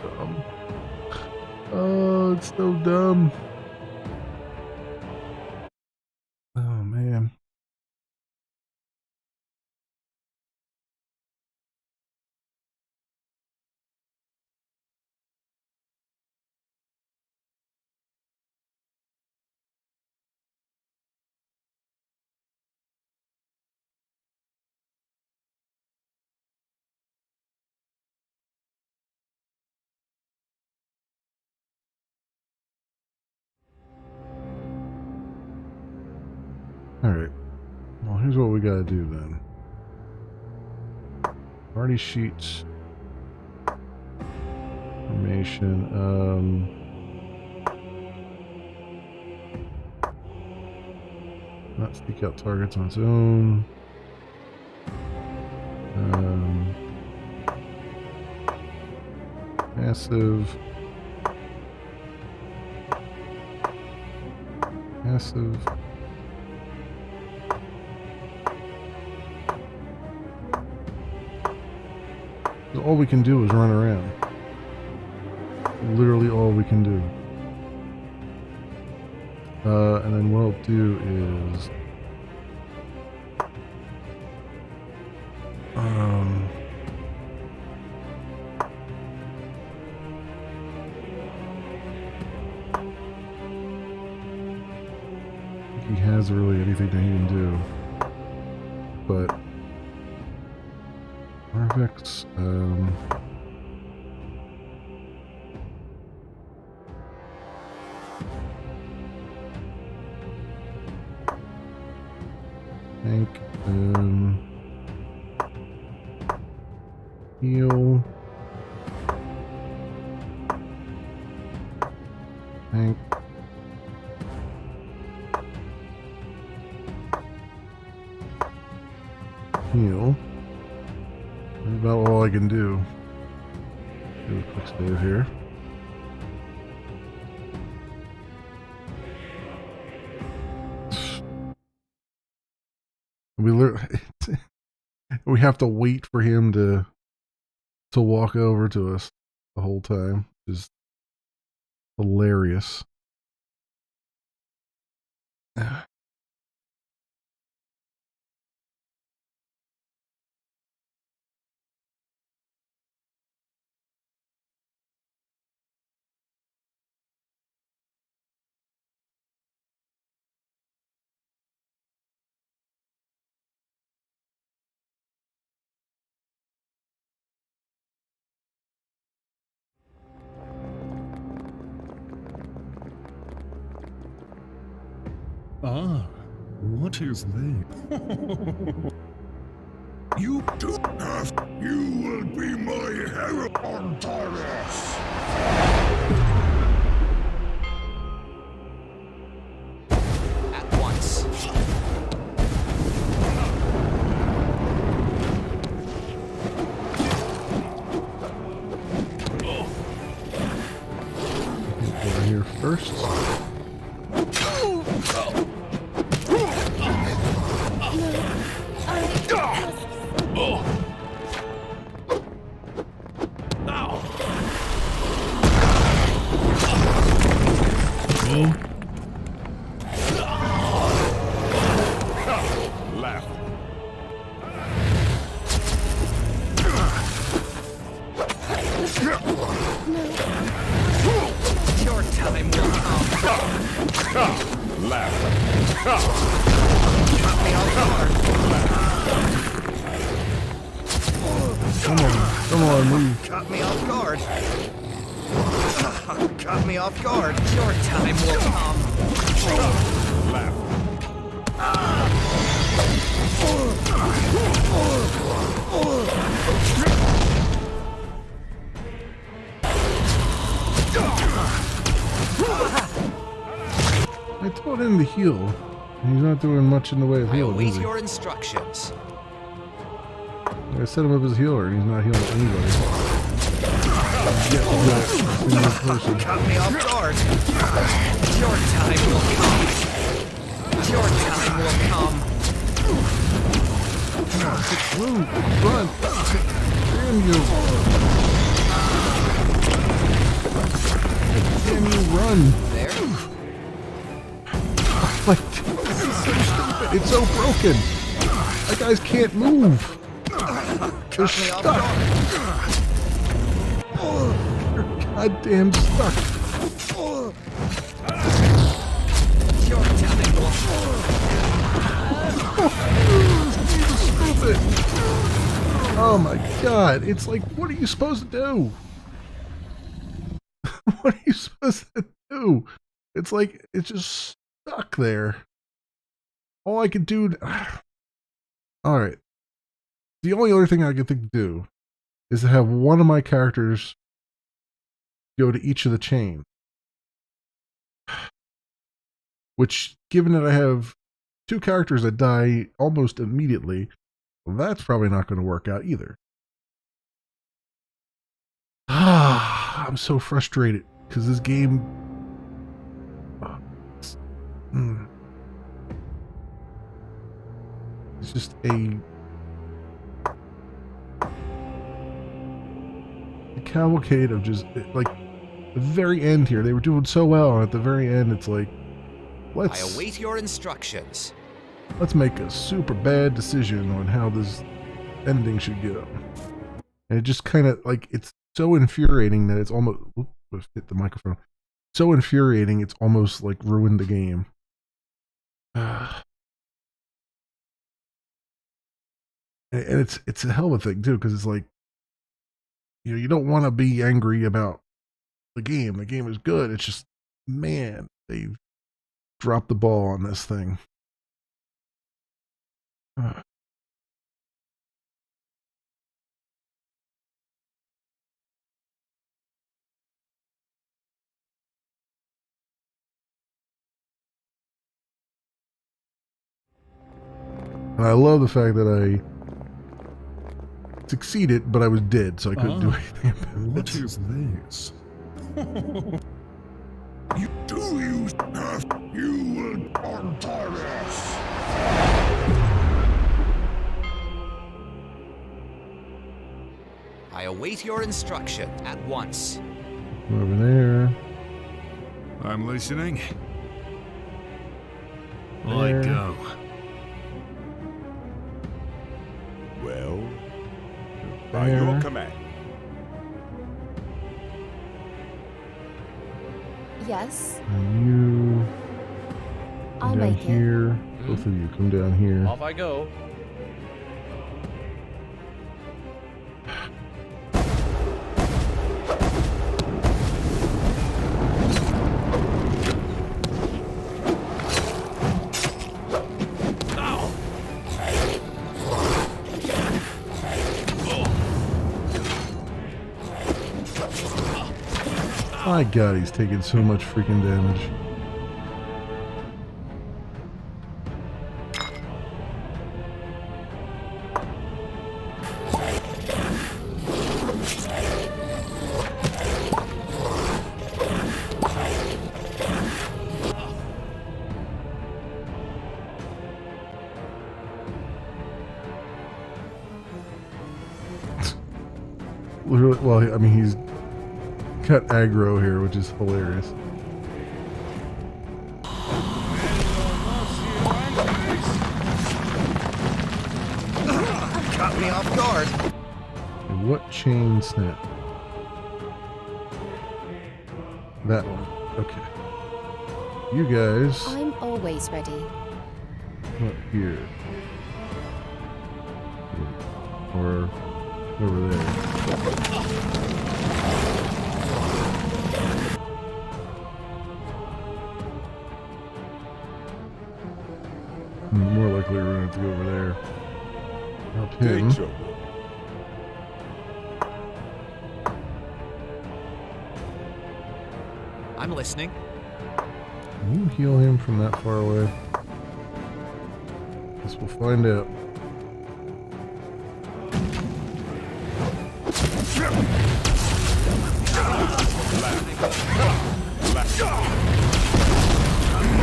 Dumb. Oh, it's so dumb. Oh, man. Alright. Well, here's what we gotta do then. Party sheets. Information. Not seek out targets on its own. Massive. Massive. All we can do is run around. Literally all we can do. And then what I'll do is... he has really anything that he can do. But... Artifacts, tank, heal, tank, heal. That's about all I can do. Do a quick save here. We We have to wait for him to walk over to us the whole time. Just hilarious. Ah, what is this? You do have. You will be my hero, Antares. At once. Over here first. Your time will come. Left. Cut me off guard. Come on, move. Cut me off guard. Cut me off guard. Your time will come. Left. I told him to heal. He's not doing much in the way of I healing, await is he? your instructions. I set him up as a healer, and he's not healing anybody. Cut me off guard. Your time will come. Your time will come. Move! Run! Damn you! Damn you, run! There. Like, this is so stupid. It's so broken. My guys can't move. They're stuck. You're goddamn stuck. Your time will Stupid. Oh my god. It's like, what are you supposed to do? What are you supposed to do? It's like, it's just stuck there. All I could do... Alright. The only other thing I could think to do is to have one of my characters go to each of the chain. Which, given that I have two characters that die almost immediately, well, that's probably not going to work out either. I'm so frustrated because this game... It's just a cavalcade of just, like, the very end here. They were doing so well, and at the very end, it's like, I await your instructions. Let's make a super bad decision on how this ending should go. And it just kind of, like, it's so infuriating that it's almost... Oops, hit the microphone. So infuriating, it's almost, like, ruined the game. And it's a hell of a thing, too, because it's like, you know, you don't want to be angry about the game. The game is good. It's just, man, they've dropped the ball on this thing. And I love the fact that I succeeded, but I was dead, so I couldn't do anything about it. What is this? You will Antares. await your instruction at once. Over there. I'm listening. There. I go. Well, by There. your command. Yes, And you I'll come down make it. here. Both of you come down here. Off I go. My God, he's taking so much freaking damage. Literally, well, I mean, he's got aggro here, which is hilarious. Caught me off guard. And what chain snap? That one. Okay. You guys I'm always ready. up here. Or over there. More likely we're gonna have to go over there. Help him. Good trouble. I'm listening. Can you heal him from that far away? Guess we'll find out.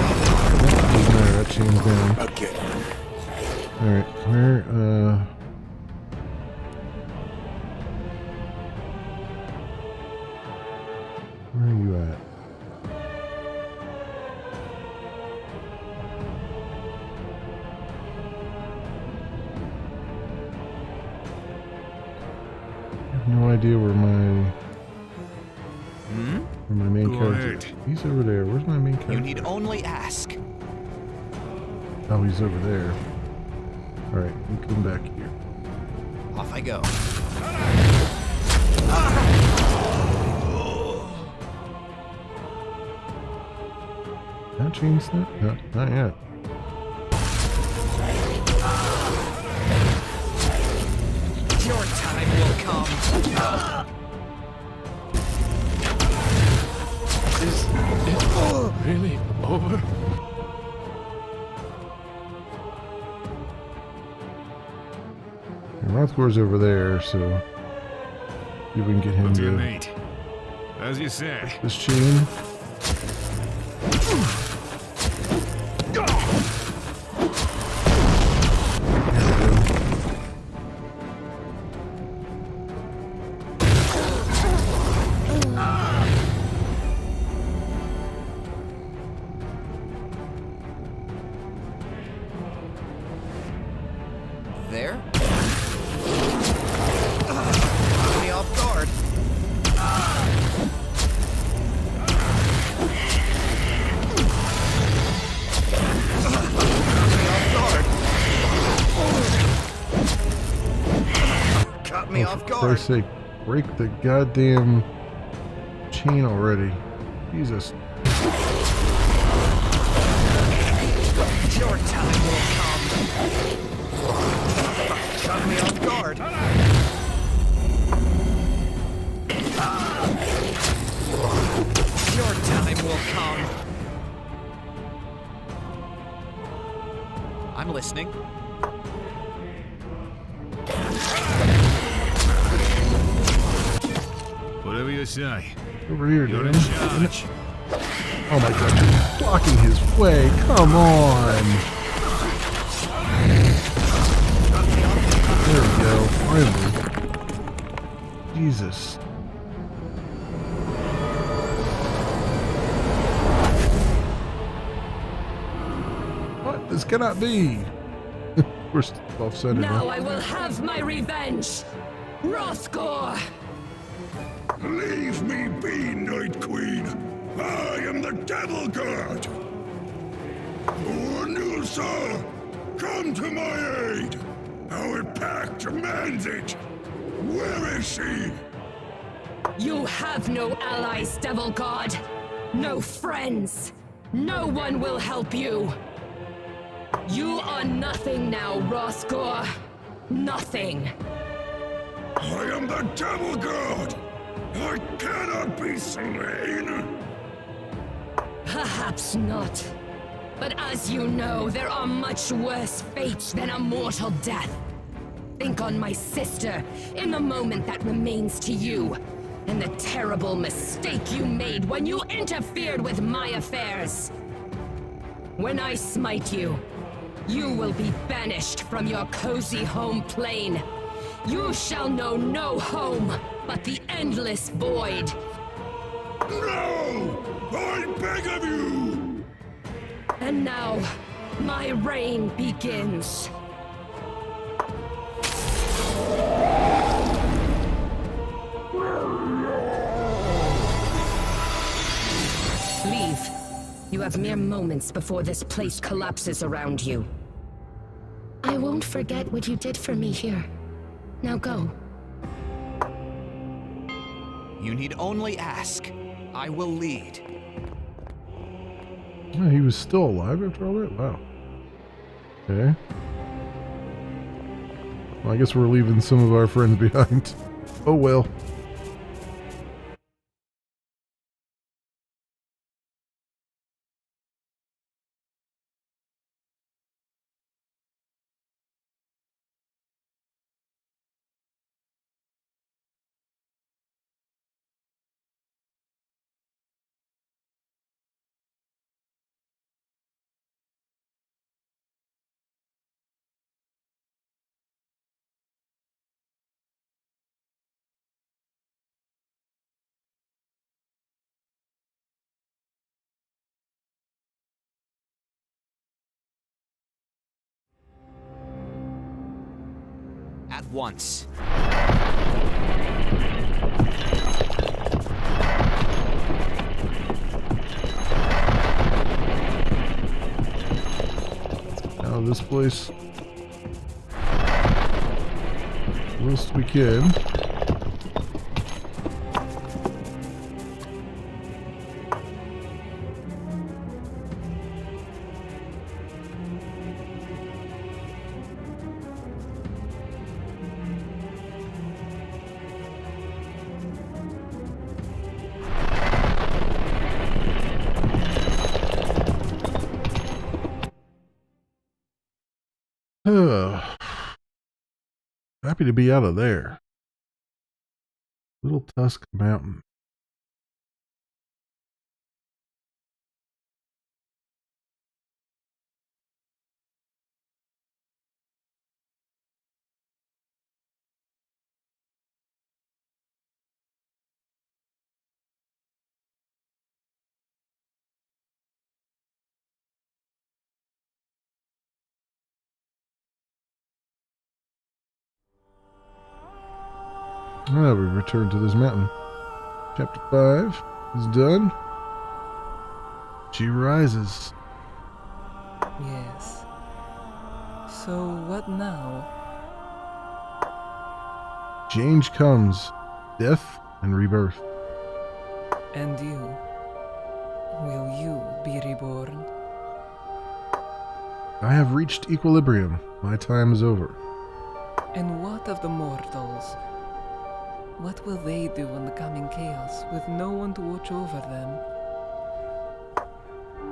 There, that chain's down. Okay. Alright, where are you at? I have no idea where my main Go character ahead. is. He's over there. Where's my main character? You need only ask. Oh, he's over there. Alright, you come back here. Off I go. That chain snap? No, not yet. Your time will come. Is it really over? Rothgore's over there, so see if we can get him What's your to mate? As you say. this chain. There. Caught me off guard. Caught me off For guard. Christ's sake, break the goddamn chain already. Jesus. Your time will come. Caught me off guard. Your time will come. I'm listening. Whatever you say. Over here, You're dude. in charge. Oh my god, you're blocking his way. Come on. There we go. Finally. Jesus. What? This cannot be. We're off center Now I will have my revenge! Hrothgar! Leave me be, Night Queen! I am the Devil God! Nilsa, come to my aid! Our pact demands it! Where is she? You have no allies, Devil God! No friends! No one will help you! You are nothing now, Hrothgar! Nothing! I am the Devil God! I cannot be slain! Perhaps not. But as you know, there are much worse fates than a mortal death. Think on my sister, in the moment that remains to you, and the terrible mistake you made when you interfered with my affairs. When I smite you, you will be banished from your cozy home plane. You shall know no home, but the endless void. No! I beg of you! And now, my reign begins. Leave. You have mere moments before this place collapses around you. I won't forget what you did for me here. Now go. You need only ask. I will lead. Yeah, he was still alive after all that? Wow. Okay. Well, I guess we're leaving some of our friends behind. Oh well. At once. Out of this place. Most we can. Happy to be out of there. Little Tusk Mountain. Now we return to this mountain. Chapter 5 is done. She rises. Yes. So what now? Change comes. Death and rebirth. And you? Will you be reborn? I have reached equilibrium. My time is over. And what of the mortals? What will they do in the coming chaos with no one to watch over them?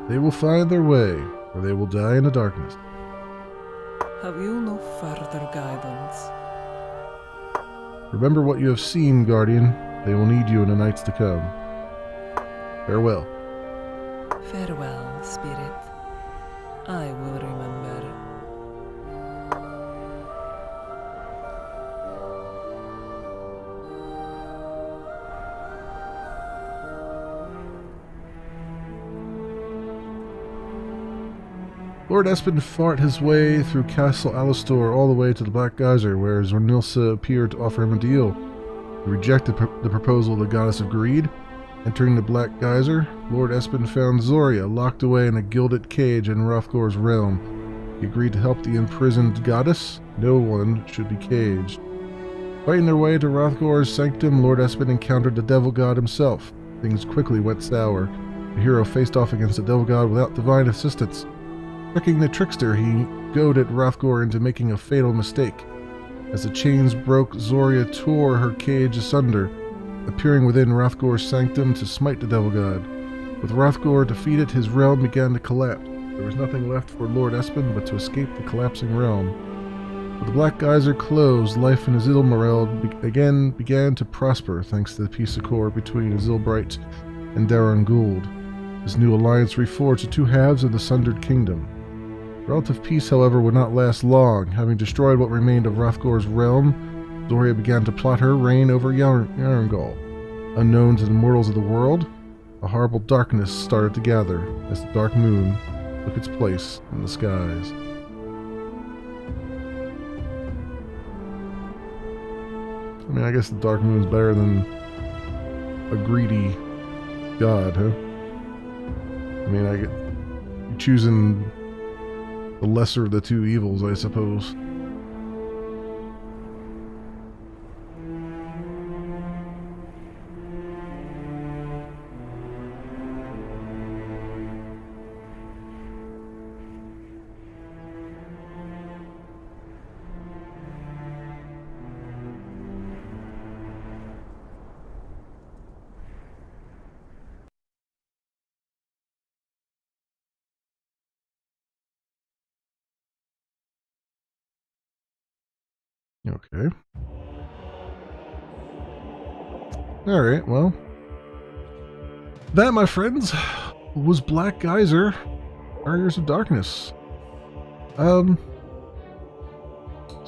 They will find their way, or they will die in the darkness. Have you no further guidance? Remember what you have seen, Guardian. They will need you in the nights to come. Farewell. Farewell, Spirit. I will remember. Lord Espen fought his way through Castle Alistor all the way to the Black Geyser, where Zornilsa appeared to offer him a deal. He rejected the proposal of the Goddess of Greed. Entering the Black Geyser, Lord Espen found Zoria locked away in a gilded cage in Hrothgor's realm. He agreed to help the imprisoned goddess. No one should be caged. Fighting their way to Hrothgor's sanctum, Lord Espen encountered the Devil God himself. Things quickly went sour. The hero faced off against the Devil God without divine assistance. Tricking the trickster, he goaded Hrothgor into making a fatal mistake. As the chains broke, Zoria tore her cage asunder, appearing within Hrothgor's sanctum to smite the Devil God. With Hrothgor defeated, his realm began to collapse. There was nothing left for Lord Espen but to escape the collapsing realm. With the Black Geyser closed, life in Azilmareld again began to prosper thanks to the peace accord between Azilbright and Daron Gould. This new alliance reforged the two halves of the sundered kingdom. Relative peace, however, would not last long. Having destroyed what remained of Hrothgor's realm, Zoria began to plot her reign over Yarngol. Unknown to the mortals of the world, a horrible darkness started to gather as the dark moon took its place in the skies. I mean, I guess the dark moon's better than a greedy god, huh? I mean, you're choosing the lesser of the two evils, I suppose. Okay. Alright, well. That, my friends, was Black Geyser, Barriers of Darkness. So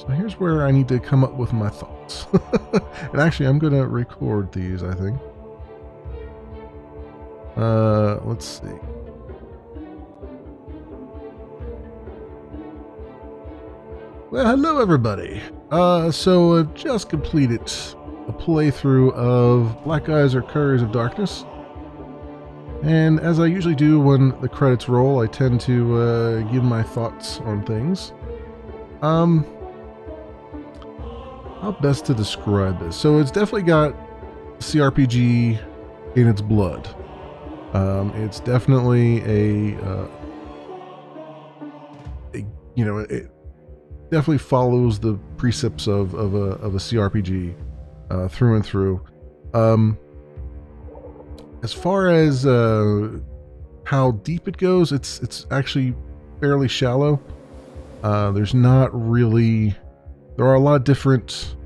here's where I need to come up with my thoughts. And actually, I'm going to record these, I think. Let's see. Well, hello everybody. So I've just completed a playthrough of Black Geyser Couriers of Darkness. And as I usually do when the credits roll, I tend to give my thoughts on things. How best to describe this? So it's definitely got CRPG in its blood. It's definitely it definitely follows the precepts of a CRPG through and through. As far as how deep it goes, it's actually fairly shallow. There's not really. There are a lot of different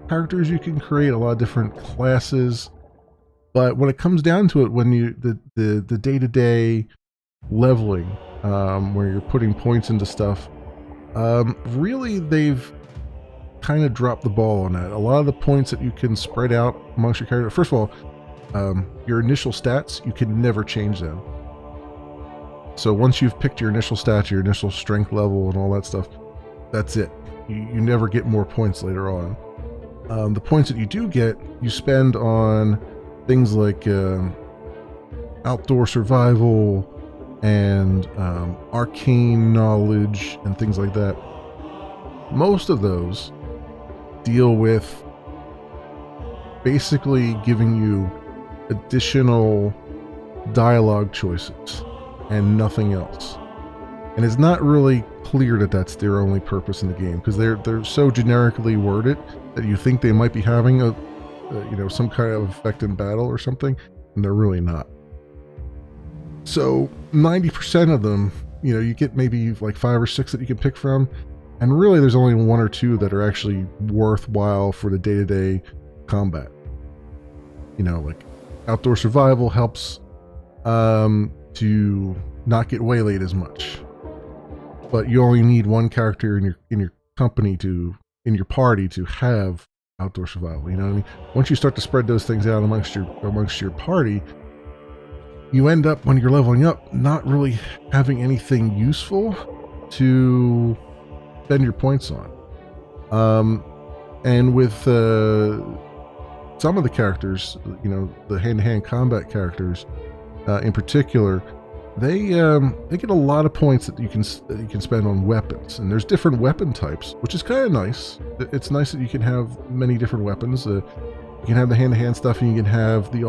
characters you can create, a lot of different classes, but when it comes down to it, when you the day-to-day leveling, where you're putting points into stuff, really they've kind of dropped the ball on that. A lot of the points that you can spread out amongst your character. First of all, your initial stats, you can never change them. So once you've picked your initial stats, your initial strength level and all that stuff, that's it. You never get more points later on. The points that you do get, you spend on things like outdoor survival and arcane knowledge and things like that. Most of those deal with basically giving you additional dialogue choices and nothing else. And it's not really clear that that's their only purpose in the game, because they're so generically worded that you think they might be having a some kind of effect in battle or something, and they're really not. So 90% of them, you get maybe like 5 or 6 that you can pick from, and really there's only 1 or 2 that are actually worthwhile for the day-to-day combat. Like outdoor survival helps to not get waylaid as much. But you only need 1 character in your company in your party to have outdoor survival. You know what I mean? Once you start to spread those things out amongst your party, you end up, when you're leveling up, not really having anything useful to spend your points on. And with some of the characters, the hand-to-hand combat characters in particular, they get a lot of points that you can spend on weapons, and there's different weapon types, which is kind of nice. It's nice that you can have many different weapons. You can have the hand-to-hand stuff, and you can have the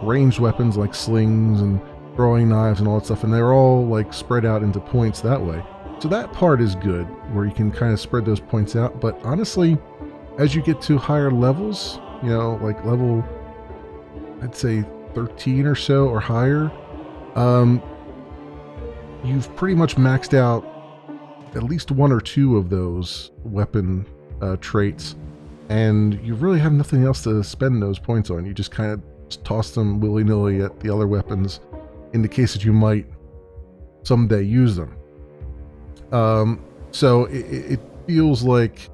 ranged weapons like slings and throwing knives and all that stuff, and they're all like spread out into points that way. So that part is good, where you can kind of spread those points out. But honestly, as you get to higher levels, like level, I'd say 13 or so or higher, you've pretty much maxed out at least one or two of those weapon traits, and you really have nothing else to spend those points on. You just kind of toss them willy-nilly at the other weapons in the case that you might someday use them. So it feels like,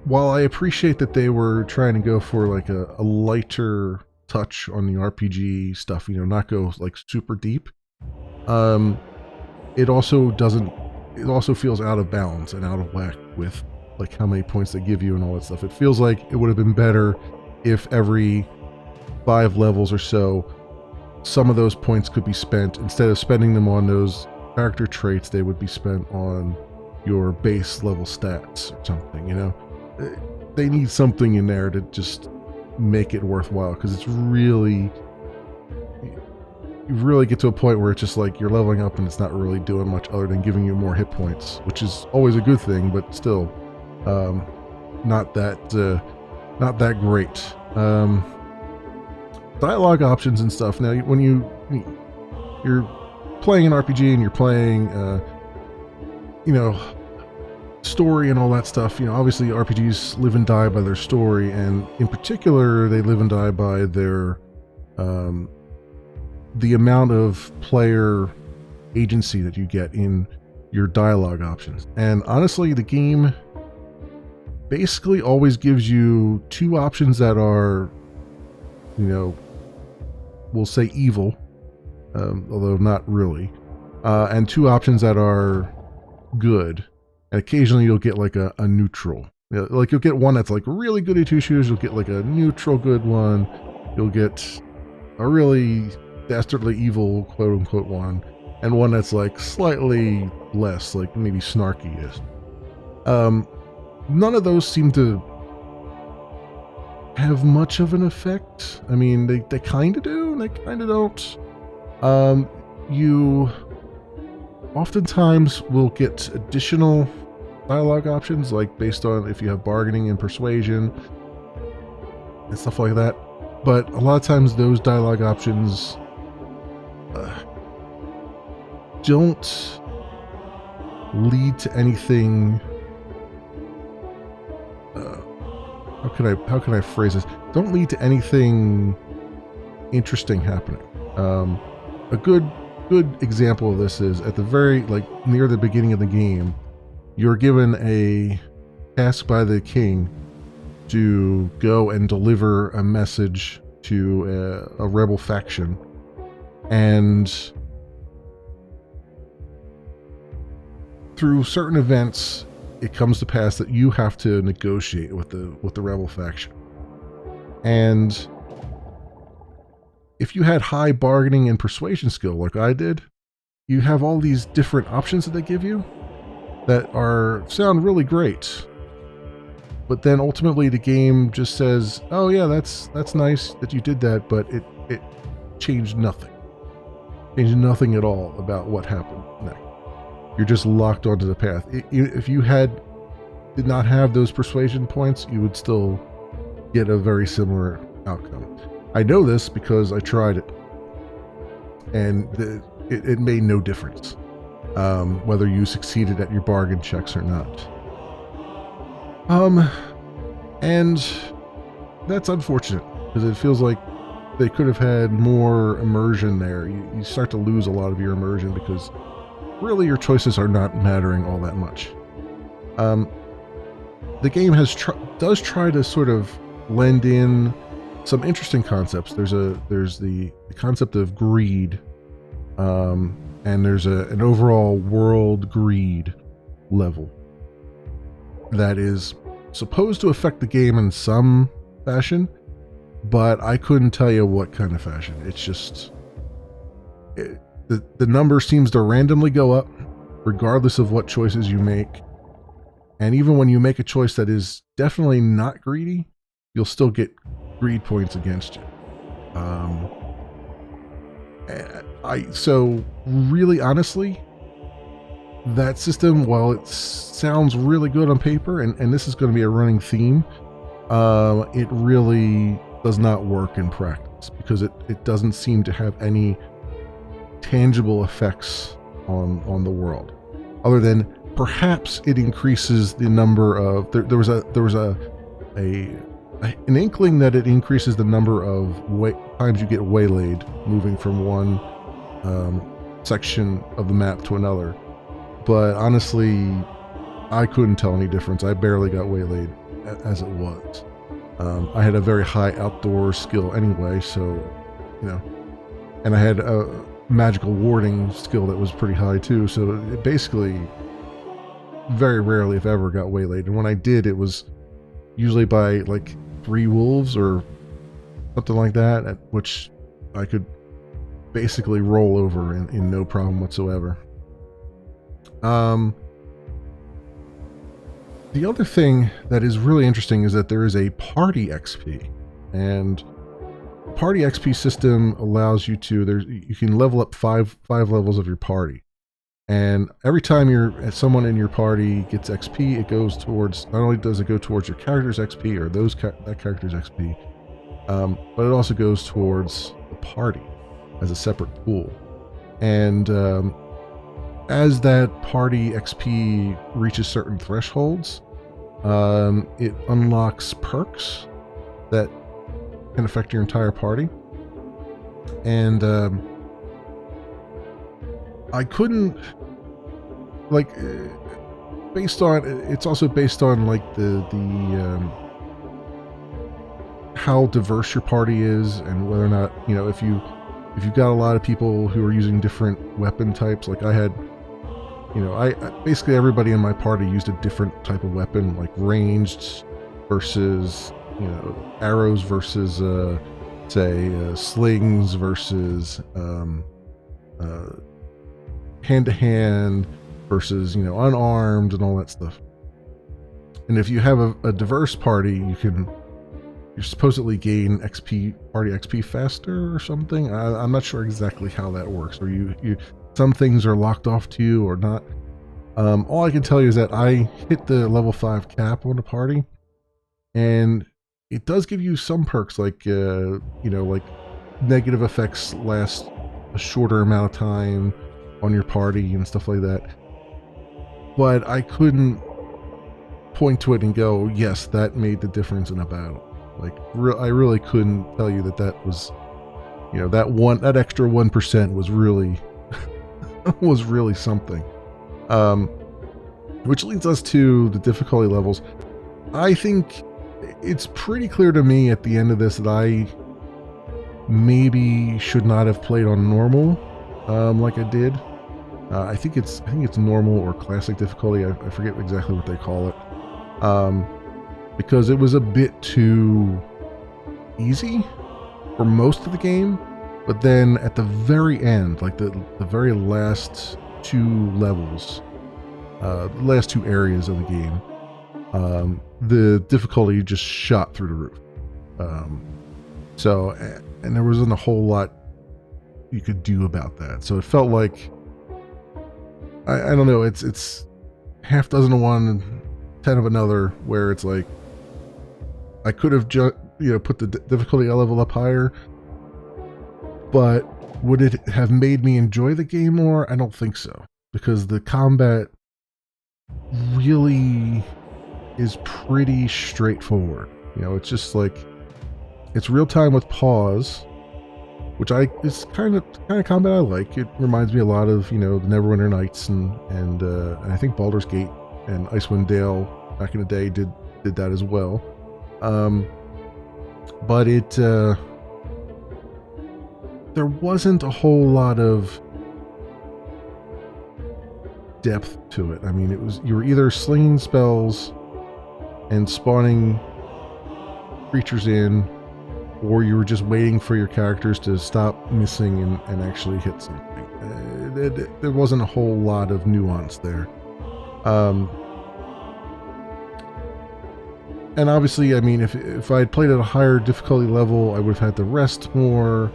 while I appreciate that they were trying to go for like a lighter touch on the RPG stuff, not go like super deep, it also feels out of balance and out of whack with like how many points they give you and all that stuff. It feels like it would have been better if every 5 levels or so, some of those points could be spent, instead of spending them on those character traits, they would be spent on your base level stats or something. They need something in there to just make it worthwhile, because it's really, you really get to a point where it's just like you're leveling up and it's not really doing much other than giving you more hit points, which is always a good thing, but still not that great. Dialogue options and stuff. Now, when you're playing an RPG and you're playing, story and all that stuff, obviously RPGs live and die by their story, and in particular, they live and die by their, the amount of player agency that you get in your dialogue options. And honestly, the game basically always gives you 2 options that are, we'll say evil, although not really, and 2 options that are good. And occasionally you'll get like a neutral. Like you'll get one that's like really good at 2 shooters, you'll get like a neutral good one, you'll get a really dastardly evil quote-unquote one, and one that's like slightly less, like maybe snarky-ish. None of those seem to have much of an effect. I mean, they kind of do, and they kind of don't. You oftentimes will get additional dialogue options, like based on if you have bargaining and persuasion and stuff like that. But a lot of times those dialogue options don't lead to anything. How can I phrase this? Don't lead to anything interesting happening. A good example of this is at the very, near the beginning of the game, you're given a task by the king to go and deliver a message to a rebel faction, and through certain events, it comes to pass that you have to negotiate with the rebel faction. And if you had high bargaining and persuasion skill like I did, you have all these different options that they give you that sound really great. But then ultimately the game just says, oh yeah, that's nice that you did that, but it changed nothing. Changed nothing at all about what happened next. You're just locked onto the path. If you did not have those persuasion points, you would still get a very similar outcome. I know this because I tried it, and it made no difference whether you succeeded at your bargain checks or not. And that's unfortunate, because it feels like they could have had more immersion there. You start to lose a lot of your immersion because really your choices are not mattering all that much. The game does try to sort of blend in some interesting concepts. There's the concept of greed, and there's an overall world greed level that is supposed to affect the game in some fashion, but I couldn't tell you what kind of fashion. It's just the number seems to randomly go up regardless of what choices you make, and even when you make a choice that is definitely not greedy, you'll still get greed points against you. So really honestly, that system, while it sounds really good on paper, and this is going to be a running theme, it really does not work in practice because it doesn't seem to have any tangible effects on the world, other than perhaps it increases the number of there was an inkling that it increases the number of times you get waylaid moving from one section of the map to another. But honestly, I couldn't tell any difference. I barely got waylaid as it was. I had a very high outdoor skill anyway, so, you know, and I had a magical warding skill that was pretty high too, so it basically very rarely, if ever, got waylaid. And when I did, it was usually by like 3 wolves or something like that, at which I could basically roll over in no problem whatsoever. The other thing that is really interesting is that there is a party XP, and party XP system allows you to, you can level up five levels of your party, and every time someone in your party gets XP, it goes towards, not only does it go towards your character's XP or that character's XP, but it also goes towards the party as a separate pool. And as that party XP reaches certain thresholds, it unlocks perks that can affect your entire party. And I couldn't, like, based on, it's also based on like the how diverse your party is, and whether or not, you know, if you've got a lot of people who are using different weapon types. Like I had, you know, I basically everybody in my party used a different type of weapon, like ranged versus, you know, arrows versus slings versus hand-to-hand versus, you know, unarmed and all that stuff. And if you have a diverse party, you supposedly gain party XP faster or something. I'm not sure exactly how that works, or some things are locked off to you or not. All I can tell you is that I hit the level 5 cap on the party, and it does give you some perks, like you know, like negative effects last a shorter amount of time on your party and stuff like that. But I couldn't point to it and go, yes, that made the difference in a battle. Like, I really couldn't tell you that was, you know, that extra 1% was really was really something. Which leads us to the difficulty levels. I think it's pretty clear to me at the end of this that I maybe should not have played on normal, like I did. I think it's normal or classic difficulty. I forget exactly what they call it. Because it was a bit too easy for most of the game, but then at the very end, like the very last 2 levels, the last 2 areas of the game, the difficulty just shot through the roof. So, and there wasn't a whole lot you could do about that. So it felt like, I don't know, it's half dozen of one, 10 of another, where it's like, I could have just, you know, put the difficulty level up higher, but would it have made me enjoy the game more? I don't think so, because the combat really is pretty straightforward. You know, it's just like, it's real time with pause, which it's kind of combat I like. It reminds me a lot of, you know, the Neverwinter Nights and I think Baldur's Gate and Icewind Dale back in the day did that as well. But there wasn't a whole lot of depth to it. I mean, you were either slinging spells and spawning creatures in, or you were just waiting for your characters to stop missing and actually hit something. There wasn't a whole lot of nuance there. And obviously, I mean, if I had played at a higher difficulty level, I would have had to rest more,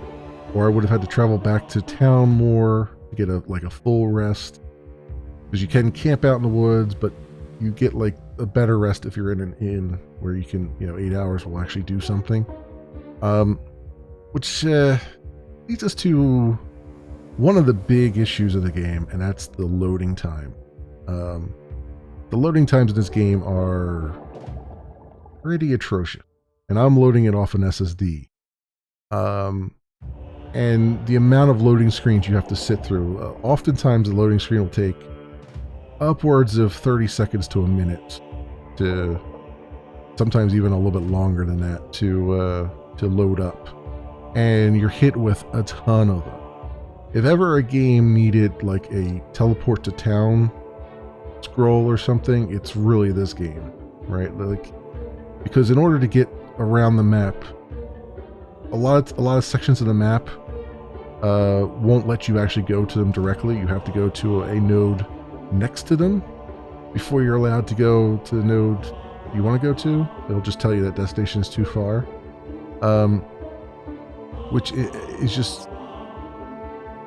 or I would have had to travel back to town more to get a full rest. Because you can camp out in the woods, but you get like a better rest if you're in an inn where you can, 8 hours will actually do something. Which leads us to one of the big issues of the game, and that's the loading time. The loading times in this game are pretty atrocious, and I'm loading it off an SSD. And the amount of loading screens you have to sit through, oftentimes the loading screen will take upwards of 30 seconds to a minute, to sometimes even a little bit longer than that to load up, and you're hit with a ton of them. If ever a game needed like a teleport to town scroll or something, it's really this game, right? Like, because in order to get around the map, a lot of sections of the map won't let you actually go to them directly. You have to go to a node next to them before you're allowed to go to the node you want to go to. It'll just tell you that destination is too far, which is just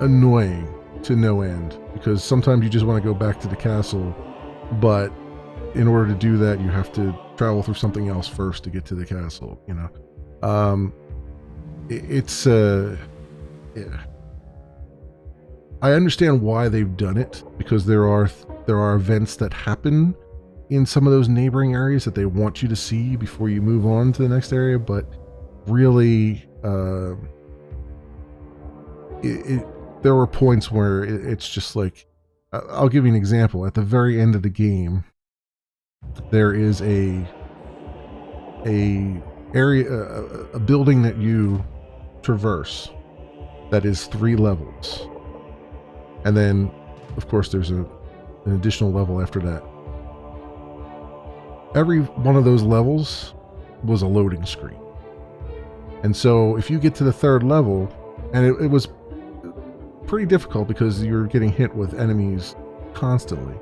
annoying to no end, because sometimes you just want to go back to the castle, but in order to do that you have to travel through something else first to get to the castle, yeah. I understand why they've done it, because there are events that happen in some of those neighboring areas that they want you to see before you move on to the next area, but really there were points where it's just like, I'll give you an example. At the very end of the game, there is a building that you traverse that is 3 levels, and then of course there's an additional level after that. Every one of those levels was a loading screen, and so if you get to the 3rd level, and it was pretty difficult because you're getting hit with enemies constantly,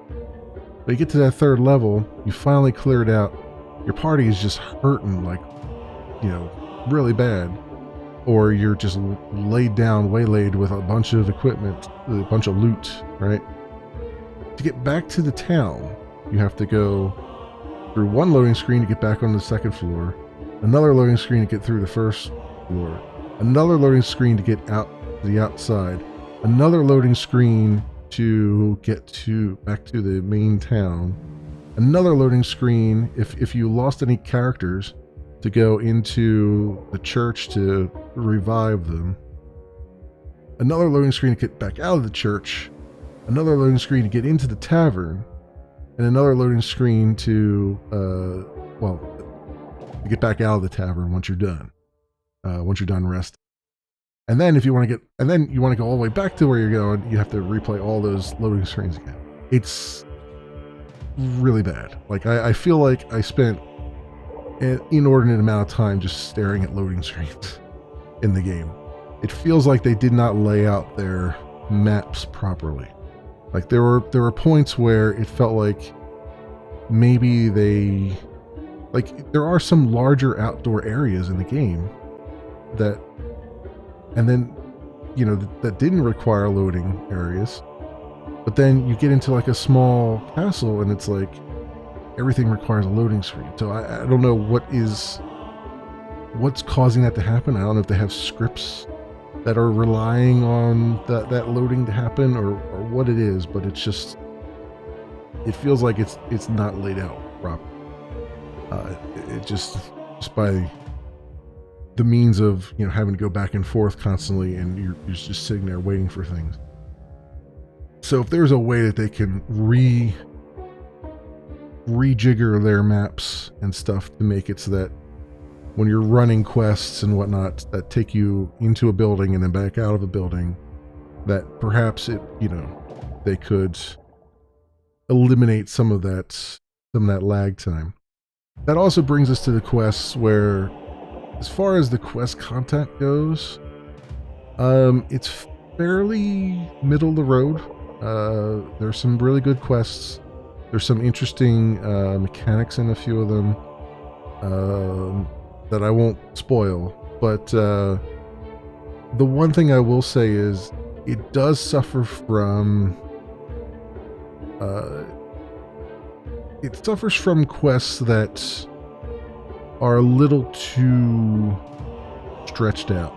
but you get to that 3rd level, you finally clear it out, your party is just hurting like, really bad, or you're just waylaid with a bunch of equipment, a bunch of loot, right? To get back to the town, you have to go through one loading screen to get back on the 2nd floor, another loading screen to get through the 1st floor, another loading screen to get out to the outside, another loading screen to get back to the main town, another loading screen if you lost any characters to go into the church to revive them, another loading screen to get back out of the church, another loading screen to get into the tavern, and another loading screen to get back out of the tavern once you're done resting. And then if you want to go all the way back to where you're going, you have to replay all those loading screens again. It's really bad. Like, I feel like I spent an inordinate amount of time just staring at loading screens in the game. It feels like they did not lay out their maps properly. Like, there were points where it felt like maybe there are some larger outdoor areas in the game that didn't require loading areas, but then you get into like a small castle and it's like everything requires a loading screen. So I don't know what's causing that to happen. I don't know if they have scripts that are relying on that loading to happen, or what it is, but it feels like it's not laid out properly. It just by the means of having to go back and forth constantly, and you're just sitting there waiting for things. So if there's a way that they can rejigger their maps and stuff to make it so that when you're running quests and whatnot that take you into a building and then back out of a building, that perhaps they could eliminate some of that lag time. That also brings us to the quests where, as far as the quest content goes, it's fairly middle of the road. There's some really good quests. There's some interesting mechanics in a few of them that I won't spoil. But the one thing I will say is it does suffer from quests that are a little too stretched out.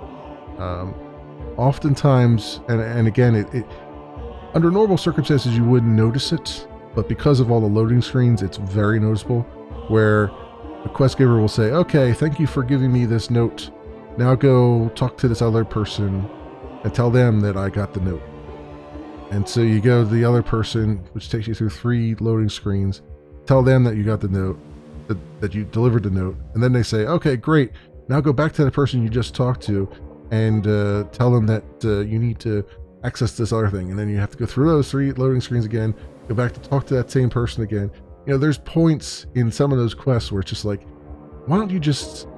Oftentimes, and again, it under normal circumstances you wouldn't notice it, but because of all the loading screens, it's very noticeable, where the quest giver will say, okay, thank you for giving me this note. Now go talk to this other person and tell them that I got the note. And so you go to the other person, which takes you through 3 loading screens, tell them that you got the note, that you delivered the note, and then they say, okay, great, now go back to the person you just talked to and tell them that you need to access this other thing. And then you have to go through those 3 loading screens again, go back to talk to that same person again. There's points in some of those quests where it's just like, why don't you just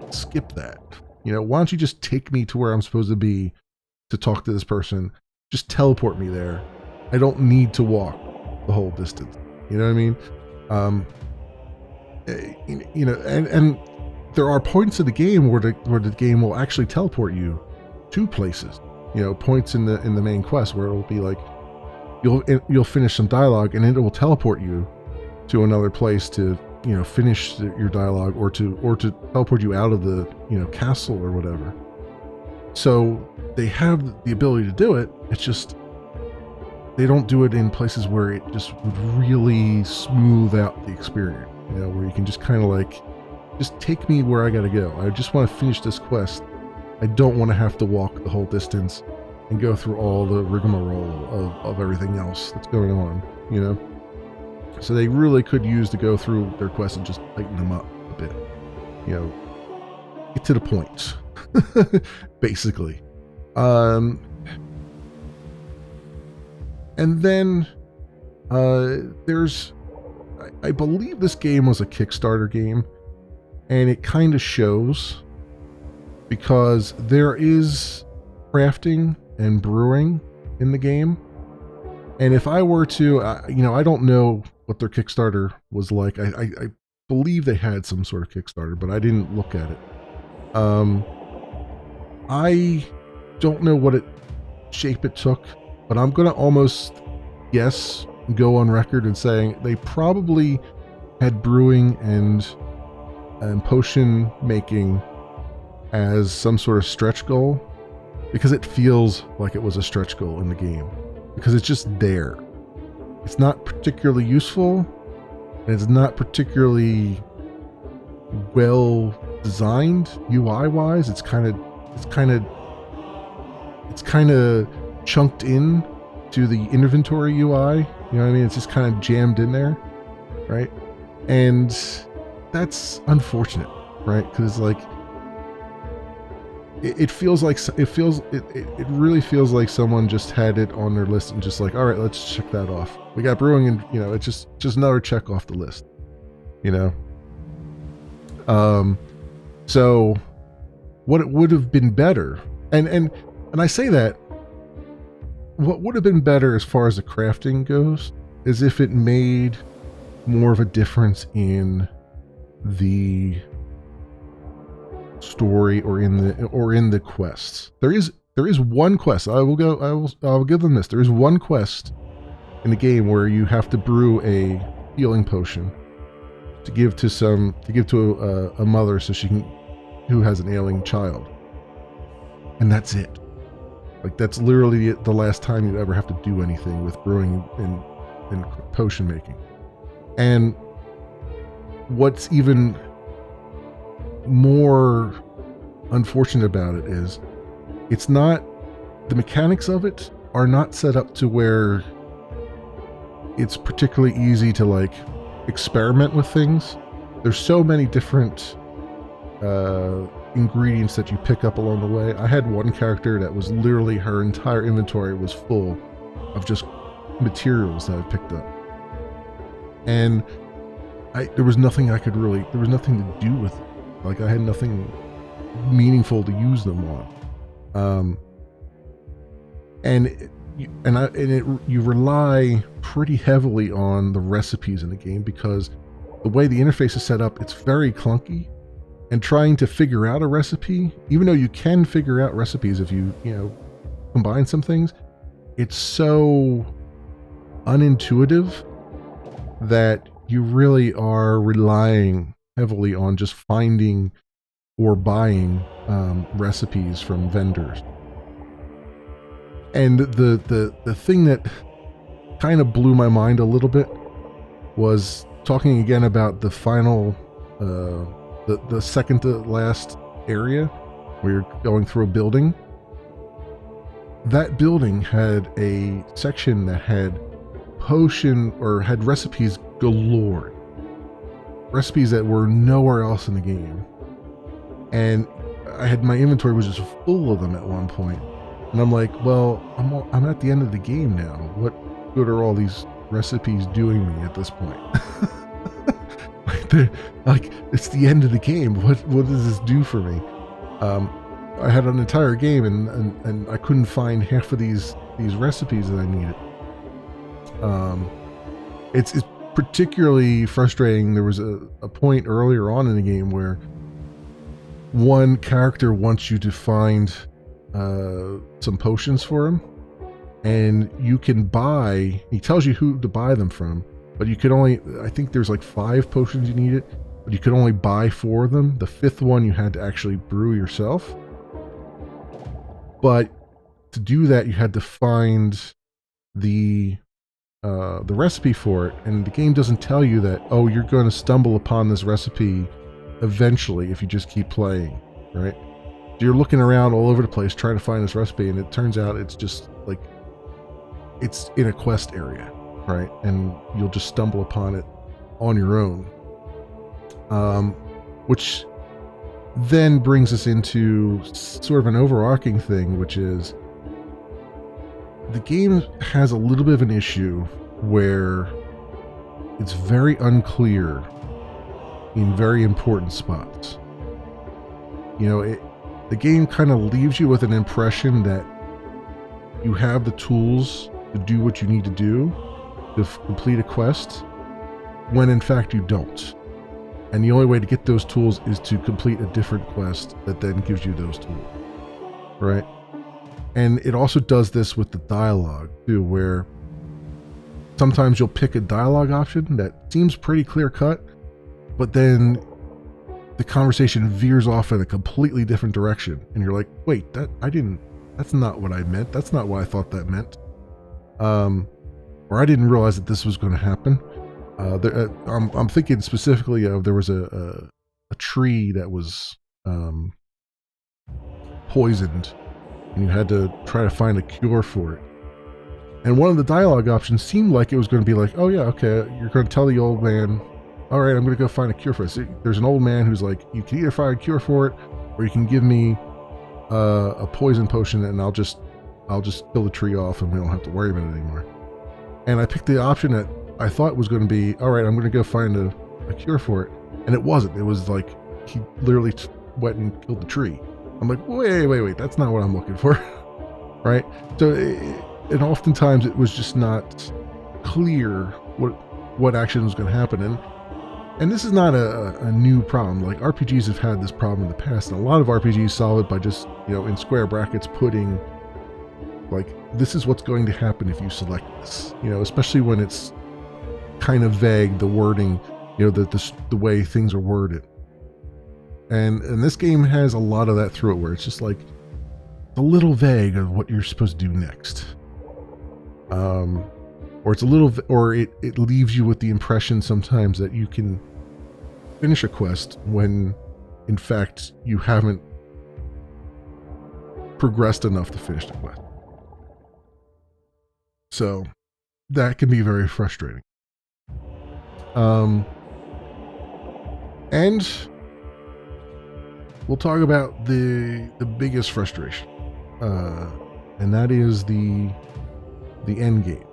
skip that? Why don't you just take me to where I'm supposed to be to talk to this person? Just teleport me there. I don't need to walk the whole distance. You know what I mean? And there are points of the game where the game will actually teleport you to places. Points in the main quest where it will be like you'll finish some dialogue and it will teleport you to another place to finish your dialogue, or to teleport you out of the castle or whatever. So they have the ability to do it. It's just they don't do it in places where it just would really smooth out the experience. Where you can just kind of like, just take me where I gotta go. I just want to finish this quest. I don't want to have to walk the whole distance and go through all the rigmarole of everything else that's going on, So they really could use to go through their quests and just tighten them up a bit. Get to the point, basically. And then there's, I believe this game was a Kickstarter game, and it kind of shows, because there is crafting and brewing in the game. And if I were to, I don't know what their Kickstarter was like. I believe they had some sort of Kickstarter, but I didn't look at it. I don't know what shape it took, but I'm going to almost go on record and saying they probably had brewing and potion making as some sort of stretch goal, because it feels like it was a stretch goal in the game, because it's just there. It's not particularly useful, and it's not particularly well designed UI wise. It's kind of chunked in to the inventory UI. You know what I mean? It's just kind of jammed in there, right? And that's unfortunate, right? Because like it really feels like someone just had it on their list and just like, all right, let's check that off. We got brewing, and it's just another check off the list, So what it would have been better, and I say that, what would have been better as far as the crafting goes is if it made more of a difference in the story or in the quests. There is one quest. I'll give them this. There is one quest in the game where you have to brew a healing potion to give to a mother who has an ailing child, and that's it. Like, that's literally the last time you ever have to do anything with brewing and potion making. And what's even more unfortunate about it is the mechanics of it are not set up to where it's particularly easy to like experiment with things. There's so many different ingredients that you pick up along the way. I had one character that was literally her entire inventory was full of just materials that I picked up. And there was nothing I could really, there was nothing to do with it. Like I had nothing meaningful to use them on. You rely pretty heavily on the recipes in the game because the way the interface is set up, it's very clunky. And trying to figure out a recipe, even though you can figure out recipes if you combine some things, it's so unintuitive that you really are relying heavily on just finding or buying recipes from vendors. And the thing that kind of blew my mind a little bit was talking again about the final, the second to last area where you're going through a building. That building had a section that had had recipes galore. Recipes that were nowhere else in the game. And my inventory was just full of them at one point. And I'm like, well, I'm at the end of the game now. What good are all these recipes doing me at this point? like it's the end of the game. What does this do for me? I had an entire game and I couldn't find half of these recipes that I needed. It's particularly frustrating. There was a point earlier on in the game where one character wants you to find some potions for him, and you can buy, he tells you who to buy them from, but you could only, I think there's like 5 potions you needed, but you could only buy 4 of them. The 5th one you had to actually brew yourself. But to do that, you had to find the recipe for it, and the game doesn't tell you that, oh, you're going to stumble upon this recipe eventually if you just keep playing, right? So you're looking around all over the place trying to find this recipe, and it turns out it's just like it's in a quest area, right? And you'll just stumble upon it on your own, which then brings us into sort of an overarching thing, which is the game has a little bit of an issue where it's very unclear in very important spots. The game kind of leaves you with an impression that you have the tools to do what you need to do to complete a quest, when in fact you don't. And the only way to get those tools is to complete a different quest that then gives you those tools, right? And it also does this with the dialogue too, where sometimes you'll pick a dialogue option that seems pretty clear cut, but then the conversation veers off in a completely different direction. And you're like, wait, that's not what I meant. That's not what I thought that meant. Or I didn't realize that this was going to happen. I'm thinking specifically of, there was a tree that was poisoned, and you had to try to find a cure for it. And one of the dialogue options seemed like it was going to be like, oh yeah, okay, you're going to tell the old man, all right, I'm going to go find a cure for it. So there's an old man who's like, you can either find a cure for it, or you can give me a poison potion, and I'll just kill the tree off, and we don't have to worry about it anymore. And I picked the option that I thought was going to be, all right, I'm going to go find a cure for it. And it wasn't. It was like, he literally went and killed the tree. I'm like, wait, that's not what I'm looking for. Right? So, and oftentimes it was just not clear what action was going to happen. And this is not a new problem. Like, RPGs have had this problem in the past, and a lot of RPGs solve it by just, in square brackets putting, like, this is what's going to happen if you select this. Especially when it's kind of vague, the wording, the way things are worded. And this game has a lot of that through it, where it's just like a little vague of what you're supposed to do next. Or it's a little, or it leaves you with the impression sometimes that you can finish a quest when in fact you haven't progressed enough to finish the quest. So that can be very frustrating. And we'll talk about the biggest frustration, and that is the end game.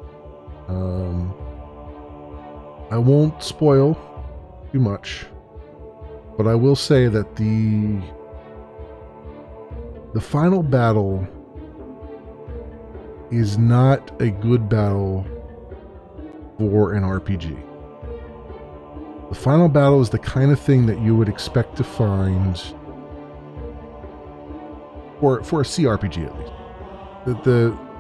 I won't spoil too much, but I will say that the final battle is not a good battle for an RPG. The final battle is the kind of thing that you would expect to find for a CRPG at least.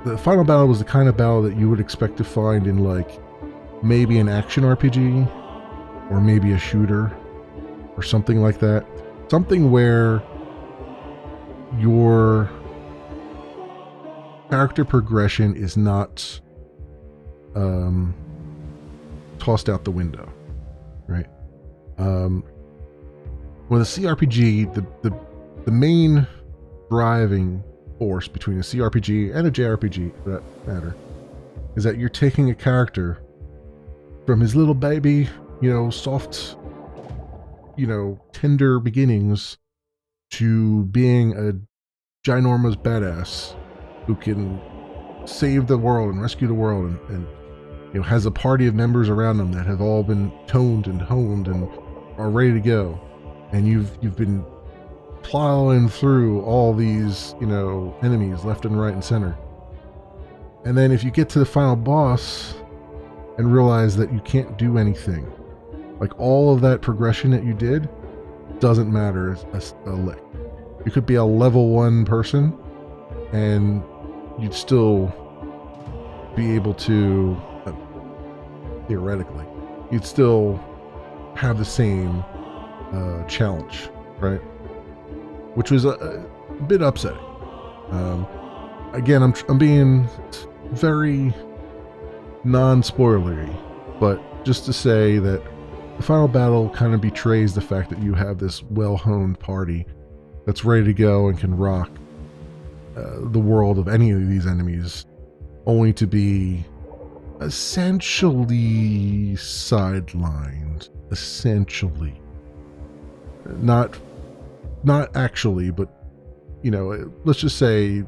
The final battle was the kind of battle that you would expect to find in like maybe an action RPG or maybe a shooter or something like that. Something where your character progression is not tossed out the window, right? With a CRPG, the main driving force between a CRPG and a JRPG, for that matter, is that you're taking a character from his little baby, soft, tender beginnings to being a ginormous badass who can save the world and rescue the world and has a party of members around them that have all been toned and honed and are ready to go. And you've been plowing through all these, enemies left and right and center. And then if you get to the final boss and realize that you can't do anything, like all of that progression that you did doesn't matter a lick. You could be a level 1 person and you'd still be able to, theoretically, you'd still have the same challenge, right? Which was a bit upsetting. Again, I'm being very non-spoilery, but just to say that the final battle kind of betrays the fact that you have this well-honed party that's ready to go and can rock the world of any of these enemies, only to be essentially sidelined. Essentially. Not actually, but let's just say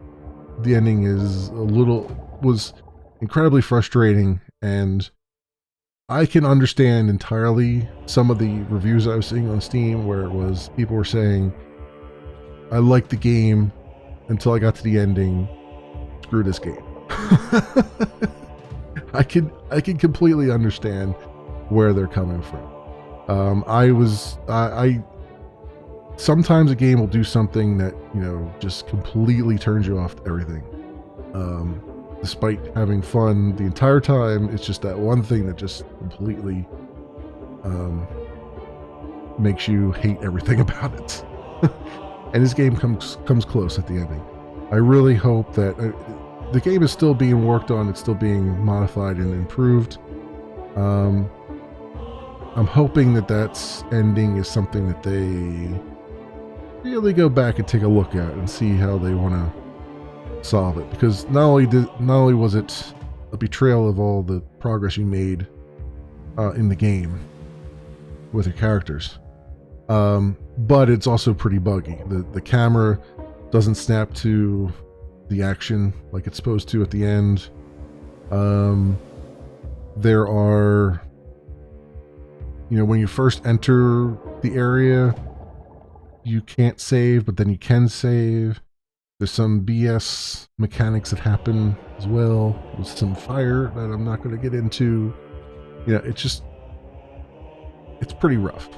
the ending was incredibly frustrating, and I can understand entirely some of the reviews I was seeing on Steam where it was people were saying, I liked the game until I got to the ending, screw this game. I can completely understand where they're coming from. Sometimes a game will do something that, just completely turns you off to everything. Despite having fun the entire time, it's just that one thing that just completely makes you hate everything about it. And this game comes close at the ending. I really hope that the game is still being worked on, it's still being modified and improved. I'm hoping that ending is something that they really go back and take a look at and see how they want to solve it, because not only was it a betrayal of all the progress you made in the game with your characters, but it's also pretty buggy. The camera doesn't snap to the action like it's supposed to at the end. There are, when you first enter the area, you can't save, but then you can save. There's some BS mechanics that happen as well, with some fire that I'm not going to get into. It's pretty rough.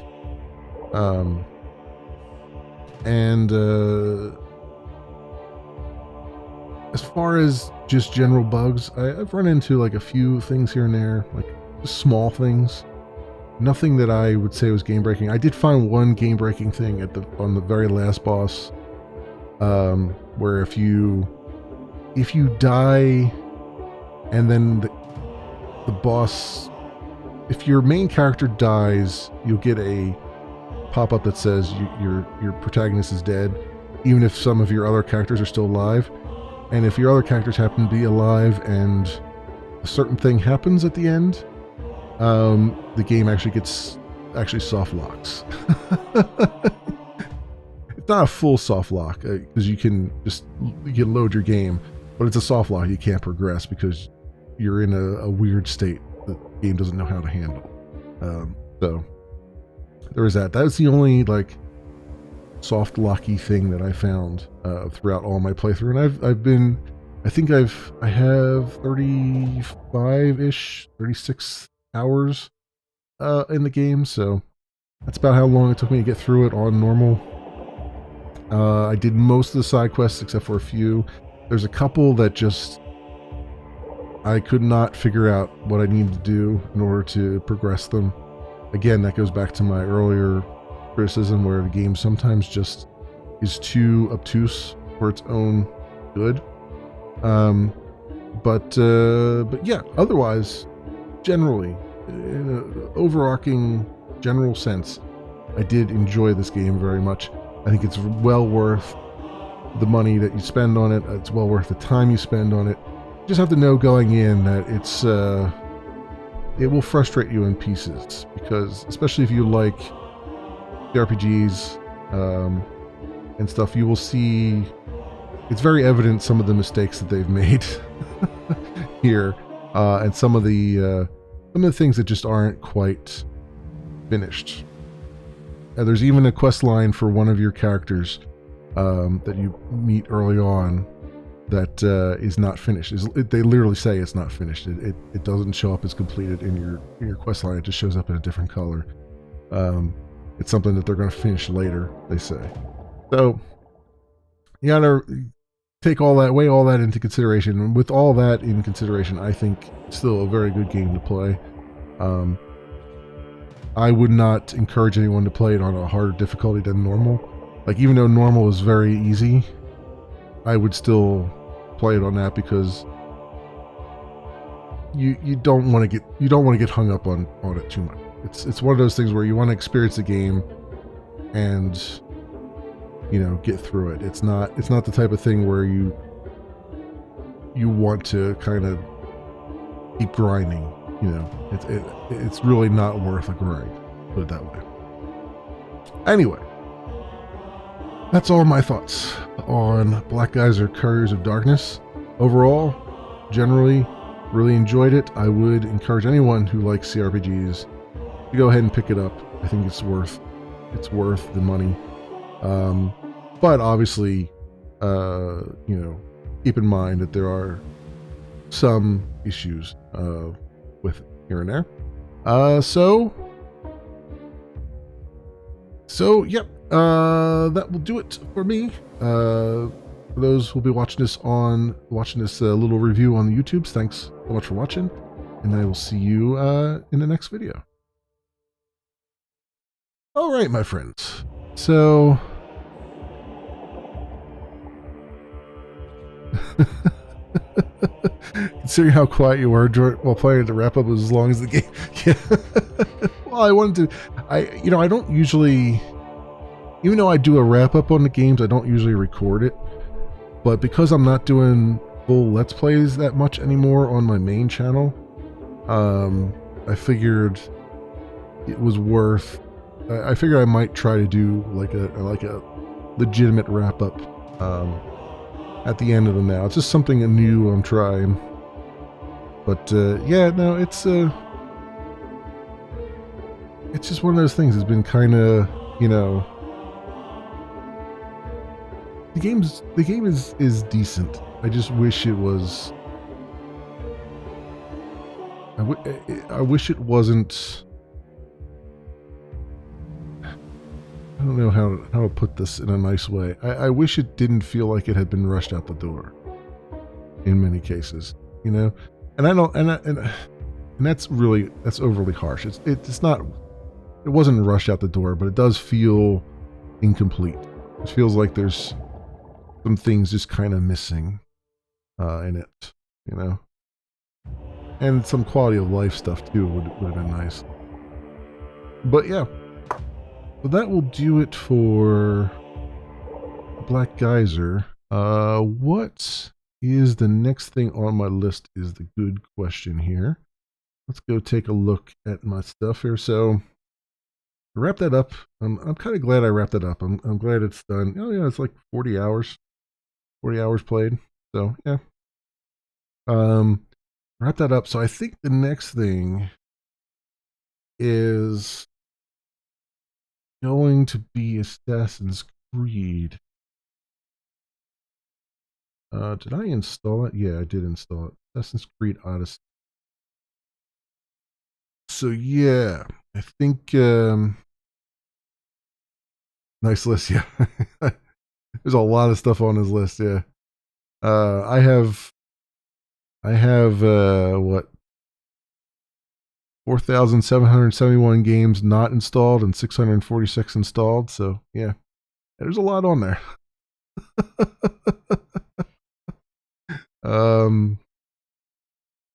As far as just general bugs, I've run into like a few things here and there, like just small things. Nothing that I would say was game breaking. I did find one game breaking thing on the very last boss, where if you die and then the boss, if your main character dies, you'll get a pop-up that says your protagonist is dead, even if some of your other characters are still alive. And if your other characters happen to be alive and a certain thing happens at the end, the game actually soft locks. it's not a full soft lock because you can load your game, but it's a soft lock. You can't progress because you're in a weird state that the game doesn't know how to handle. So there is that. That's the only like soft locky thing that I found throughout all my playthrough, and I have 35-ish, 36 hours in the game, so that's about how long it took me to get through it on normal. I did most of the side quests except for a few. There's a couple that just I could not figure out what I needed to do in order to progress them. Again, that goes back to my earlier criticism where the game sometimes just is too obtuse for its own good. But yeah, otherwise, generally, in an overarching general sense, I did enjoy this game very much. I think it's well worth the money that you spend on it. It's well worth the time you spend on it. You just have to know going in that it will frustrate you in pieces, because especially if you like RPGs and stuff, you will see it's very evident some of the mistakes that they've made here, and some of the things that just aren't quite finished. There's even a quest line for one of your characters that you meet early on that is not finished. They literally say it's not finished. It doesn't show up as completed in your quest line. It just shows up in a different color. It's something that they're going to finish later, they say. So you gotta weigh all that into consideration. And with all that in consideration, I think it's still a very good game to play. I would not encourage anyone to play it on a harder difficulty than normal. Like, even though normal is very easy, I would still play it on that, because you don't want to get hung up on it too much. It's one of those things where you want to experience the game and get through it. It's not the type of thing where you want to kind of keep grinding. It's really not worth a grind, put it that way. Anyway, that's all my thoughts on Black Geyser Couriers of Darkness. Overall, generally, really enjoyed it. I would encourage anyone who likes CRPGs to go ahead and pick it up. I think it's worth the money. But obviously, keep in mind that there are some issues with it here and there. Yep. That will do it for me. For those who will be watching this little review on the YouTubes, thanks so much for watching, and I will see you in the next video. All right, my friends. So. Considering how quiet you were while playing, to wrap up as long as the game. Yeah. Well, I wanted to. I don't usually, even though I do a wrap up on the games, I don't usually record it. But because I'm not doing full Let's Plays that much anymore on my main channel, I figured it was worth. I figured I might try to do like a legitimate wrap up. At the end of them now. It's just something new I'm trying. But yeah, no, it's just one of those things. It's been kind of, the game is decent. I just wish it was. I wish it wasn't. I don't know how to put this in a nice way. I wish it didn't feel like it had been rushed out the door. In many cases, and I don't, and that's overly harsh. It's not. It wasn't rushed out the door, but it does feel incomplete. It feels like there's some things just kind of missing in it, and some quality of life stuff too would have been nice. But yeah. So that will do it for Black Geyser. What is the next thing on my list is the good question here. Let's go take a look at my stuff here. So wrap that up. I'm kind of glad I wrapped it up. I'm glad it's done. Oh yeah, it's like 40 hours. 40 hours played. So yeah. Wrap that up. So I think the next thing is going to be Assassin's Creed. Did I install it? Yeah, I did install it. Assassin's Creed Odyssey. So yeah, I think nice list. Yeah, there's a lot of stuff on his list. Yeah, I have what 4,771 games not installed and 646 installed. So yeah, there's a lot on there.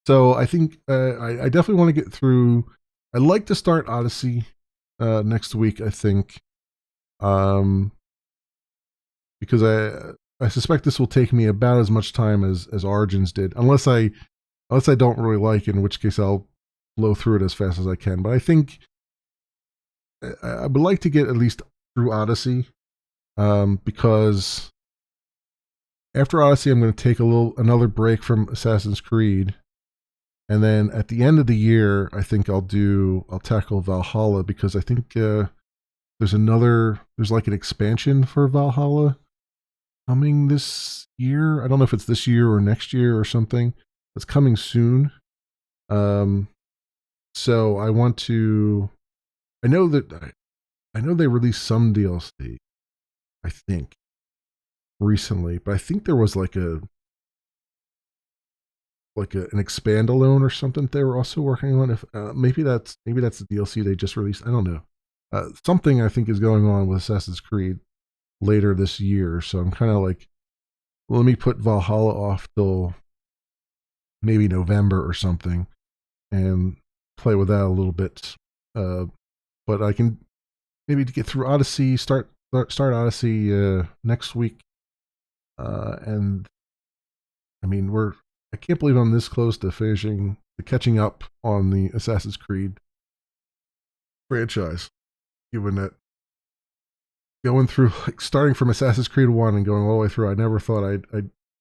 So I think I definitely want to get through. I'd like to start Odyssey next week. I think, because I suspect this will take me about as much time as Origins did, unless I don't really like it, in which case I'll blow through it as fast as I can. But I think I would like to get at least through Odyssey, because after Odyssey I'm going to take another break from Assassin's Creed. And then at the end of the year, I think I'll tackle Valhalla, because I think there's like an expansion for Valhalla coming this year. I don't know if it's this year or next year or something. It's coming soon. So I want to. I know they released some DLC, I think, recently, but I think there was like an expand-alone or something they were also working on. If maybe that's the DLC they just released. I don't know. Something I think is going on with Assassin's Creed later this year. So I'm kind of like, let me put Valhalla off till maybe November or something and play with that a little bit. But I can maybe get through Odyssey, start Odyssey next week. And I mean, I can't believe I'm this close to catching up on the Assassin's Creed franchise, given that going through, like, starting from Assassin's Creed 1 and going all the way through, I never thought I'd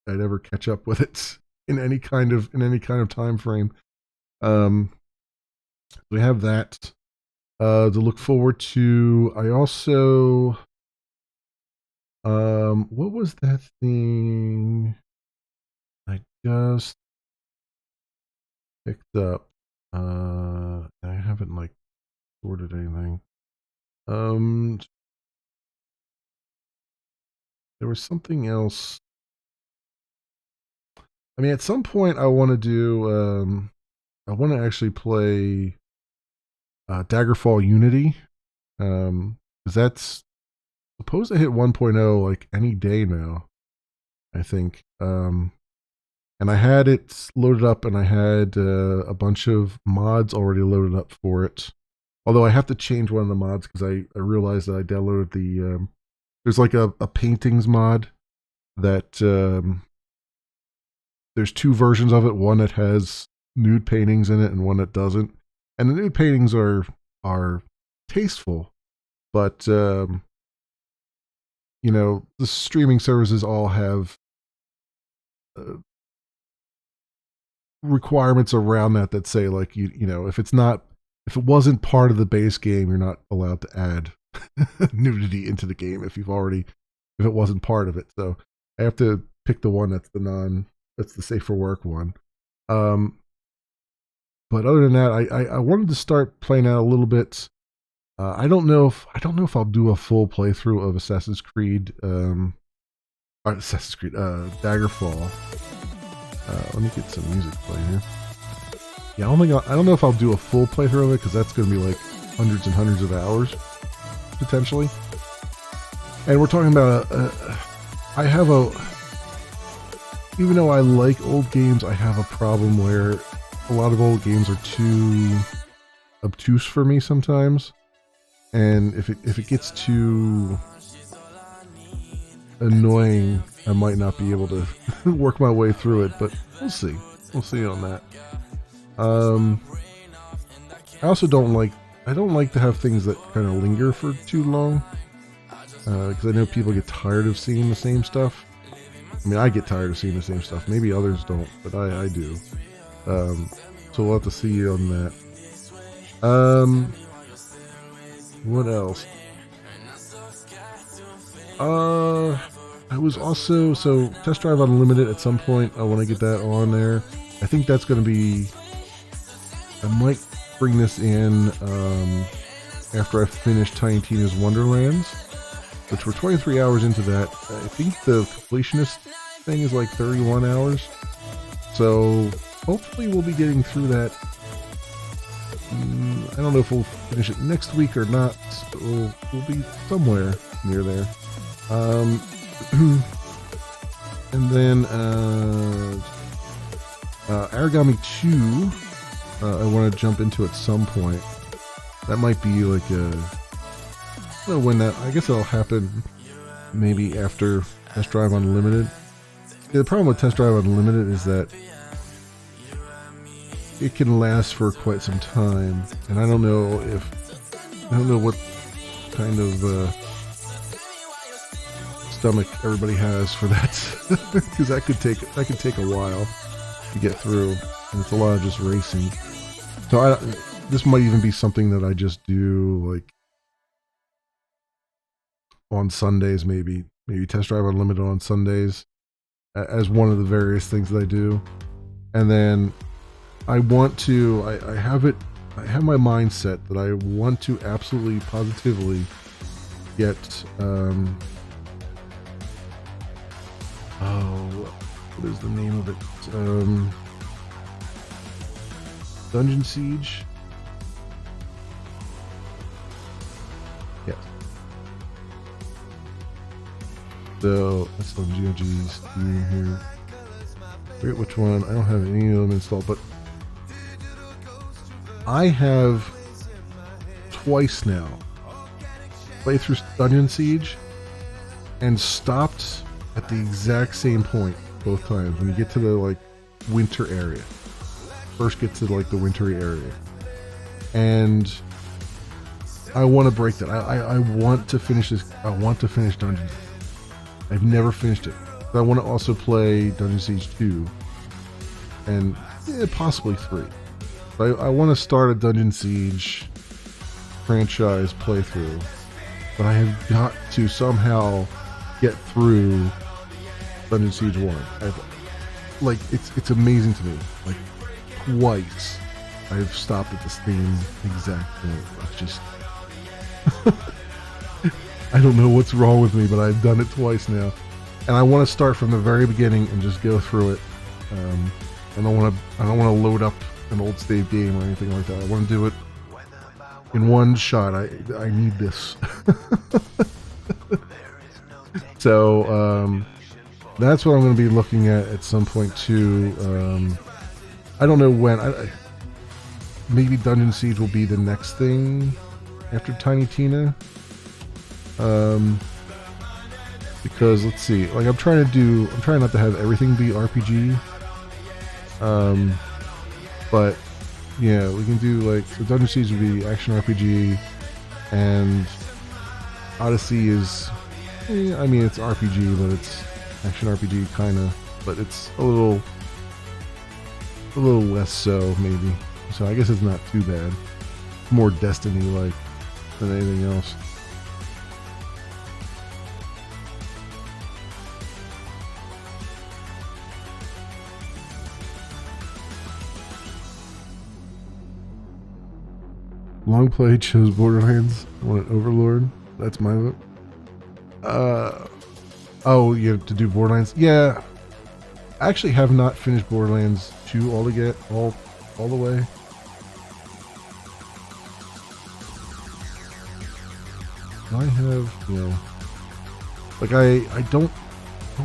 ever catch up with it in any kind of time frame. We have that to look forward to. I also what was that thing I just picked up? I haven't like ordered anything. There was something else. I mean, at some point I want to do I want to actually play Daggerfall Unity, because that's supposed to hit 1.0 like any day now, I think. And I had it loaded up, and I had a bunch of mods already loaded up for it. Although I have to change one of the mods, because I realized that I downloaded the there's like a paintings mod that there's two versions of it. One that has nude paintings in it, and one that doesn't. And the nude paintings are tasteful, but you know, the streaming services all have requirements around that say, like, you know, if it wasn't part of the base game, you're not allowed to add nudity into the game if it wasn't part of it. So I have to pick the one that's the safe for work one. But other than that, I wanted to start playing out a little bit. I don't know if I'll do a full playthrough of Assassin's Creed Daggerfall. Let me get some music playing here. Yeah, I don't know if I'll do a full playthrough of it, because that's going to be like hundreds and hundreds of hours potentially. And we're talking about even though I like old games, I have a problem where a lot of old games are too obtuse for me sometimes. And if it gets too annoying, I might not be able to work my way through it, but we'll see. We'll see on that. I also don't like I don't like to have things that kind of linger for too long, because I know people get tired of seeing the same stuff. I mean, I get tired of seeing the same stuff. Maybe others don't, but I do. So we'll have to see on that. What else? I was also, so Test Drive Unlimited at some point. I want to get that on there. I think that's going to be, I might bring this in after I finish Tiny Tina's Wonderlands, which we're 23 hours into that. I think the completionist thing is like 31 hours. So hopefully we'll be getting through that. I don't know if we'll finish it next week or not. We'll be somewhere near there. And then Origami 2, I want to jump into at some point. That might be like a, I don't know when that, I guess that'll happen maybe after Test Drive Unlimited. Yeah, the problem with Test Drive Unlimited is that it can last for quite some time, and I don't know what kind of stomach everybody has for that, because that could take a while to get through, and it's a lot of just racing. So this might even be something that I just do like on Sundays, maybe Test Drive Unlimited on Sundays as one of the various things that I do. And then I want to, I have my mindset that I want to absolutely positively get what is the name of it? Dungeon Siege? Yes. So, that's the GOG's here. I forget which one. I don't have any of them installed, but I have twice now played through Dungeon Siege and stopped at the exact same point both times. When you get to the like winter area, first get to like the wintry area, and I want to break that. I want to finish this. I want to finish Dungeon. I've never finished it. But I want to also play Dungeon Siege 2 and possibly 3. I want to start a Dungeon Siege franchise playthrough, but I have got to somehow get through Dungeon Siege 1. Like, it's amazing to me. Like, twice I've stopped at the same exact point. It's just I don't know what's wrong with me, but I've done it twice now, and I want to start from the very beginning and just go through it. I don't want to load up an old save game or anything like that. I want to do it in one shot. I need this. So that's what I'm going to be looking at some point too. I don't know when. Maybe Dungeon Siege will be the next thing after Tiny Tina. Because let's see, like I'm trying not to have everything be RPG. But yeah, we can do like, so Dungeon Siege would be action RPG, and Odyssey is, I mean, it's RPG, but it's action RPG kind of, but it's a little less so maybe. So I guess it's not too bad. More Destiny-like than anything else. Long play chose Borderlands. I want an Overlord. That's my vote. Oh, you have to do Borderlands? Yeah. I actually have not finished Borderlands 2 all the way. I have, like I don't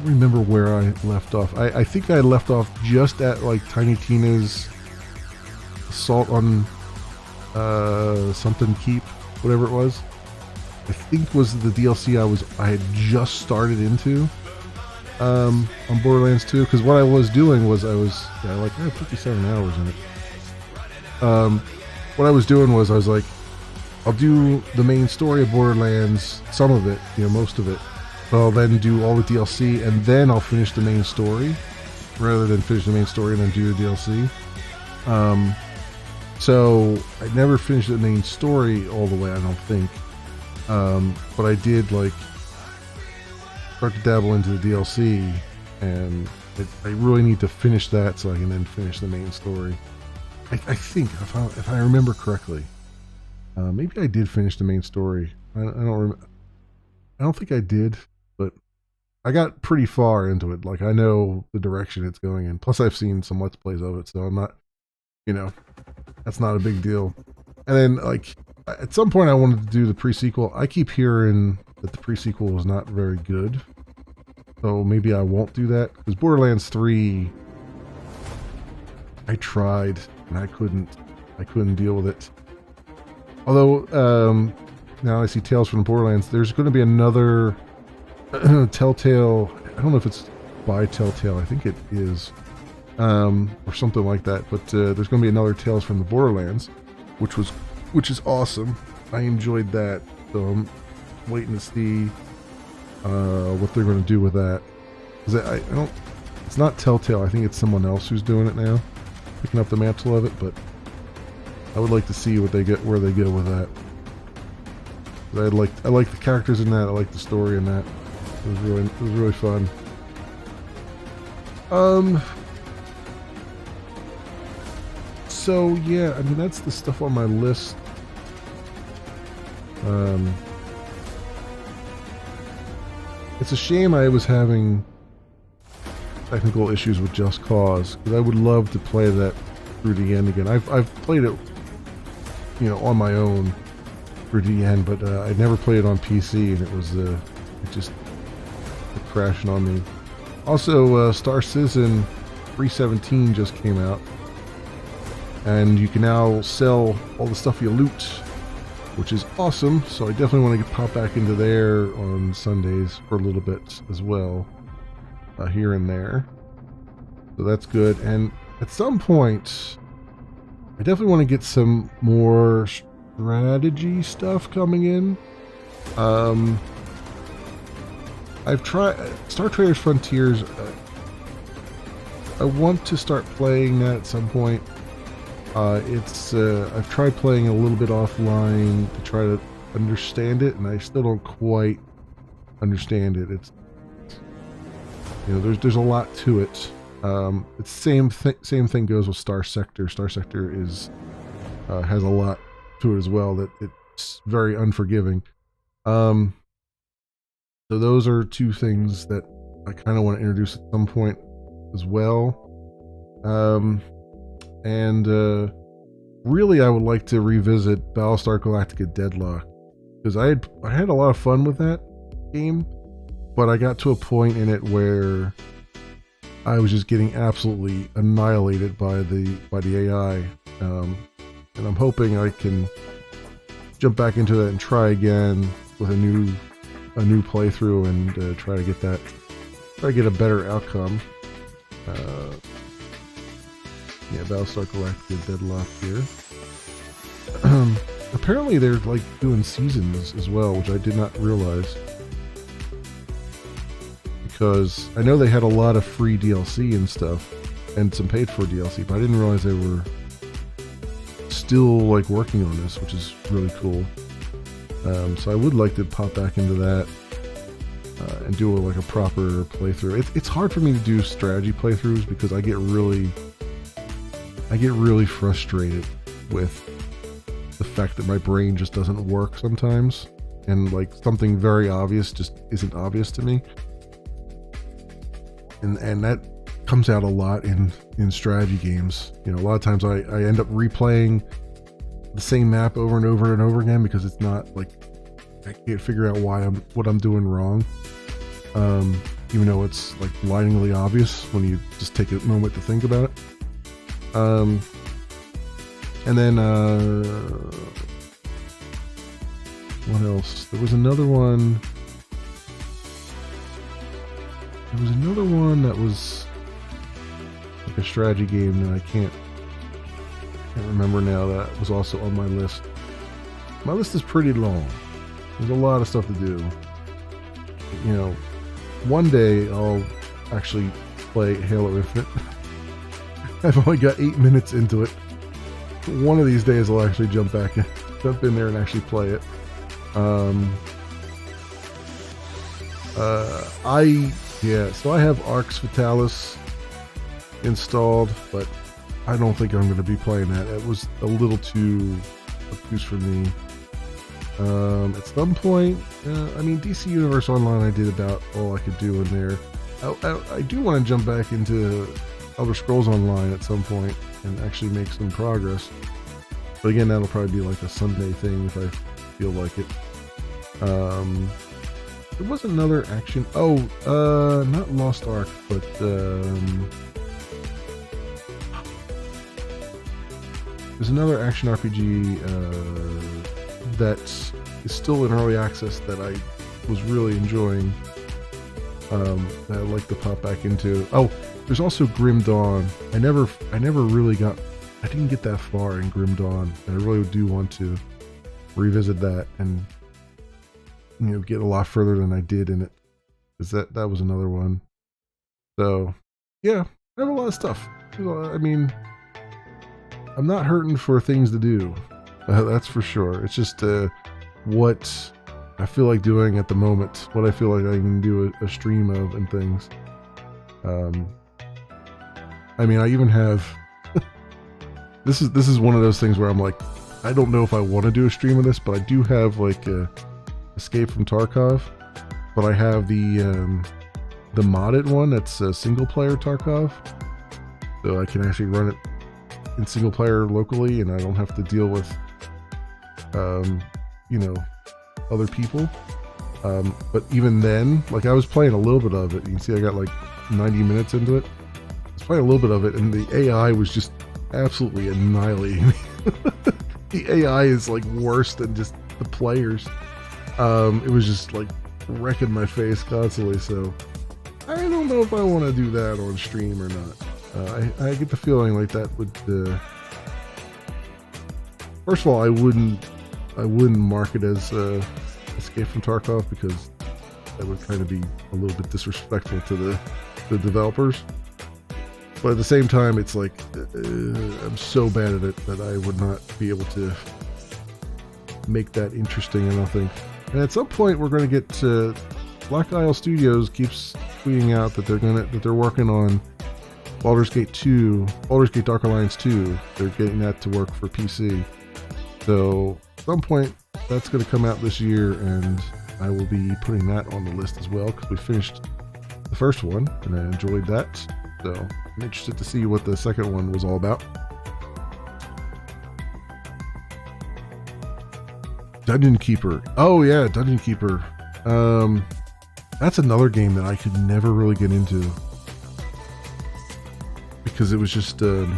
remember where I left off. I think I left off just at like Tiny Tina's assault on something keep, whatever it was. I think was the DLC I had just started into on Borderlands 2, because what I was doing was I had 57 hours in it. What I was doing was I was like, I'll do the main story of Borderlands, some of it, most of it. But I'll then do all the DLC, and then I'll finish the main story, rather than finish the main story and then do the DLC. So I never finished the main story all the way, I don't think. But I did start to dabble into the DLC, and I really need to finish that so I can then finish the main story. I think if I remember correctly. Maybe I did finish the main story. I don't think I did, but I got pretty far into it. Like, I know the direction it's going in. Plus, I've seen some Let's Plays of it, so I'm not, that's not a big deal. And then, at some point I wanted to do the pre-sequel. I keep hearing that the pre-sequel was not very good. So maybe I won't do that. Because Borderlands 3, I tried, and I couldn't deal with it. Although, now I see Tales from the Borderlands, there's going to be another Telltale, I don't know if it's by Telltale, I think it is, or something like that, but there's going to be another Tales from the Borderlands, which is awesome. I enjoyed that, so I'm waiting to see what they're going to do with that. Because it's not Telltale, I think it's someone else who's doing it now, picking up the mantle of it, but I would like to see where they go with that. I like the characters in that. I like the story in that. It was really fun. So yeah, I mean, that's the stuff on my list. It's a shame I was having technical issues with Just Cause, because I would love to play that through the end again. I've played it, on my own for the end, but I never played it on PC, and it just crashed on me. Also, Star Citizen 317 just came out, and you can now sell all the stuff you loot, which is awesome. So I definitely want to pop back into there on Sundays for a little bit as well, here and there. So that's good. And at some point, I definitely want to get some more strategy stuff coming in. I've tried Star Traders Frontiers. I want to start playing that at some point. I've tried playing a little bit offline to try to understand it, and I still don't quite understand it. It's there's a lot to it. It's same thing goes with Star Sector. Star Sector has a lot to it as well, that it's very unforgiving. So those are two things that I kind of want to introduce at some point as well. And really, I would like to revisit Battlestar Galactica Deadlock, because I had a lot of fun with that game, but I got to a point in it where I was just getting absolutely annihilated by the AI, and I'm hoping I can jump back into that and try again with a new playthrough and try to get a better outcome. Yeah, Battlestar Galactica Deadlock here. Apparently they're doing seasons as well, which I did not realize. Because I know they had a lot of free DLC and stuff, and some paid for DLC, but I didn't realize they were still working on this, which is really cool. So I would like to pop back into that and do a proper playthrough. It's hard for me to do strategy playthroughs because I get really frustrated with the fact that my brain just doesn't work sometimes, and something very obvious just isn't obvious to me. And that comes out a lot in strategy games. A lot of times I end up replaying the same map over and over and over again because it's not I can't figure out what I'm doing wrong. Even though it's blindingly obvious when you just take a moment to think about it. And then what else? There was another one that was a strategy game that I can't remember now, that was also on my list. my list is pretty long. There's a lot of stuff to do. You know, one day I'll actually play Halo Infinite. I've only got 8 minutes into it. One of these days I'll actually jump in there and actually play it. So I have Arx Fatalis installed, but I don't think I'm going to be playing that. It was a little too obtuse for me. At some point, I mean, DC Universe Online, I did about all I could do in there. I do want to jump back into Elder Scrolls Online at some point and actually make some progress. But again, that'll probably be like a Sunday thing if I feel like it. There was another action. Oh, not Lost Ark, but there's another action RPG that is still in early access that I was really enjoying. That I'd like to pop back into. Oh, there's also Grim Dawn. I didn't get that far in Grim Dawn, and I really do want to revisit that and, you know, get a lot further than I did in it, because that was another one. So yeah, I have a lot of stuff. I mean, I'm not hurting for things to do, that's for sure. It's just what I feel like doing at the moment, what I feel like I can do a stream of and things. I mean, I even have this is one of those things where I'm like, I don't know if I want to do a stream of this, but I do have like Escape from Tarkov, but I have the modded one that's a single player Tarkov, so I can actually run it in single player locally, and I don't have to deal with you know, other people. But even then, like, I was playing a little bit of it. You can see I got like 90 minutes into it. I was playing a little bit of it, and the AI was just absolutely annihilating me. The AI is like worse than just the players. It was just like wrecking my face constantly, so I don't know if I want to do that on stream or not. I get the feeling like that would first of all, I wouldn't mark it as Escape from Tarkov, because that would kind of be a little bit disrespectful to the developers. But at the same time, it's like I'm so bad at it that I would not be able to make that interesting, I don't think. And at some point, we're going to get to Black Isle Studios keeps tweeting out that they're working on Baldur's Gate 2, Baldur's Gate Dark Alliance 2. They're getting that to work for PC. So at some point, that's going to come out this year, and I will be putting that on the list as well, because we finished the first one and I enjoyed that. So I'm interested to see what the second one was all about. Dungeon Keeper. Oh yeah, Dungeon Keeper. That's another game that I could never really get into, because it was just I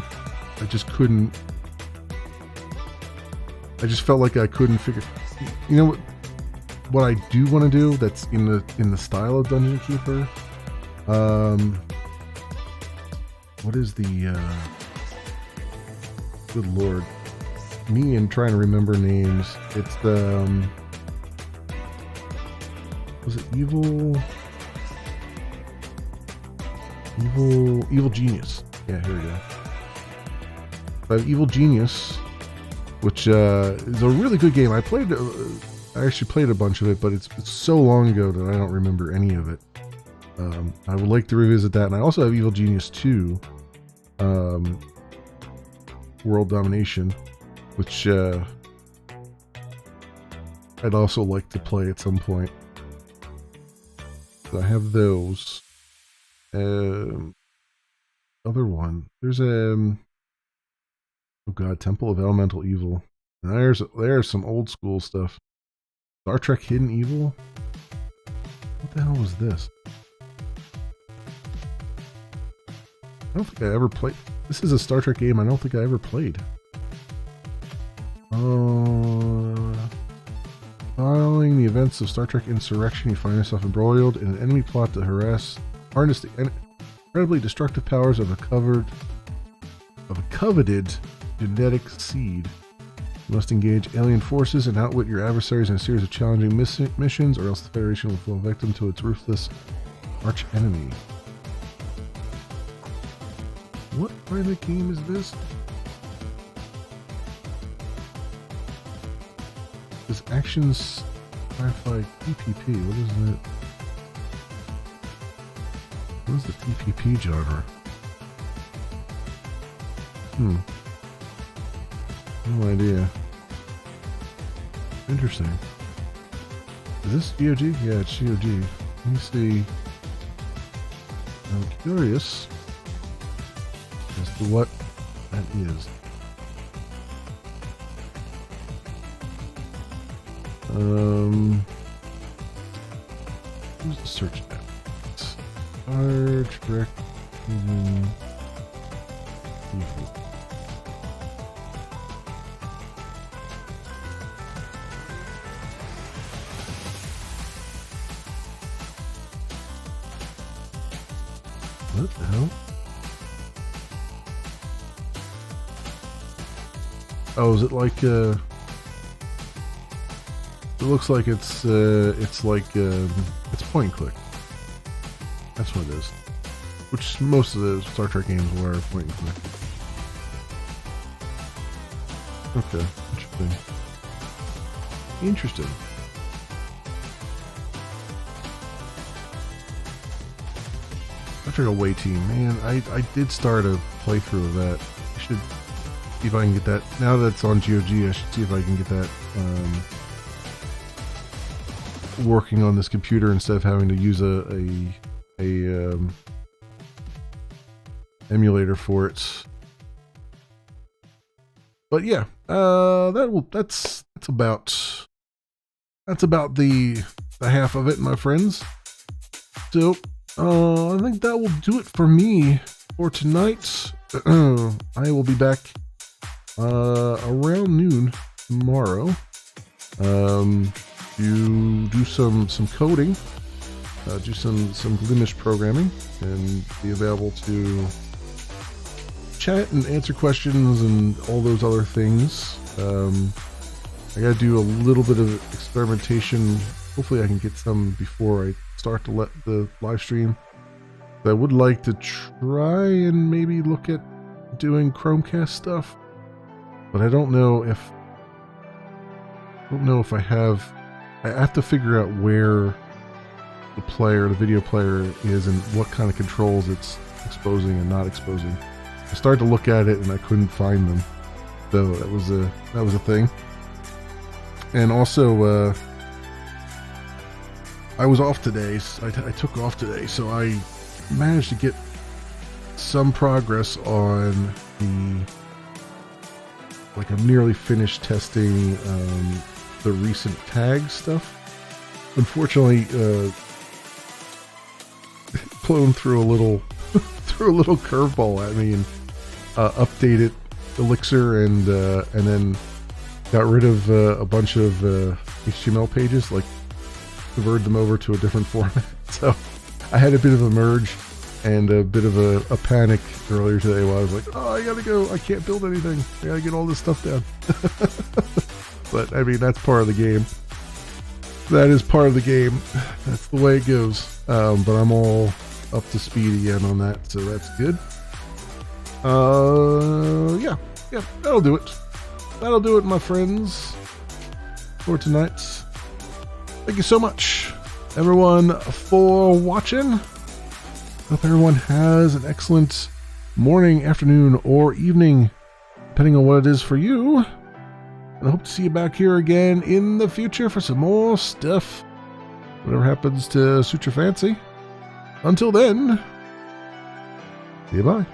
just couldn't. I just felt like I couldn't figure. You know what I do want to do that's in the style of Dungeon Keeper. What is the good lord, me and trying to remember names. It's the was it Evil Genius? Yeah, here we go. I have Evil Genius, which is a really good game. I actually played a bunch of it, but it's so long ago that I don't remember any of it. I would like to revisit that, and I also have Evil Genius 2, World Domination, which I'd also like to play at some point. So I have those. Other one. There's oh god, Temple of Elemental Evil. And there's some old school stuff. Star Trek Hidden Evil? What the hell was this? I don't think I ever played. This is a Star Trek game I don't think I ever played. Following the events of Star Trek Insurrection, you find yourself embroiled in an enemy plot to harness the incredibly destructive powers of a coveted genetic seed. You must engage alien forces and outwit your adversaries in a series of challenging missions, or else the Federation will fall victim to its ruthless arch-enemy. What kind of game is this? This actions sci-fi TPP. What is it? What is the TPP genre? No idea. Interesting. Is this GOG? Yeah, it's GOG. Let me see. I'm curious as to what that is. Who's the search app? Star Trek using default. What the hell? Oh, is it like it looks like it's like it's point and click. That's what it is. Which most of the Star Trek games were point and click. Okay, interesting. Interesting. Star Trek Away Team, man, I did start a playthrough of that. I should see if I can get that. Now that it's on GOG, I should see if I can get that working on this computer instead of having to use a emulator for it. But yeah, that's about the half of it, my friends. So I think that will do it for me for tonight. I will be back around noon tomorrow. You do some coding, do some Glimish programming, and be available to chat and answer questions and all those other things. I gotta do a little bit of experimentation. Hopefully I can get some before I start to let the live stream. I would like to try and maybe look at doing Chromecast stuff, but I don't know if I have to figure out where the video player is and what kind of controls it's exposing and not exposing. I started to look at it and I couldn't find them, so that was a thing. And also, I was off today. I took off today, so I managed to get some progress on I'm nearly finished testing the recent tag stuff. Unfortunately, blown through a little curveball at me and updated Elixir and then got rid of a bunch of HTML pages, like converted them over to a different format. So I had a bit of a merge and a bit of a panic earlier today while I was like, oh, I gotta go, I can't build anything, I gotta get all this stuff down. But I mean, that's part of the game. That is part of the game. That's the way it goes. But I'm all up to speed again on that, so that's good. Yeah, that'll do it. That'll do it, my friends, for tonight. Thank you so much, everyone, for watching. Hope everyone has an excellent morning, afternoon, or evening, depending on what it is for you. And I hope to see you back here again in the future for some more stuff. Whatever happens to suit your fancy. Until then, see you bye.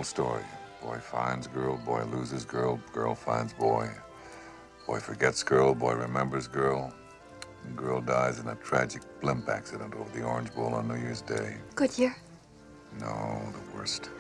old story. Boy finds girl, boy loses girl, girl finds boy. Boy forgets girl, boy remembers girl. And girl dies in a tragic blimp accident over the Orange Bowl on New Year's Day. Good year. No, the worst.